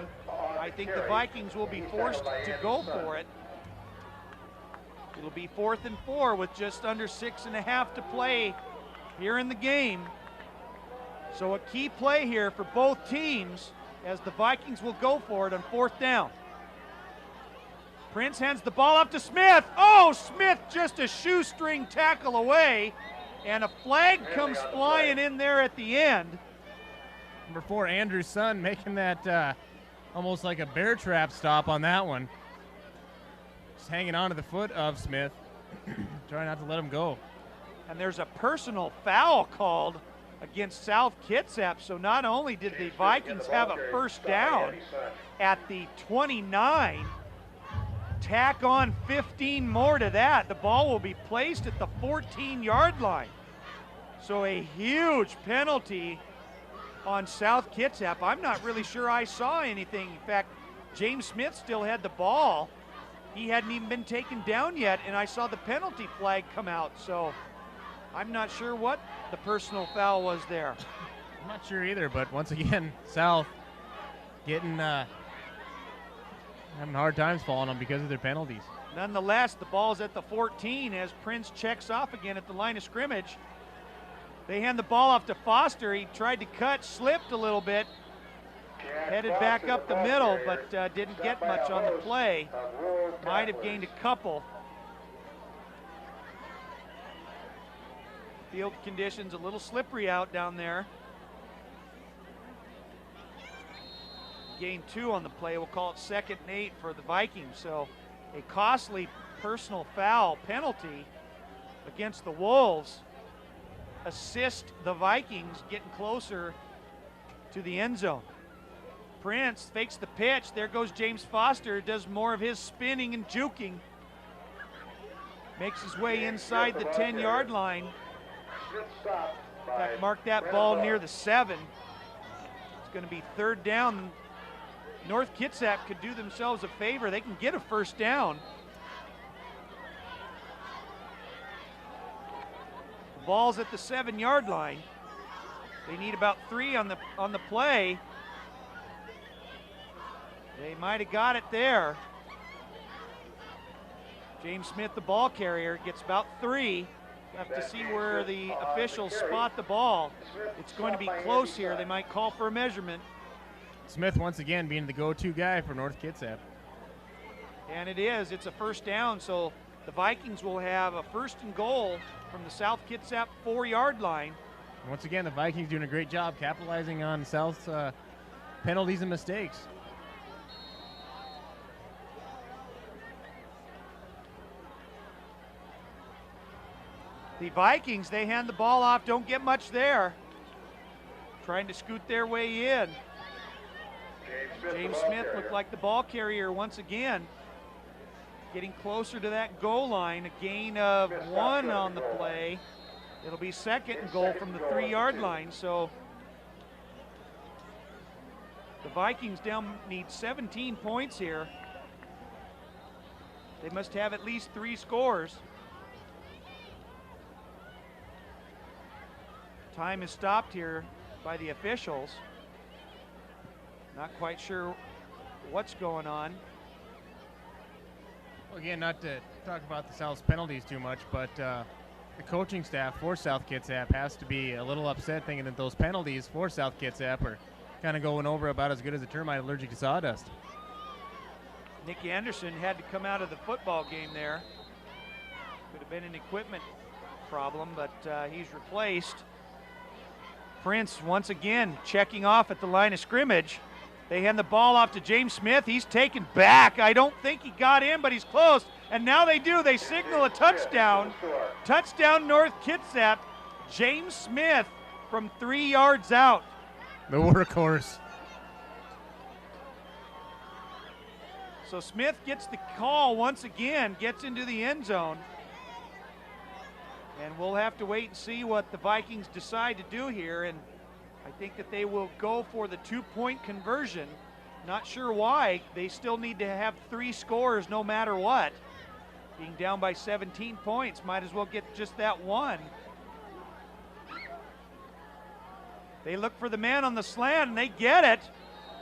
I think the Vikings will be forced to go for it. It'll be 4th and 4 with just under 6.5 to play here in the game. So a key play here for both teams as the Vikings will go for it on 4th down. Prince hands the ball up to Smith. Oh, Smith just a shoestring tackle away, and a flag comes flying in there at the end. Number 4, Andrew's son, making that almost like a bear trap stop on that one. Just hanging on to the foot of Smith, trying not to let him go. And there's a personal foul called against South Kitsap. So not only did the Vikings have a 1st down at the 29, tack on 15 more to that. The ball will be placed at the 14-yard line. So a huge penalty on South Kitsap. I'm not really sure I saw anything. In fact, James Smith still had the ball. He hadn't even been taken down yet, and I saw the penalty flag come out. So I'm not sure what the personal foul was there. I'm not sure either, but once again, South getting having hard times falling on because of their penalties. Nonetheless, the ball's at the 14 as Prince checks off again at the line of scrimmage. They hand the ball off to Foster. He tried to cut, slipped a little bit, headed back up the middle, but didn't get much on the play. Might have gained a couple. Field conditions a little slippery out down there. Gain 2 on the play. We'll call it 2nd and 8 for the Vikings. So a costly personal foul penalty against the Wolves assist the Vikings getting closer to the end zone. Prince fakes the pitch. There goes James Foster, does more of his spinning and juking. Makes his way inside the 10-yard line. In fact, mark that ball near the 7. It's going to be 3rd down. North Kitsap could do themselves a favor. They can get a 1st down. The ball's at the 7-yard line. They need about 3 on the play. They might have got it there. James Smith, the ball carrier, gets about 3. Have to see where the officials spot the ball. It's going to be close here. They might call for a measurement. Smith once again being the go-to guy for North Kitsap. And it is. It's a 1st down, so the Vikings will have a 1st and goal from the South Kitsap 4-yard line. Once again, the Vikings doing a great job capitalizing on South's penalties and mistakes. The Vikings, they hand the ball off, don't get much there. Trying to scoot their way in. James Smith looked like the ball carrier once again. Getting closer to that goal line, a gain of 1 on the play. It'll be 2nd and goal from the 3-yard line, so the Vikings need 17 points here. They must have at least 3 scores. Time is stopped here by the officials. Not quite sure what's going on. Well, again, not to talk about the South's penalties too much, but the coaching staff for South Kitsap has to be a little upset thinking that those penalties for South Kitsap are kind of going over about as good as a termite allergic to sawdust. Nick Anderson had to come out of the football game there. Could have been an equipment problem, but he's replaced. Prince once again checking off at the line of scrimmage. They hand the ball off to James Smith. He's taken back. I don't think he got in, but he's close. And now they do. They signal a touchdown. Touchdown North Kitsap. James Smith from 3 yards out. The workhorse. So Smith gets the call once again, gets into the end zone. And we'll have to wait and see what the Vikings decide to do here. And I think that they will go for the 2-point conversion. Not sure why. They still need to have 3 scores no matter what. Being down by 17 points, might as well get just that 1. They look for the man on the slant and they get it.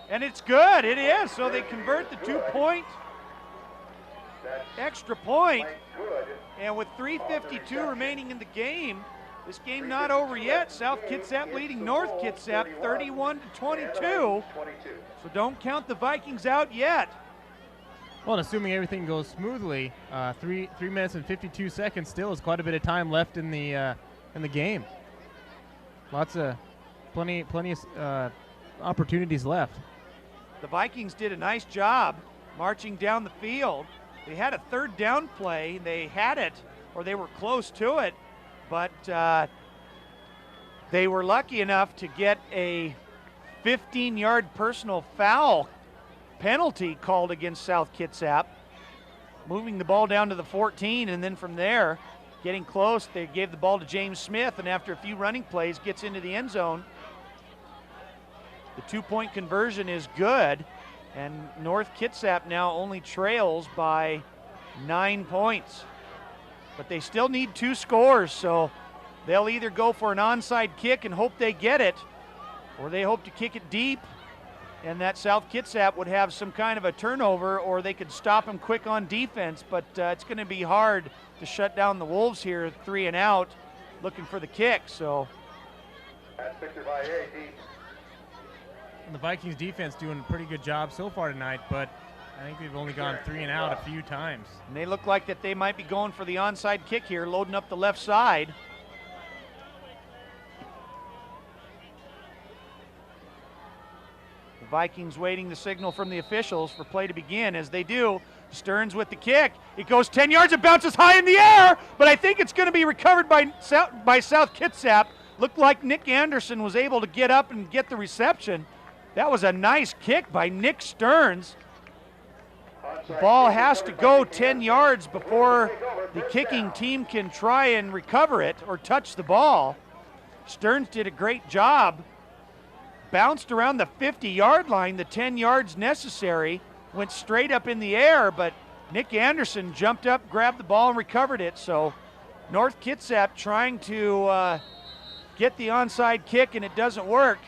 And it's good, it is. So they convert the 2-point extra point. And with 3:52 remaining in the game, this game not over yet. South Kitsap leading North Kitsap 31-22. So don't count the Vikings out yet. Well, and assuming everything goes smoothly, 3 minutes and 52 seconds still is quite a bit of time left in the game. Plenty of opportunities left. The Vikings did a nice job marching down the field. They had a 3rd down play. They had it, or they were close to it, but they were lucky enough to get a 15-yard personal foul penalty called against South Kitsap, moving the ball down to the 14, and then from there, getting close, they gave the ball to James Smith, and after a few running plays, gets into the end zone. The 2-point conversion is good. And North Kitsap now only trails by 9 points. But they still need 2 scores, so they'll either go for an onside kick and hope they get it, or they hope to kick it deep, and that South Kitsap would have some kind of a turnover, or they could stop them quick on defense. But it's going to be hard to shut down the Wolves here, 3 and out, looking for the kick. So. The Vikings defense doing a pretty good job so far tonight, but I think they've only gone 3 and out a few times. And they look like that they might be going for the onside kick here, loading up the left side. The Vikings waiting the signal from the officials for play to begin. As they do, Stearns with the kick. It goes 10 yards, it bounces high in the air, but I think it's going to be recovered by South Kitsap. Looked like Nick Anderson was able to get up and get the reception. That was a nice kick by Nick Stearns. The ball has to go 10 yards before the kicking team can try and recover it or touch the ball. Stearns did a great job. Bounced around the 50-yard line, the 10 yards necessary, went straight up in the air, but Nick Anderson jumped up, grabbed the ball, and recovered it. So North Kitsap trying to get the onside kick, and it doesn't work.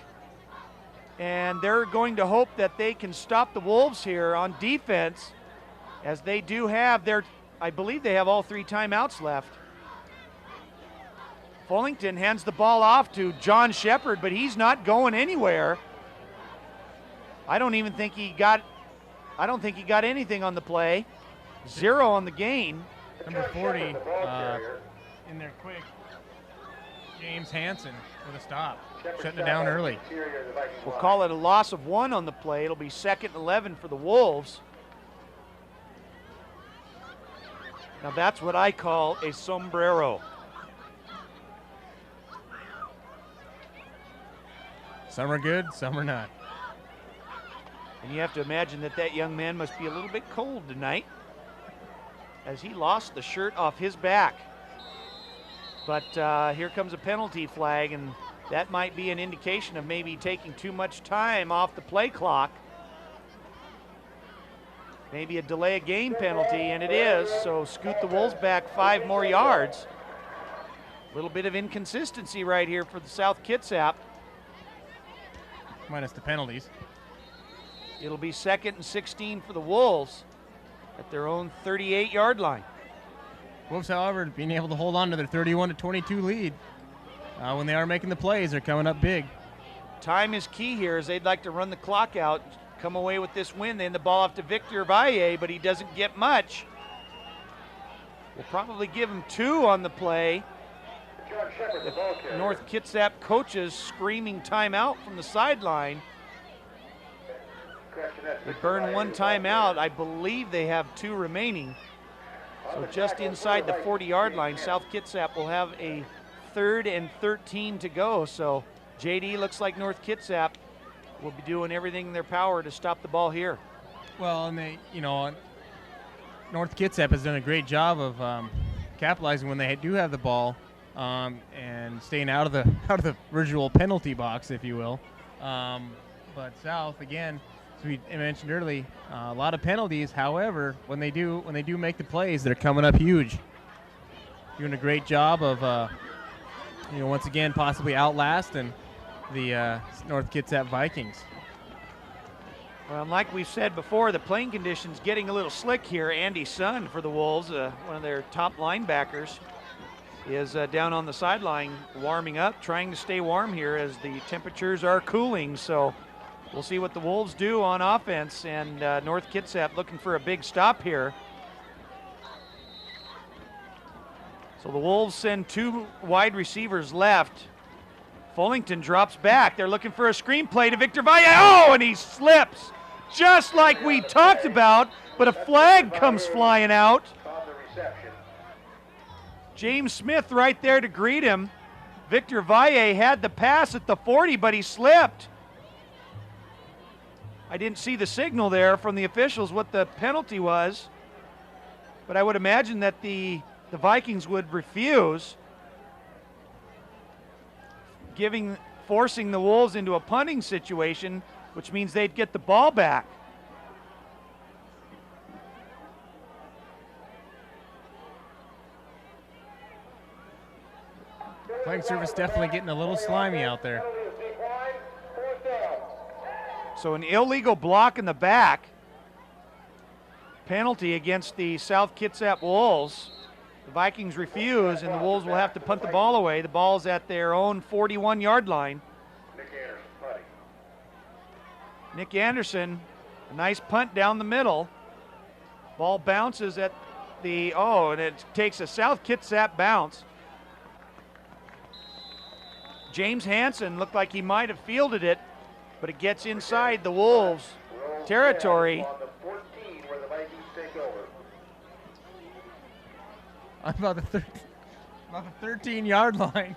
And they're going to hope that they can stop the Wolves here on defense, as they do have I believe they have all 3 timeouts left. Fullington hands the ball off to John Shepard, but he's not going anywhere. I don't think he got anything on the play. 0 on the gain. Number 40 in there quick. James Hansen with a stop, shutting it down early. We'll call it a loss of 1 on the play. It'll be 2nd and 11 for the Wolves. Now that's what I call a sombrero. Some are good, some are not. And you have to imagine that young man must be a little bit cold tonight, as he lost the shirt off his back. But here comes a penalty flag, and that might be an indication of maybe taking too much time off the play clock. Maybe a delay of game penalty, and it is, so scoot the Wolves back 5 more yards. A little bit of inconsistency right here for the South Kitsap. Minus the penalties. It'll be 2nd and 16 for the Wolves at their own 38-yard line. Wolves, however, being able to hold on to their 31-22 lead. When they are making the plays, they're coming up big. Time is key here, as they'd like to run the clock out, come away with this win. They hand the ball off to Victor Valle, but he doesn't get much. We'll probably give him 2 on the play. The North Kitsap coaches screaming timeout from the sideline. They burn 1 timeout. I believe they have 2 remaining. So just inside the 40-yard line, South Kitsap will have a 3rd and 13 to go. So JD, looks like North Kitsap will be doing everything in their power to stop the ball here. Well, and North Kitsap has done a great job of capitalizing when they do have the ball. And staying out of the visual penalty box, if you will. But South, again, as we mentioned earlier, a lot of penalties. However, when they do make the plays, they're coming up huge. Doing a great job of, once again, possibly outlasting the North Kitsap Vikings. Well, like we said before, the playing conditions getting a little slick here. Andy Sun for the Wolves, one of their top linebackers, is down on the sideline warming up, trying to stay warm here as the temperatures are cooling. So we'll see what the Wolves do on offense, and North Kitsap looking for a big stop here. So the Wolves send 2 wide receivers left. Fullington drops back. They're looking for a screen play to Victor Valle. Oh, and he slips, just like we talked about, but a flag comes flying out. James Smith right there to greet him. Victor Valle had the pass at the 40, but he slipped. I didn't see the signal there from the officials what the penalty was, but I would imagine that the Vikings would refuse, forcing the Wolves into a punting situation, which means they'd get the ball back. Playing surface definitely getting a little slimy out there. So an illegal block in the back. Penalty against the South Kitsap Wolves. The Vikings refuse, and the Wolves will have to punt the ball away. The ball's at their own 41-yard line. Nick Anderson, a nice punt down the middle. Ball bounces at and it takes a South Kitsap bounce. James Hansen looked like he might have fielded it, but it gets inside the Wolves' territory. About the 13-yard line.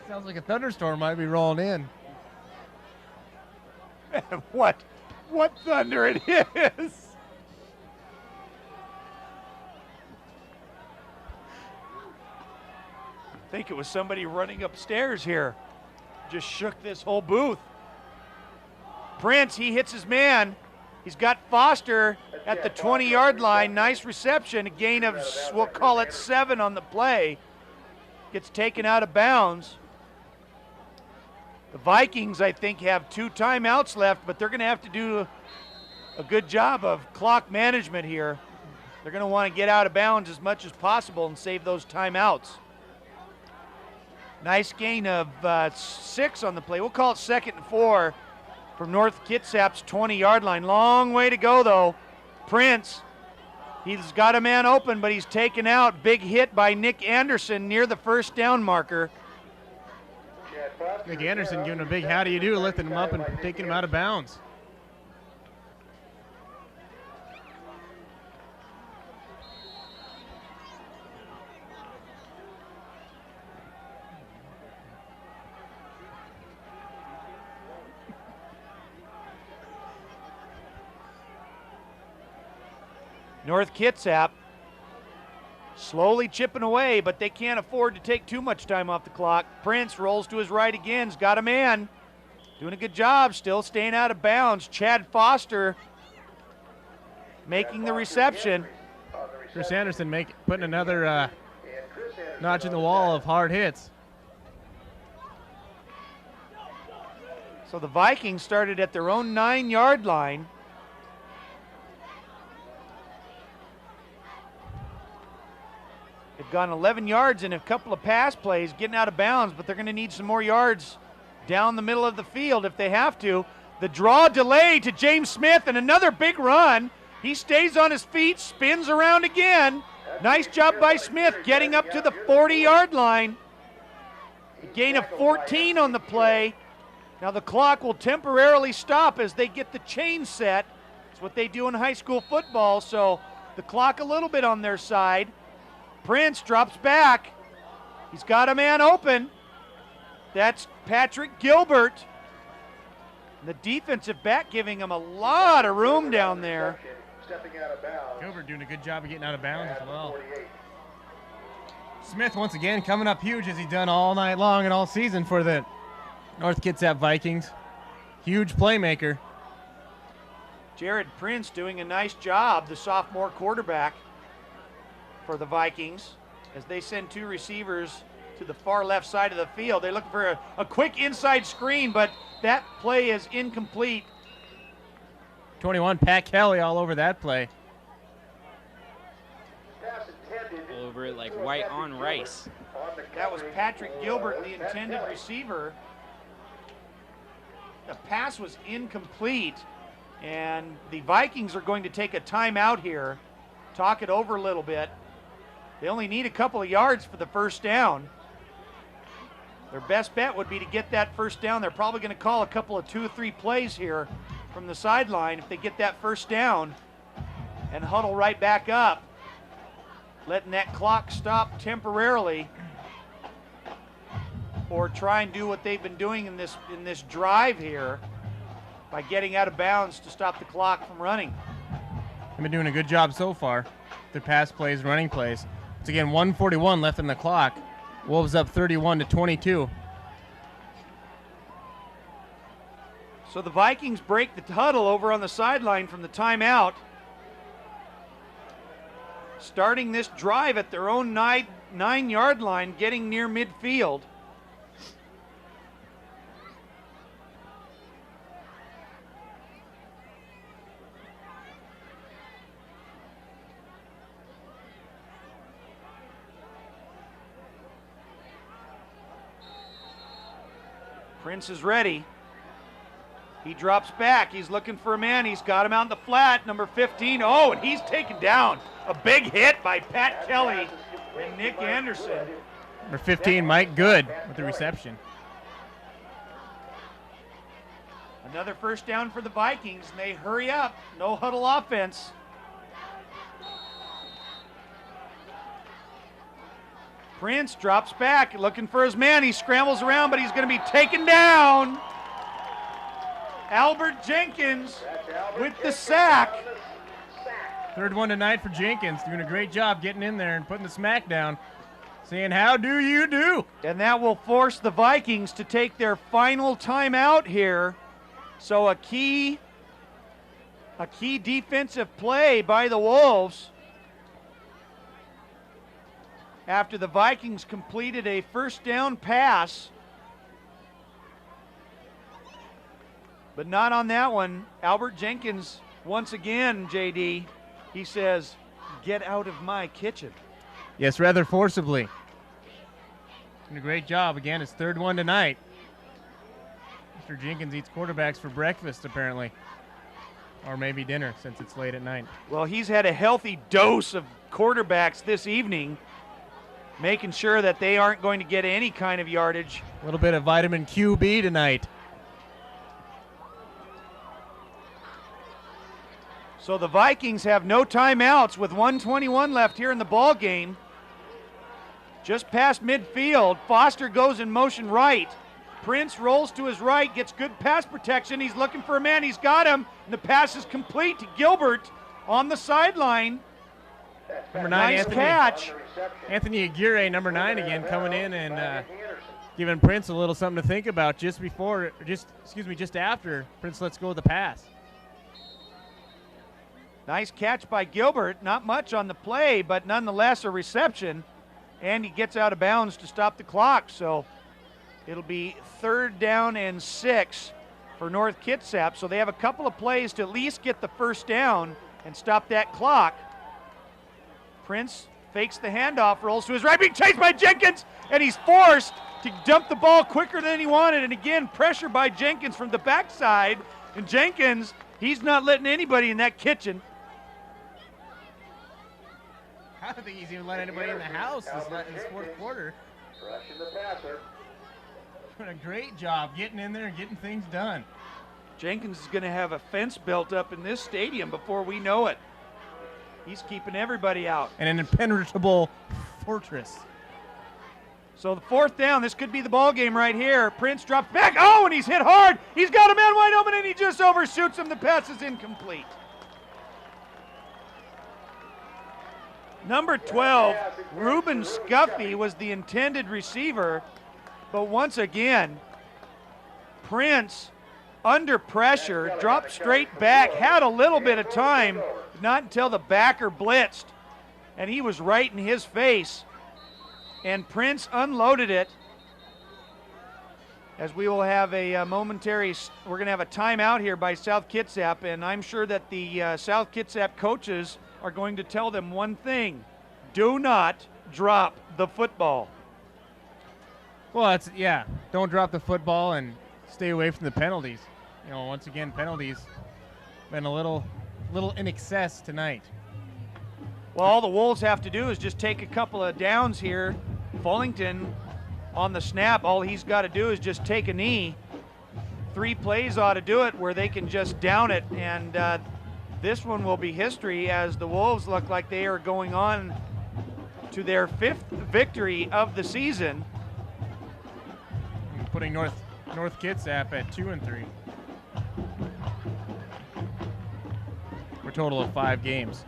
Sounds like a thunderstorm might be rolling in. What thunder it is! I think it was somebody running upstairs here. Just shook this whole booth. Prince, he hits his man. He's got Foster at the 20-yard line. Nice reception. A gain of, we'll call it 7 on the play. Gets taken out of bounds. The Vikings, I think, have 2 timeouts left, but they're going to have to do a good job of clock management here. They're going to want to get out of bounds as much as possible and save those timeouts. Nice gain of 6 on the play. We'll call it 2nd and 4 from North Kitsap's 20-yard line. Long way to go, though. Prince, he's got a man open, but he's taken out. Big hit by Nick Anderson near the first down marker. Nick Anderson giving a big how do you do, lifting him up and taking him out of bounds. North Kitsap slowly chipping away, but they can't afford to take too much time off the clock. Prince rolls to his right again. He's got a man. Doing a good job, still staying out of bounds. Chad Foster making the reception. Chris Anderson putting another notch in the wall of hard hits. So the Vikings started at their own 9-yard line. They've gone 11 yards in a couple of pass plays, getting out of bounds, but they're going to need some more yards down the middle of the field if they have to. The draw delay to James Smith and another big run. He stays on his feet, spins around again. Nice job by Smith getting up to the 40-yard line. A gain of 14 on the play. Now the clock will temporarily stop as they get the chain set. It's what they do in high school football, so the clock a little bit on their side. Prince drops back. He's got a man open. That's Patrick Gilbert. The defensive back giving him a lot of room down there. Gilbert doing a good job of getting out of bounds as well. Smith once again coming up huge as he's done all night long and all season for the North Kitsap Vikings. Huge playmaker. Jared Prince doing a nice job, the sophomore quarterback for the Vikings, as they send 2 receivers to the far left side of the field. They're looking for a quick inside screen, but that play is incomplete. 21, Pat Kelly all over that play. All over it like white on rice. That was Patrick Gilbert, the intended receiver. The pass was incomplete, and the Vikings are going to take a timeout here, talk it over a little bit. They only need a couple of yards for the first down. Their best bet would be to get that first down. They're probably going to call a couple of 2 or 3 plays here from the sideline if they get that first down and huddle right back up, letting that clock stop temporarily, or try and do what they've been doing in this drive here by getting out of bounds to stop the clock from running. They've been doing a good job so far. Their pass plays, running plays. It's again 1:41 left in the clock. Wolves up 31-22. So the Vikings break the huddle over on the sideline from the timeout, starting this drive at their own 9-yard line, getting near midfield. Prince is ready. He drops back. He's looking for a man. He's got him out in the flat. Number 15. Oh, and he's taken down. A big hit by Pat Kelly and Nick Anderson. Number 15, Mike Good with the reception. Another first down for the Vikings, and they hurry up. No huddle offense. Prince drops back, looking for his man. He scrambles around, but he's going to be taken down. Albert Jenkins with the sack. Third one tonight for Jenkins, doing a great job getting in there and putting the smack down, saying, "How do you do?" And that will force the Vikings to take their final timeout here. So a key defensive play by the Wolves after the Vikings completed a first down pass. But not on that one. Albert Jenkins, once again, JD, he says, "Get out of my kitchen." Yes, rather forcibly. Doing a great job. Again, his third one tonight. Mr. Jenkins eats quarterbacks for breakfast, apparently. Or maybe dinner, since it's late at night. Well, he's had a healthy dose of quarterbacks this evening, making sure that they aren't going to get any kind of yardage. A little bit of vitamin QB tonight. So the Vikings have no timeouts with 1:21 left here in the ball game. Just past midfield, Foster goes in motion right. Prince rolls to his right, gets good pass protection. He's looking for a man. He's got him. And the pass is complete to Gilbert on the sideline. Number 9, nice catch. Anthony Aguirre, number 9 again, coming in and giving Prince a little something to think about just after Prince lets go of the pass. Nice catch by Gilbert. Not much on the play, but nonetheless a reception. And he gets out of bounds to stop the clock. So it'll be 3rd down and 6 for North Kitsap. So they have a couple of plays to at least get the first down and stop that clock. Prince fakes the handoff, rolls to his right, being chased by Jenkins, and he's forced to dump the ball quicker than he wanted. And again, pressure by Jenkins from the backside. And Jenkins, he's not letting anybody in that kitchen. I don't think he's even let anybody in the house this fourth quarter. Rushing the passer. Doing a great job getting in there and getting things done. Jenkins is going to have a fence built up in this stadium before we know it. He's keeping everybody out. And an impenetrable fortress. So the 4th down, this could be the ball game right here. Prince drops back. Oh, and he's hit hard. He's got a man wide open, and he just overshoots him. The pass is incomplete. Number 12, Reuben Scuffy was the intended receiver, but once again, Prince, under pressure, dropped straight back, had a little bit of time, not until the backer blitzed, and he was right in his face, and Prince unloaded it. As we will have a we're going to have a timeout here by South Kitsap, and I'm sure that the South Kitsap coaches are going to tell them one thing: do not drop the football. Well, don't drop the football and stay away from the penalties. You know, once again, penalties been a little in excess tonight. Well, all the Wolves have to do is just take a couple of downs here. Fullington on the snap, all he's got to do is just take a knee. 3 plays ought to do it where they can just down it, and this one will be history as the Wolves look like they are going on to their 5th victory of the season. Putting North Kitsap at 2-3. For a total of 5 games.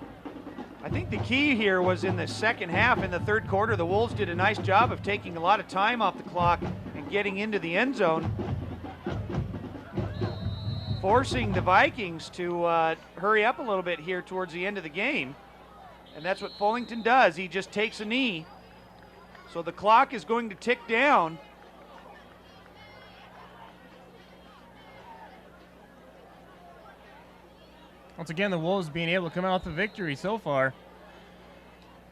I think the key here was in the second half. In the 3rd quarter, the Wolves did a nice job of taking a lot of time off the clock and getting into the end zone, forcing the Vikings to hurry up a little bit here towards the end of the game. And that's what Fullington does. He just takes a knee. So the clock is going to tick down. Once again, the Wolves being able to come out with a victory so far.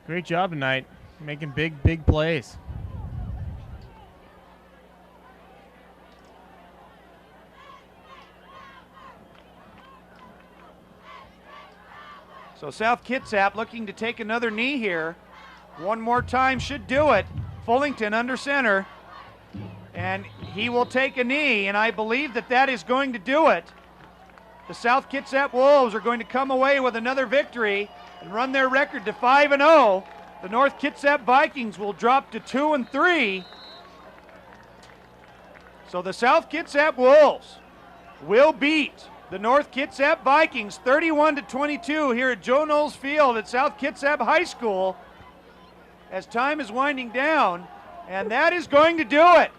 Great job tonight, making big plays. So South Kitsap looking to take another knee here. One more time should do it. Fullington under center. And he will take a knee, and I believe that is going to do it. The South Kitsap Wolves are going to come away with another victory and run their record to 5-0. The North Kitsap Vikings will drop to 2-3. So the South Kitsap Wolves will beat the North Kitsap Vikings 31-22 here at Joe Knowles Field at South Kitsap High School as time is winding down, and that is going to do it.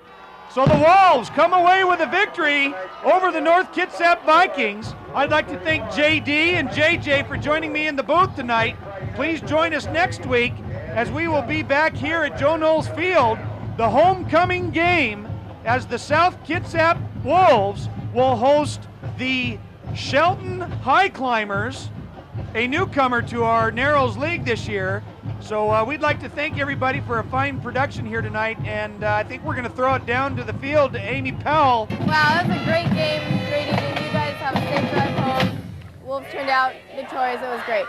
So the Wolves come away with a victory over the North Kitsap Vikings. I'd like to thank JD and JJ for joining me in the booth tonight. Please join us next week as we will be back here at Joe Knowles Field, the homecoming game, as the South Kitsap Wolves will host the Shelton High Climbers, a newcomer to our Narrows League this year. So we'd like to thank everybody for a fine production here tonight, and I think we're going to throw it down to the field to Amy Powell. Wow, that was a great game, great evening. You guys have a safe drive home. Wolves turned out victorious. It was great.